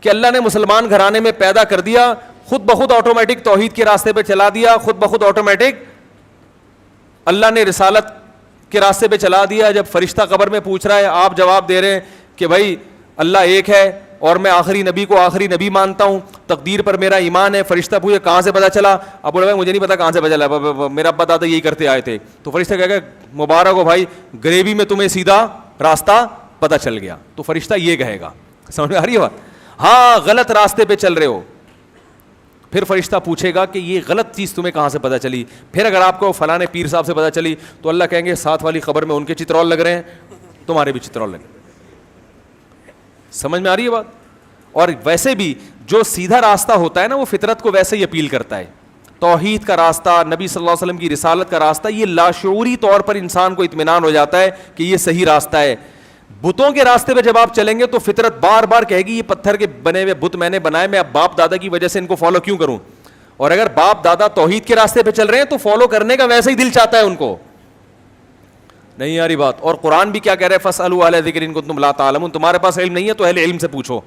کہ اللہ نے مسلمان گھرانے میں پیدا کر دیا, خود بخود آٹومیٹک توحید کے راستے پہ چلا دیا, خود بخود آٹومیٹک اللہ نے رسالت کے راستے پہ چلا دیا. جب فرشتہ قبر میں پوچھ رہا ہے آپ جواب دے رہے ہیں کہ بھائی اللہ ایک ہے اور میں آخری نبی کو آخری نبی مانتا ہوں, تقدیر پر میرا ایمان ہے. فرشتہ پوچھے کہاں سے پتہ چلا؟ اب بولے بھائی مجھے نہیں پتا کہاں سے پتہ چلا, میرا ابا دادا یہی کرتے آئے تھے. تو فرشتہ کہے گا مبارک ہو بھائی, گریوی میں تمہیں سیدھا راستہ پتہ چل گیا. تو فرشتہ یہ کہے گا, سمجھ میں آ رہی ہے بات؟ ہاں غلط راستے پہ چل رہے ہو. پھر فرشتہ پوچھے گا کہ یہ غلط چیز تمہیں کہاں سے پتہ چلی. پھر اگر آپ کو فلاں پیر صاحب سے پتہ چلی تو اللہ کہیں گے ساتھ والی قبر میں ان کے چترول لگ رہے ہیں, تمہارے بھی چترول لگے. سمجھ میں آ رہی ہے بات؟ اور ویسے بھی جو سیدھا راستہ ہوتا ہے نا وہ فطرت کو ویسے ہی اپیل کرتا ہے. توحید کا راستہ, نبی صلی اللہ علیہ وسلم کی رسالت کا راستہ, یہ لاشعوری طور پر انسان کو اطمینان ہو جاتا ہے کہ یہ صحیح راستہ ہے. بتوں کے راستے پہ جب آپ چلیں گے تو فطرت بار بار کہے گی یہ پتھر کے بنے ہوئے بت میں نے بنائے, میں اب باپ دادا کی وجہ سے ان کو فالو کیوں کروں. اور اگر باپ دادا توحید کے راستے پہ چل رہے ہیں تو فالو کرنے کا ویسے ہی دل چاہتا ہے ان کو. نہیں یاری بات. اور قرآن بھی کیا کہہ رہا ہے؟ فاسألوا اہل الذکر ان کنتم لا تعلمون, تمہارے پاس علم نہیں ہے تو اہل علم سے پوچھو.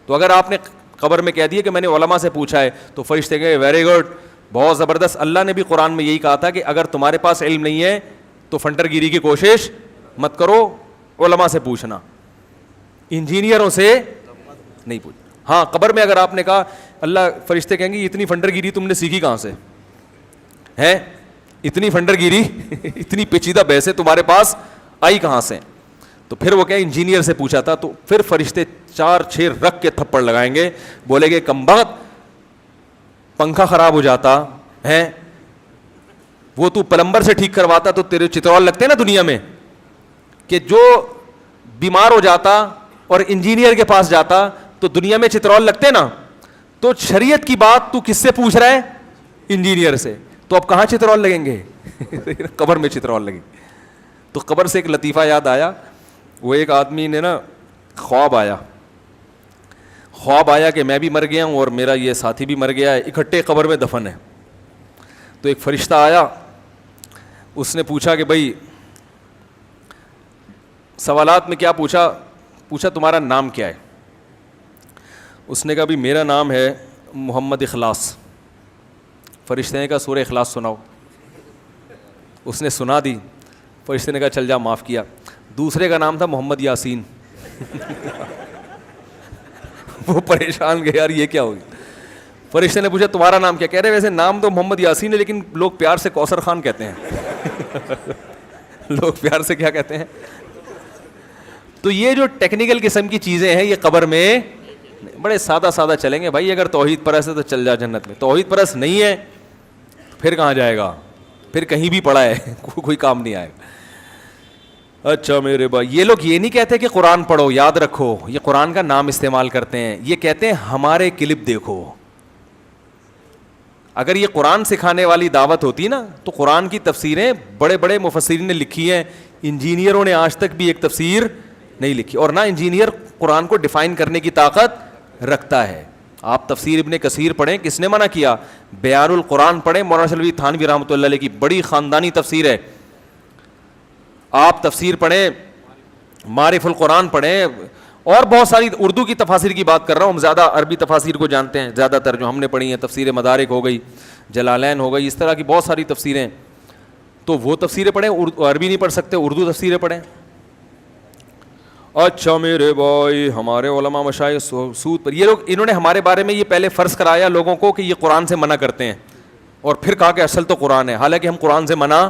تو اگر آپ نے قبر میں کہہ دیا کہ میں نے علماء سے پوچھا ہے تو فرشتے کہے ویری گڈ, بہت زبردست. اللہ نے بھی قرآن میں یہی کہا تھا کہ اگر تمہارے پاس علم نہیں ہے تو فنٹر گیری کی کوشش مت کرو, علماء سے پوچھنا, انجینئروں سے نہیں پوچھ. ہاں قبر میں اگر آپ نے کہا, اللہ فرشتے کہیں گے اتنی فنڈر گیری تم نے سیکھی کہاں سے ہے, اتنی فنڈر گیری اتنی پیچیدہ بحثیں تمہارے پاس آئی کہاں سے؟ تو پھر وہ کہیں انجینئر سے پوچھا تھا. تو پھر فرشتے 4-6 رکھ کے تھپڑ لگائیں گے, بولے گے کمبخت, پنکھا خراب ہو جاتا ہے وہ تو پلمبر سے ٹھیک کرواتا تو تیرے چترول لگتے نا دنیا میں, کہ جو بیمار ہو جاتا اور انجینئر کے پاس جاتا تو دنیا میں چترول لگتے نا. تو شریعت کی بات تو کس سے پوچھ رہا ہے؟ انجینئر سے. تو اب کہاں چترول لگیں گے؟ قبر میں چترول لگیں. تو قبر سے ایک لطیفہ یاد آیا. وہ ایک آدمی نے نا خواب آیا کہ میں بھی مر گیا ہوں اور میرا یہ ساتھی بھی مر گیا ہے, اکٹھے قبر میں دفن ہے. تو ایک فرشتہ آیا, اس نے پوچھا کہ بھائی سوالات میں کیا پوچھا تمہارا نام کیا ہے؟ اس نے کہا بھی میرا نام ہے محمد اخلاص. فرشتے نے کہا سورہ اخلاص سناؤ. اس نے سنا دی. فرشتے نے کہا چل جا معاف کیا. دوسرے کا نام تھا محمد یاسین. وہ پریشان گئے, یار یہ کیا ہوگی. فرشتے نے پوچھا تمہارا نام کیا؟ کہہ رہے ویسے نام تو محمد یاسین ہے لیکن لوگ پیار سے کوثر خان کہتے ہیں. لوگ پیار سے کیا کہتے ہیں؟ تو یہ جو ٹیکنیکل قسم کی چیزیں ہیں یہ قبر میں بڑے سادہ سادہ چلیں گے بھائی. اگر توحید پرست ہے تو چل جا جنت میں, توحید پرست نہیں ہے پھر کہاں جائے گا, پھر کہیں بھی پڑا ہے کوئی کام نہیں آئے گا. اچھا میرے بھائی, یہ لوگ یہ نہیں کہتے کہ قرآن پڑھو یاد رکھو, یہ قرآن کا نام استعمال کرتے ہیں, یہ کہتے ہیں ہمارے کلپ دیکھو. اگر یہ قرآن سکھانے والی دعوت ہوتی نا تو قرآن کی تفسیریں بڑے بڑے مفسرین نے لکھی ہیں, انجینئروں نے آج تک بھی ایک تفسیر نہیں لکھی, اور نہ انجینئر قرآن کو ڈیفائن کرنے کی طاقت رکھتا ہے. آپ تفسیر ابن کثیر پڑھیں, کس نے منع کیا؟ بیان القرآن پڑھیں, مولانا شلوی تھانوی رحمۃ اللہ علیہ کی بڑی خاندانی تفسیر ہے. آپ تفسیر پڑھیں, معرف القرآن پڑھیں, اور بہت ساری اردو کی تفاسیر کی بات کر رہا ہوں, ہم زیادہ عربی تفاسیر کو جانتے ہیں زیادہ تر جو ہم نے پڑھی ہیں. تفسیر مدارک ہو گئی, جلالین ہو گئی, اس طرح کی بہت ساری تفسیریں, تو وہ تفسیریں پڑھیں. عربی نہیں پڑھ سکتے اردو تفسیریں پڑھیں. اچھا میرے بھائی, ہمارے علماء مشائخ سود پر, یہ لوگ انہوں نے ہمارے بارے میں یہ پہلے فرض کرایا لوگوں کو کہ یہ قرآن سے منع کرتے ہیں, اور پھر کہا کہ اصل تو قرآن ہے, حالانکہ ہم قرآن سے منع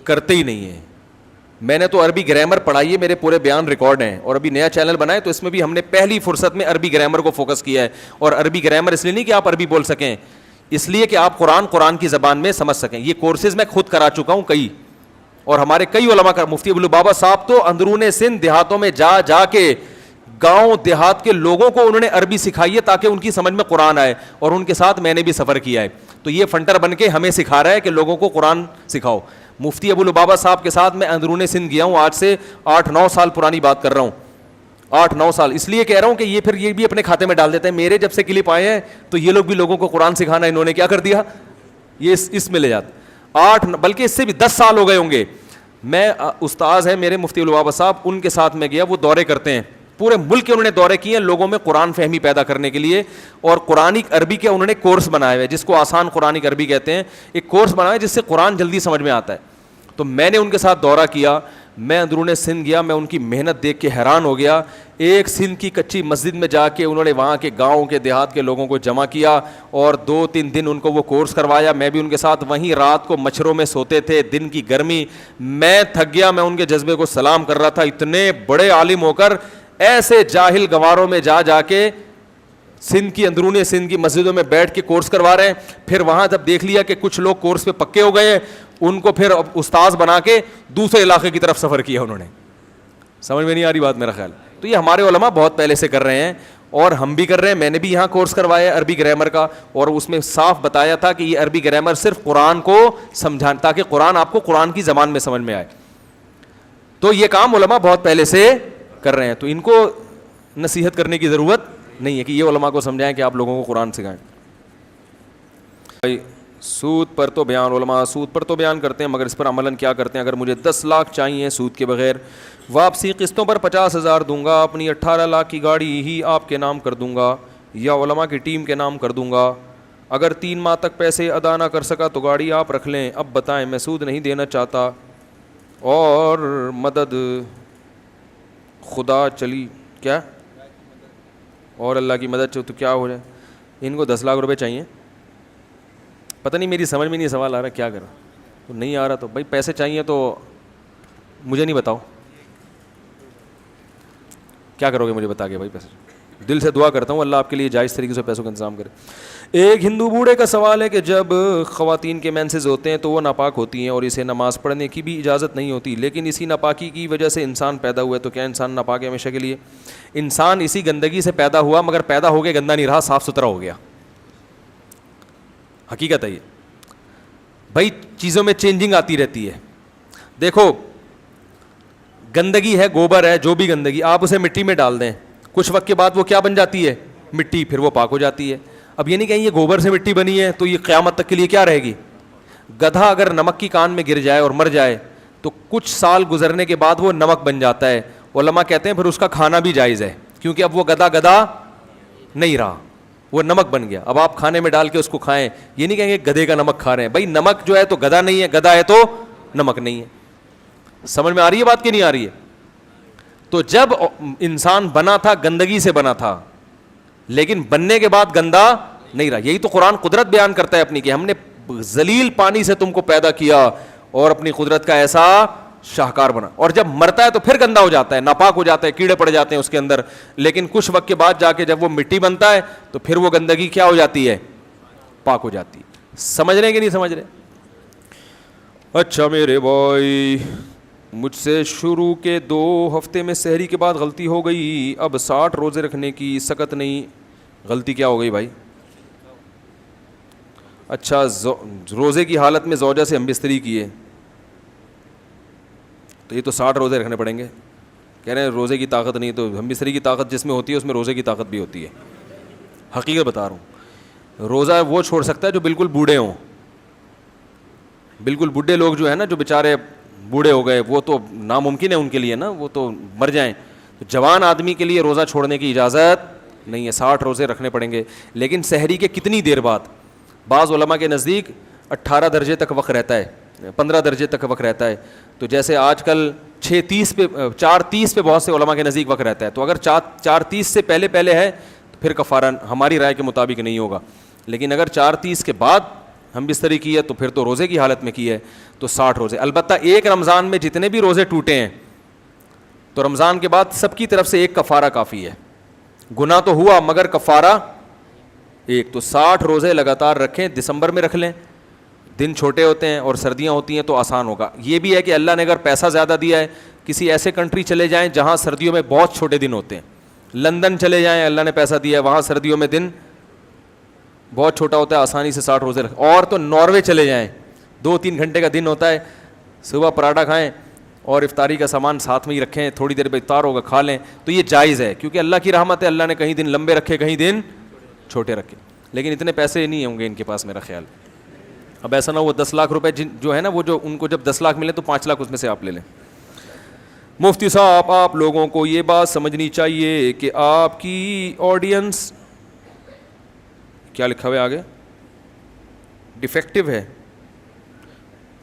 کرتے ہی نہیں ہیں. میں نے تو عربی گرامر پڑھائی ہے, میرے پورے بیان ریکارڈ ہیں, اور ابھی نیا چینل بنائے تو اس میں بھی ہم نے پہلی فرصت میں عربی گرامر کو فوکس کیا ہے. اور عربی گرامر اس لیے نہیں کہ آپ عربی بول سکیں, اس لیے کہ آپ قرآن کی زبان میں سمجھ سکیں. یہ کورسز میں خود کرا چکا ہوں کئی, اور ہمارے کئی علماء کا, مفتی ابو البابا صاحب تو اندرون سندھ دیہاتوں میں جا جا کے گاؤں دیہات کے لوگوں کو انہوں نے عربی سکھائی ہے تاکہ ان کی سمجھ میں قرآن آئے, اور ان کے ساتھ میں نے بھی سفر کیا ہے. تو یہ فنٹر بن کے ہمیں سکھا رہا ہے کہ لوگوں کو قرآن سکھاؤ. مفتی ابو البابا صاحب کے ساتھ میں اندرون سندھ گیا ہوں, آج سے 8-9 سال پرانی بات کر رہا ہوں, 8-9 سال. اس لیے کہہ رہا ہوں کہ یہ پھر یہ بھی اپنے کھاتے میں ڈال دیتے ہیں. میرے جب سے کلپ آئے ہیں تو یہ لوگ بھی لوگوں کو قرآن سکھانا انہوں نے کیا کر دیا, یہ اس میں لے جاتے. 8 بلکہ اس سے بھی 10 سال ہو گئے ہوں گے. میں استاذ ہیں میرے مفتی البابا صاحب, ان کے ساتھ میں گیا, وہ دورے کرتے ہیں پورے ملک کے, انہوں نے دورے کیے ہیں لوگوں میں قرآن فہمی پیدا کرنے کے لیے, اور قرآنک عربی کے انہوں نے کورس بنایا ہوا ہے جس کو آسان قرآنک عربی کہتے ہیں. ایک کورس بنایا ہے جس سے قرآن جلدی سمجھ میں آتا ہے. تو میں نے ان کے ساتھ دورہ کیا, میں اندرون سندھ گیا, میں ان کی محنت دیکھ کے حیران ہو گیا. ایک سندھ کی کچی مسجد میں جا کے انہوں نے وہاں کے گاؤں کے دیہات کے لوگوں کو جمع کیا, اور 2-3 دن ان کو وہ کورس کروایا. میں بھی ان کے ساتھ وہیں رات کو مچھروں میں سوتے تھے, دن کی گرمی. میں تھک گیا, میں ان کے جذبے کو سلام کر رہا تھا. اتنے بڑے عالم ہو کر ایسے جاہل گواروں میں جا جا کے سندھ کی, اندرون سندھ کی مسجدوں میں بیٹھ کے کورس کروا رہے ہیں. پھر وہاں جب دیکھ لیا کہ کچھ لوگ کورس پہ پکے ہو گئے, ان کو پھر استاذ بنا کے دوسرے علاقے کی طرف سفر کیا انہوں نے. سمجھ میں نہیں آ رہی بات میرا خیال. تو یہ ہمارے علماء بہت پہلے سے کر رہے ہیں, اور ہم بھی کر رہے ہیں. میں نے بھی یہاں کورس کروایا عربی گرامر کا, اور اس میں صاف بتایا تھا کہ یہ عربی گرامر صرف قرآن کو سمجھانا, تاکہ قرآن آپ کو قرآن کی زبان میں سمجھ میں آئے. تو یہ کام علماء بہت پہلے سے کر رہے ہیں, تو ان کو نصیحت کرنے کی ضرورت نہیں ہے کہ یہ علماء کو سمجھائیں کہ آپ لوگوں کو قرآن سکھائیں. بھائی سود پر تو بیان, علماء سود پر تو بیان کرتے ہیں, مگر اس پر عملاً کیا کرتے ہیں؟ اگر مجھے 10 لاکھ چاہیے سود کے بغیر, واپسی قسطوں پر 50,000 دوں گا, اپنی 18 لاکھ کی گاڑی ہی آپ کے نام کر دوں گا, یا علماء کی ٹیم کے نام کر دوں گا. اگر 3 ماہ تک پیسے ادا نہ کر سکا تو گاڑی آپ رکھ لیں. اب بتائیں, میں سود نہیں دینا چاہتا, اور مدد خدا چلی کیا, اور اللہ کی مدد تو کیا ہو جائے. ان کو 10 لاکھ روپے چاہیے. پتہ نہیں میری سمجھ میں نہیں سوال آ رہا کیا کرا, تو نہیں آ رہا. تو بھائی پیسے چاہیے تو مجھے نہیں بتاؤ کیا کرو گے, مجھے بتا کے بھائی پیسے. دل سے دعا کرتا ہوں اللہ آپ کے لیے جائز طریقے سے پیسوں کا انتظام کرے. ایک ہندو بوڑھے کا سوال ہے کہ جب خواتین کے مینسز ہوتے ہیں تو وہ ناپاک ہوتی ہیں, اور اسے نماز پڑھنے کی بھی اجازت نہیں ہوتی, لیکن اسی ناپاکی کی وجہ سے انسان پیدا ہوا ہے, تو کیا انسان ناپاک ہے ہمیشہ کے لیے؟ انسان اسی گندگی سے پیدا ہوا, مگر پیدا ہو کے گندا نہیں رہا, صاف ستھرا ہو گیا. حقیقت ہے یہ بھائی, چیزوں میں چینجنگ آتی رہتی ہے. دیکھو گندگی ہے, گوبر ہے, جو بھی گندگی, آپ اسے مٹی میں ڈال دیں, کچھ وقت کے بعد وہ کیا بن جاتی ہے؟ مٹی. پھر وہ پاک ہو جاتی ہے. اب یہ نہیں کہیں یہ گوبر سے مٹی بنی ہے تو یہ قیامت تک کے لیے کیا رہے گی؟ گدھا اگر نمک کی کان میں گر جائے اور مر جائے تو کچھ سال گزرنے کے بعد وہ نمک بن جاتا ہے. علماء کہتے ہیں پھر اس کا کھانا بھی جائز ہے, کیونکہ اب وہ گدھا نہیں رہا, وہ نمک بن گیا. اب آپ کھانے میں ڈال کے اس کو کھائیں, یہ نہیں کہیں گے گدھے کا نمک کھا رہے ہیں. بھائی نمک جو ہے تو گدھا نہیں ہے, گدھا ہے تو نمک نہیں ہے. سمجھ میں آ رہی ہے بات کہ نہیں آ رہی ہے؟ تو جب انسان بنا تھا گندگی سے بنا تھا, لیکن بننے کے بعد گندا نہیں رہا. یہی تو قرآن قدرت بیان کرتا ہے اپنی, کہ ہم نے ذلیل پانی سے تم کو پیدا کیا اور اپنی قدرت کا ایسا شاہکار بنا, اور جب مرتا ہے تو پھر گندا ہو جاتا ہے, ناپاک ہو جاتا ہے, کیڑے پڑ جاتے ہیں اس کے اندر, لیکن کچھ وقت کے بعد جا کے جب وہ مٹی بنتا ہے تو پھر وہ گندگی کیا ہو جاتی ہے, پاک ہو جاتی ہے. سمجھ رہے ہیں کہ نہیں سمجھ رہے؟ اچھا میرے بھائی, مجھ سے شروع کے 2 ہفتے میں سحری کے بعد غلطی ہو گئی, اب 60 روزے رکھنے کی سکت نہیں. غلطی کیا ہو گئی بھائی؟ اچھا روزے کی حالت میں زوجہ سے ہم بستری کیے تو یہ تو 60 روزے رکھنے پڑیں گے. کہہ رہے ہیں روزے کی طاقت نہیں, تو ہم بستری کی طاقت جس میں ہوتی ہے اس میں روزے کی طاقت بھی ہوتی ہے. حقیقت بتا رہا ہوں, روزہ وہ چھوڑ سکتا ہے جو بالکل بوڑھے ہوں. بالکل بوڑھے لوگ جو ہیں نا, جو بیچارے بوڑھے ہو گئے, وہ تو ناممکن ہے ان کے لیے نا, وہ تو مر جائیں. تو جوان آدمی کے لیے روزہ چھوڑنے کی اجازت نہیں ہے, 60 روزے رکھنے پڑیں گے. لیکن سحری کے کتنی دیر بعد؟ بعض علماء کے نزدیک 18 درجے تک وقت رہتا ہے, 15 درجے تک وقت رہتا ہے. تو جیسے آج کل 6:30 پہ 4:30 پہ بہت سے علماء کے نزدیک وقت رہتا ہے, تو اگر 4:30 سے پہلے ہے تو پھر کفارہ ہماری رائے کے مطابق نہیں ہوگا. لیکن اگر 4:30 کے بعد ہم بستری کی ہے تو پھر تو روزے کی حالت میں کی ہے تو 60 روزے. البتہ ایک رمضان میں جتنے بھی روزے ٹوٹے ہیں تو رمضان کے بعد سب کی طرف سے ایک کفارہ کافی ہے. گناہ تو ہوا مگر کفارہ ایک. تو 60 روزے لگاتار رکھیں, دسمبر میں رکھ لیں, دن چھوٹے ہوتے ہیں اور سردیاں ہوتی ہیں تو آسان ہوگا. یہ بھی ہے کہ اللہ نے اگر پیسہ زیادہ دیا ہے, کسی ایسے کنٹری چلے جائیں جہاں سردیوں میں بہت چھوٹے دن ہوتے ہیں. لندن چلے جائیں, اللہ نے پیسہ دیا ہے, وہاں سردیوں میں دن بہت چھوٹا ہوتا ہے, آسانی سے 60 روزے رکھ. اور تو ناروے چلے جائیں, 2-3 گھنٹے کا دن ہوتا ہے, صبح پراٹھا کھائیں اور افطاری کا سامان ساتھ میں ہی رکھیں, تھوڑی دیر بعد افطار ہوگا کھا لیں, تو یہ جائز ہے کیونکہ اللہ کی رحمت ہے. اللہ نے کہیں دن لمبے رکھے, کہیں دن چھوٹے رکھے. لیکن اتنے پیسے نہیں ہوں گے ان کے پاس میرا خیال. اب ایسا نہ ہو 10 لاکھ روپے جو ہے نا, وہ جو ان کو جب 10 لاکھ ملے تو 5 لاکھ اس میں سے آپ لے لیں. مفتی صاحب, آپ لوگوں کو یہ بات سمجھنی چاہیے کہ آپ کی آڈینس کیا لکھا ہوا ہے آگے, ڈیفیکٹو ہے,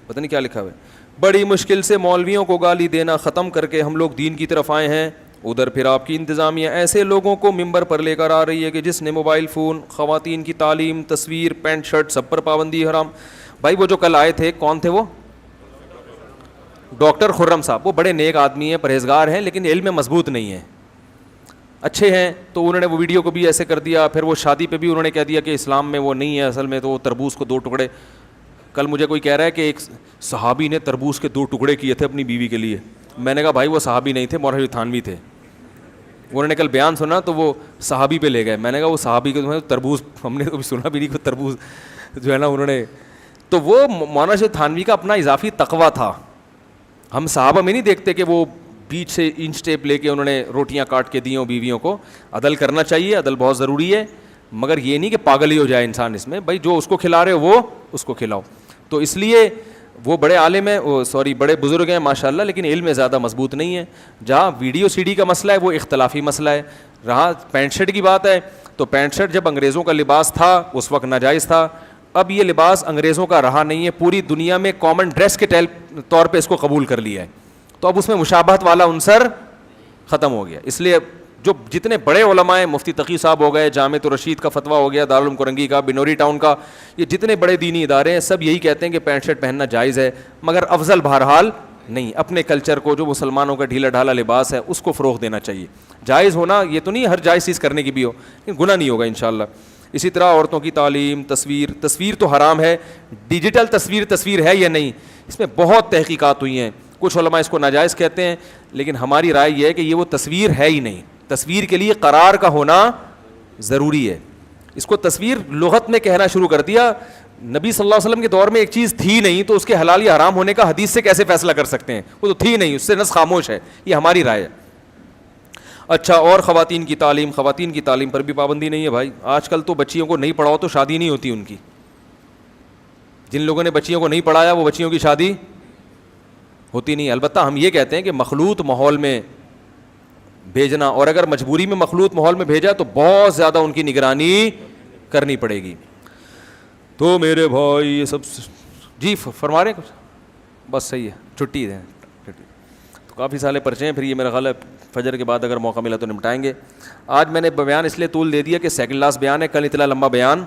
پتہ نہیں کیا لکھا ہوا ہے. بڑی مشکل سے مولویوں کو گالی دینا ختم کر کے ہم لوگ دین کی طرف آئے ہیں. ادھر پھر آپ کی انتظامیہ ایسے لوگوں کو ممبر پر لے کر آ رہی ہے کہ جس نے موبائل فون, خواتین کی تعلیم, تصویر, پینٹ شرٹ سب پر پابندی حرام. بھائی وہ جو کل آئے تھے کون تھے؟ وہ ڈاکٹر خرم صاحب, وہ بڑے نیک آدمی ہیں, پرہیزگار ہیں, لیکن علم میں مضبوط نہیں ہیں. اچھے ہیں تو انہوں نے وہ ویڈیو کو بھی ایسے کر دیا. پھر وہ شادی پہ بھی انہوں نے کہہ دیا کہ اسلام میں وہ نہیں ہے اصل میں, تو وہ تربوز کو 2 ٹکڑے. کل مجھے کوئی کہہ رہا ہے کہ ایک صحابی نے تربوز کے 2 ٹکڑے کیے تھے اپنی بیوی کے لیے. میں نے کہا بھائی وہ صحابی نہیں تھے, مولوی تھانوی تھے. انہوں نے کل بیان سنا تو وہ صحابی پہ لے گئے. میں نے کہا وہ صحابی کو تربوز ہم نے کبھی سنا بھی نہیں کہ تربوز جو ہے نا انہوں نے, تو وہ مولانا شیخ تھانوی کا اپنا اضافی تقویٰ تھا. ہم صحابہ میں نہیں دیکھتے کہ وہ بیچ سے انچ ٹیپ لے کے انہوں نے روٹیاں کاٹ کے دی ہوں بیویوں کو. عدل کرنا چاہیے, عدل بہت ضروری ہے, مگر یہ نہیں کہ پاگل ہی ہو جائے انسان اس میں. بھائی جو اس کو کھلا رہے ہو وہ اس کو کھلاؤ. تو اس لیے وہ بڑے عالم ہیں, بڑے بزرگ ہیں ماشاء اللہ, لیکن علم میں زیادہ مضبوط نہیں ہے. جہاں ویڈیو سی ڈی کا مسئلہ ہے وہ اختلافی مسئلہ ہے. رہا پینٹ شرٹ کی بات ہے تو پینٹ شرٹ جب انگریزوں کا لباس تھا اس وقت ناجائز تھا. اب یہ لباس انگریزوں کا رہا نہیں ہے, پوری دنیا میں کامن ڈریس کے طور پہ اس کو قبول کر لیا ہے. تو اب اس میں مشابہت والا عنصر ختم ہو گیا. اس لیے جو جتنے بڑے علماء ہیں, مفتی تقی صاحب ہو گئے, جامع الرشید کا فتویٰ ہو گیا, دارالعلوم کرنگی کا, بنوری ٹاؤن کا, یہ جتنے بڑے دینی ادارے ہیں سب یہی کہتے ہیں کہ پینٹ شرٹ پہننا جائز ہے, مگر افضل بہرحال نہیں. اپنے کلچر کو, جو مسلمانوں کا ڈھیلا ڈھالا لباس ہے, اس کو فروغ دینا چاہیے. جائز ہونا یہ تو نہیں ہر جائز چیز کرنے کی بھی ہو, لیکن گناہ نہیں ہوگا انشاءاللہ. اسی طرح عورتوں کی تعلیم, تصویر تو حرام ہے. ڈیجیٹل تصویر ہے یا نہیں, اس میں بہت تحقیقات ہوئی ہیں. کچھ علماء اس کو ناجائز کہتے ہیں, لیکن ہماری رائے یہ ہے کہ یہ وہ تصویر ہے ہی نہیں. تصویر کے لیے قرار کا ہونا ضروری ہے. اس کو تصویر لغت میں کہنا شروع کر دیا. نبی صلی اللہ علیہ وسلم کے دور میں ایک چیز تھی نہیں تو اس کے حلال یا حرام ہونے کا حدیث سے کیسے فیصلہ کر سکتے ہیں؟ وہ تو تھی نہیں, اس سے نص خاموش ہے. یہ ہماری رائے ہے. اچھا, اور خواتین کی تعلیم پر بھی پابندی نہیں ہے بھائی. آج کل تو بچیوں کو نہیں پڑھاؤ تو شادی نہیں ہوتی ان کی. جن لوگوں نے بچیوں کو نہیں پڑھایا وہ بچیوں کی شادی ہوتی نہیں. البتہ ہم یہ کہتے ہیں کہ مخلوط ماحول میں بھیجنا, اور اگر مجبوری میں مخلوط ماحول میں بھیجا تو بہت زیادہ ان کی نگرانی کرنی پڑے گی. تو میرے بھائی یہ سب جی فرما رہے ہیں کچھ, بس صحیح ہے, چھٹی ہے. تو کافی سارے پرچے ہیں, پھر یہ میرا خیال ہے فجر کے بعد اگر موقع ملا تو نمٹائیں گے. آج میں نے بیان اس لیے طول دے دیا کہ سیکنڈ لاسٹ بیان ہے, کل اتنا لمبا بیان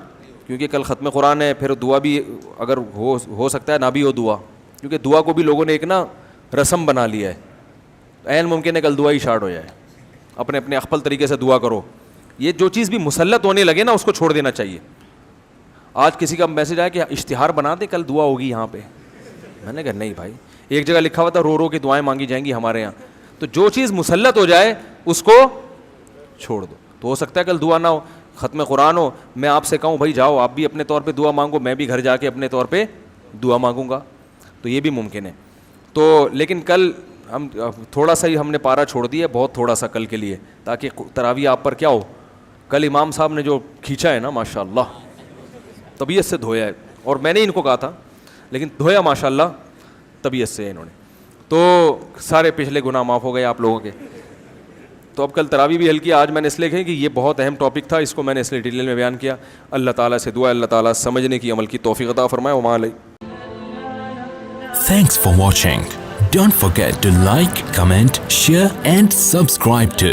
کیونکہ کل ختم قرآن ہے. پھر دعا بھی اگر ہو سکتا ہے نہ بھی ہو دعا, کیونکہ دعا کو بھی لوگوں نے ایک نا رسم بنا لیا ہے، عین ممکن ہے کل دعا ہی شارٹ ہو جائے. اپنے اپنے اخپل طریقے سے دعا کرو. یہ جو چیز بھی مسلط ہونے لگے نا اس کو چھوڑ دینا چاہیے. آج کسی کا میسج آیا کہ اشتہار بنا دے کل دعا ہوگی یہاں پہ. میں نے کہا نہیں بھائی, ایک جگہ لکھا ہوا تھا رو رو کے دعائیں مانگی جائیں گی ہمارے یہاں. تو جو چیز مسلط ہو جائے اس کو چھوڑ دو. تو ہو سکتا ہے کل دعا نہ ہو, ختم قرآن ہو, میں آپ سے کہوں بھائی جاؤ آپ بھی اپنے طور پہ دعا مانگو, میں بھی گھر جا کے اپنے طور پہ دعا مانگوں گا, تو یہ بھی ممکن ہے. تو لیکن کل ہم تھوڑا سا ہی ہم نے پارا چھوڑ دیا, بہت تھوڑا سا کل کے لیے, تاکہ تراویح آپ پر کیا ہو. کل امام صاحب نے جو کھینچا ہے نا ماشاء اللہ طبیعت سے دھویا ہے, اور میں نے ان کو کہا تھا لیکن دھویا ماشاء اللہ طبیعت سے انہوں نے, تو سارے پچھلے گناہ معاف ہو گئے آپ لوگوں کے. تو اب کل تراویح بھی ہلکی. آج میں نے اس لیے کہی کہ یہ بہت اہم ٹاپک تھا, اس کو میں نے اس لیے ڈیٹیل میں بیان کیا. اللہ تعالیٰ سے دعا اللہ تعالیٰ سمجھنے کی عمل کی توفیق عطا فرمائے. وما علیہ. Thanks for watching. Don't forget to like, comment, share and subscribe to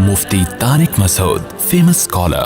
Mufti Tariq Masood, famous scholar.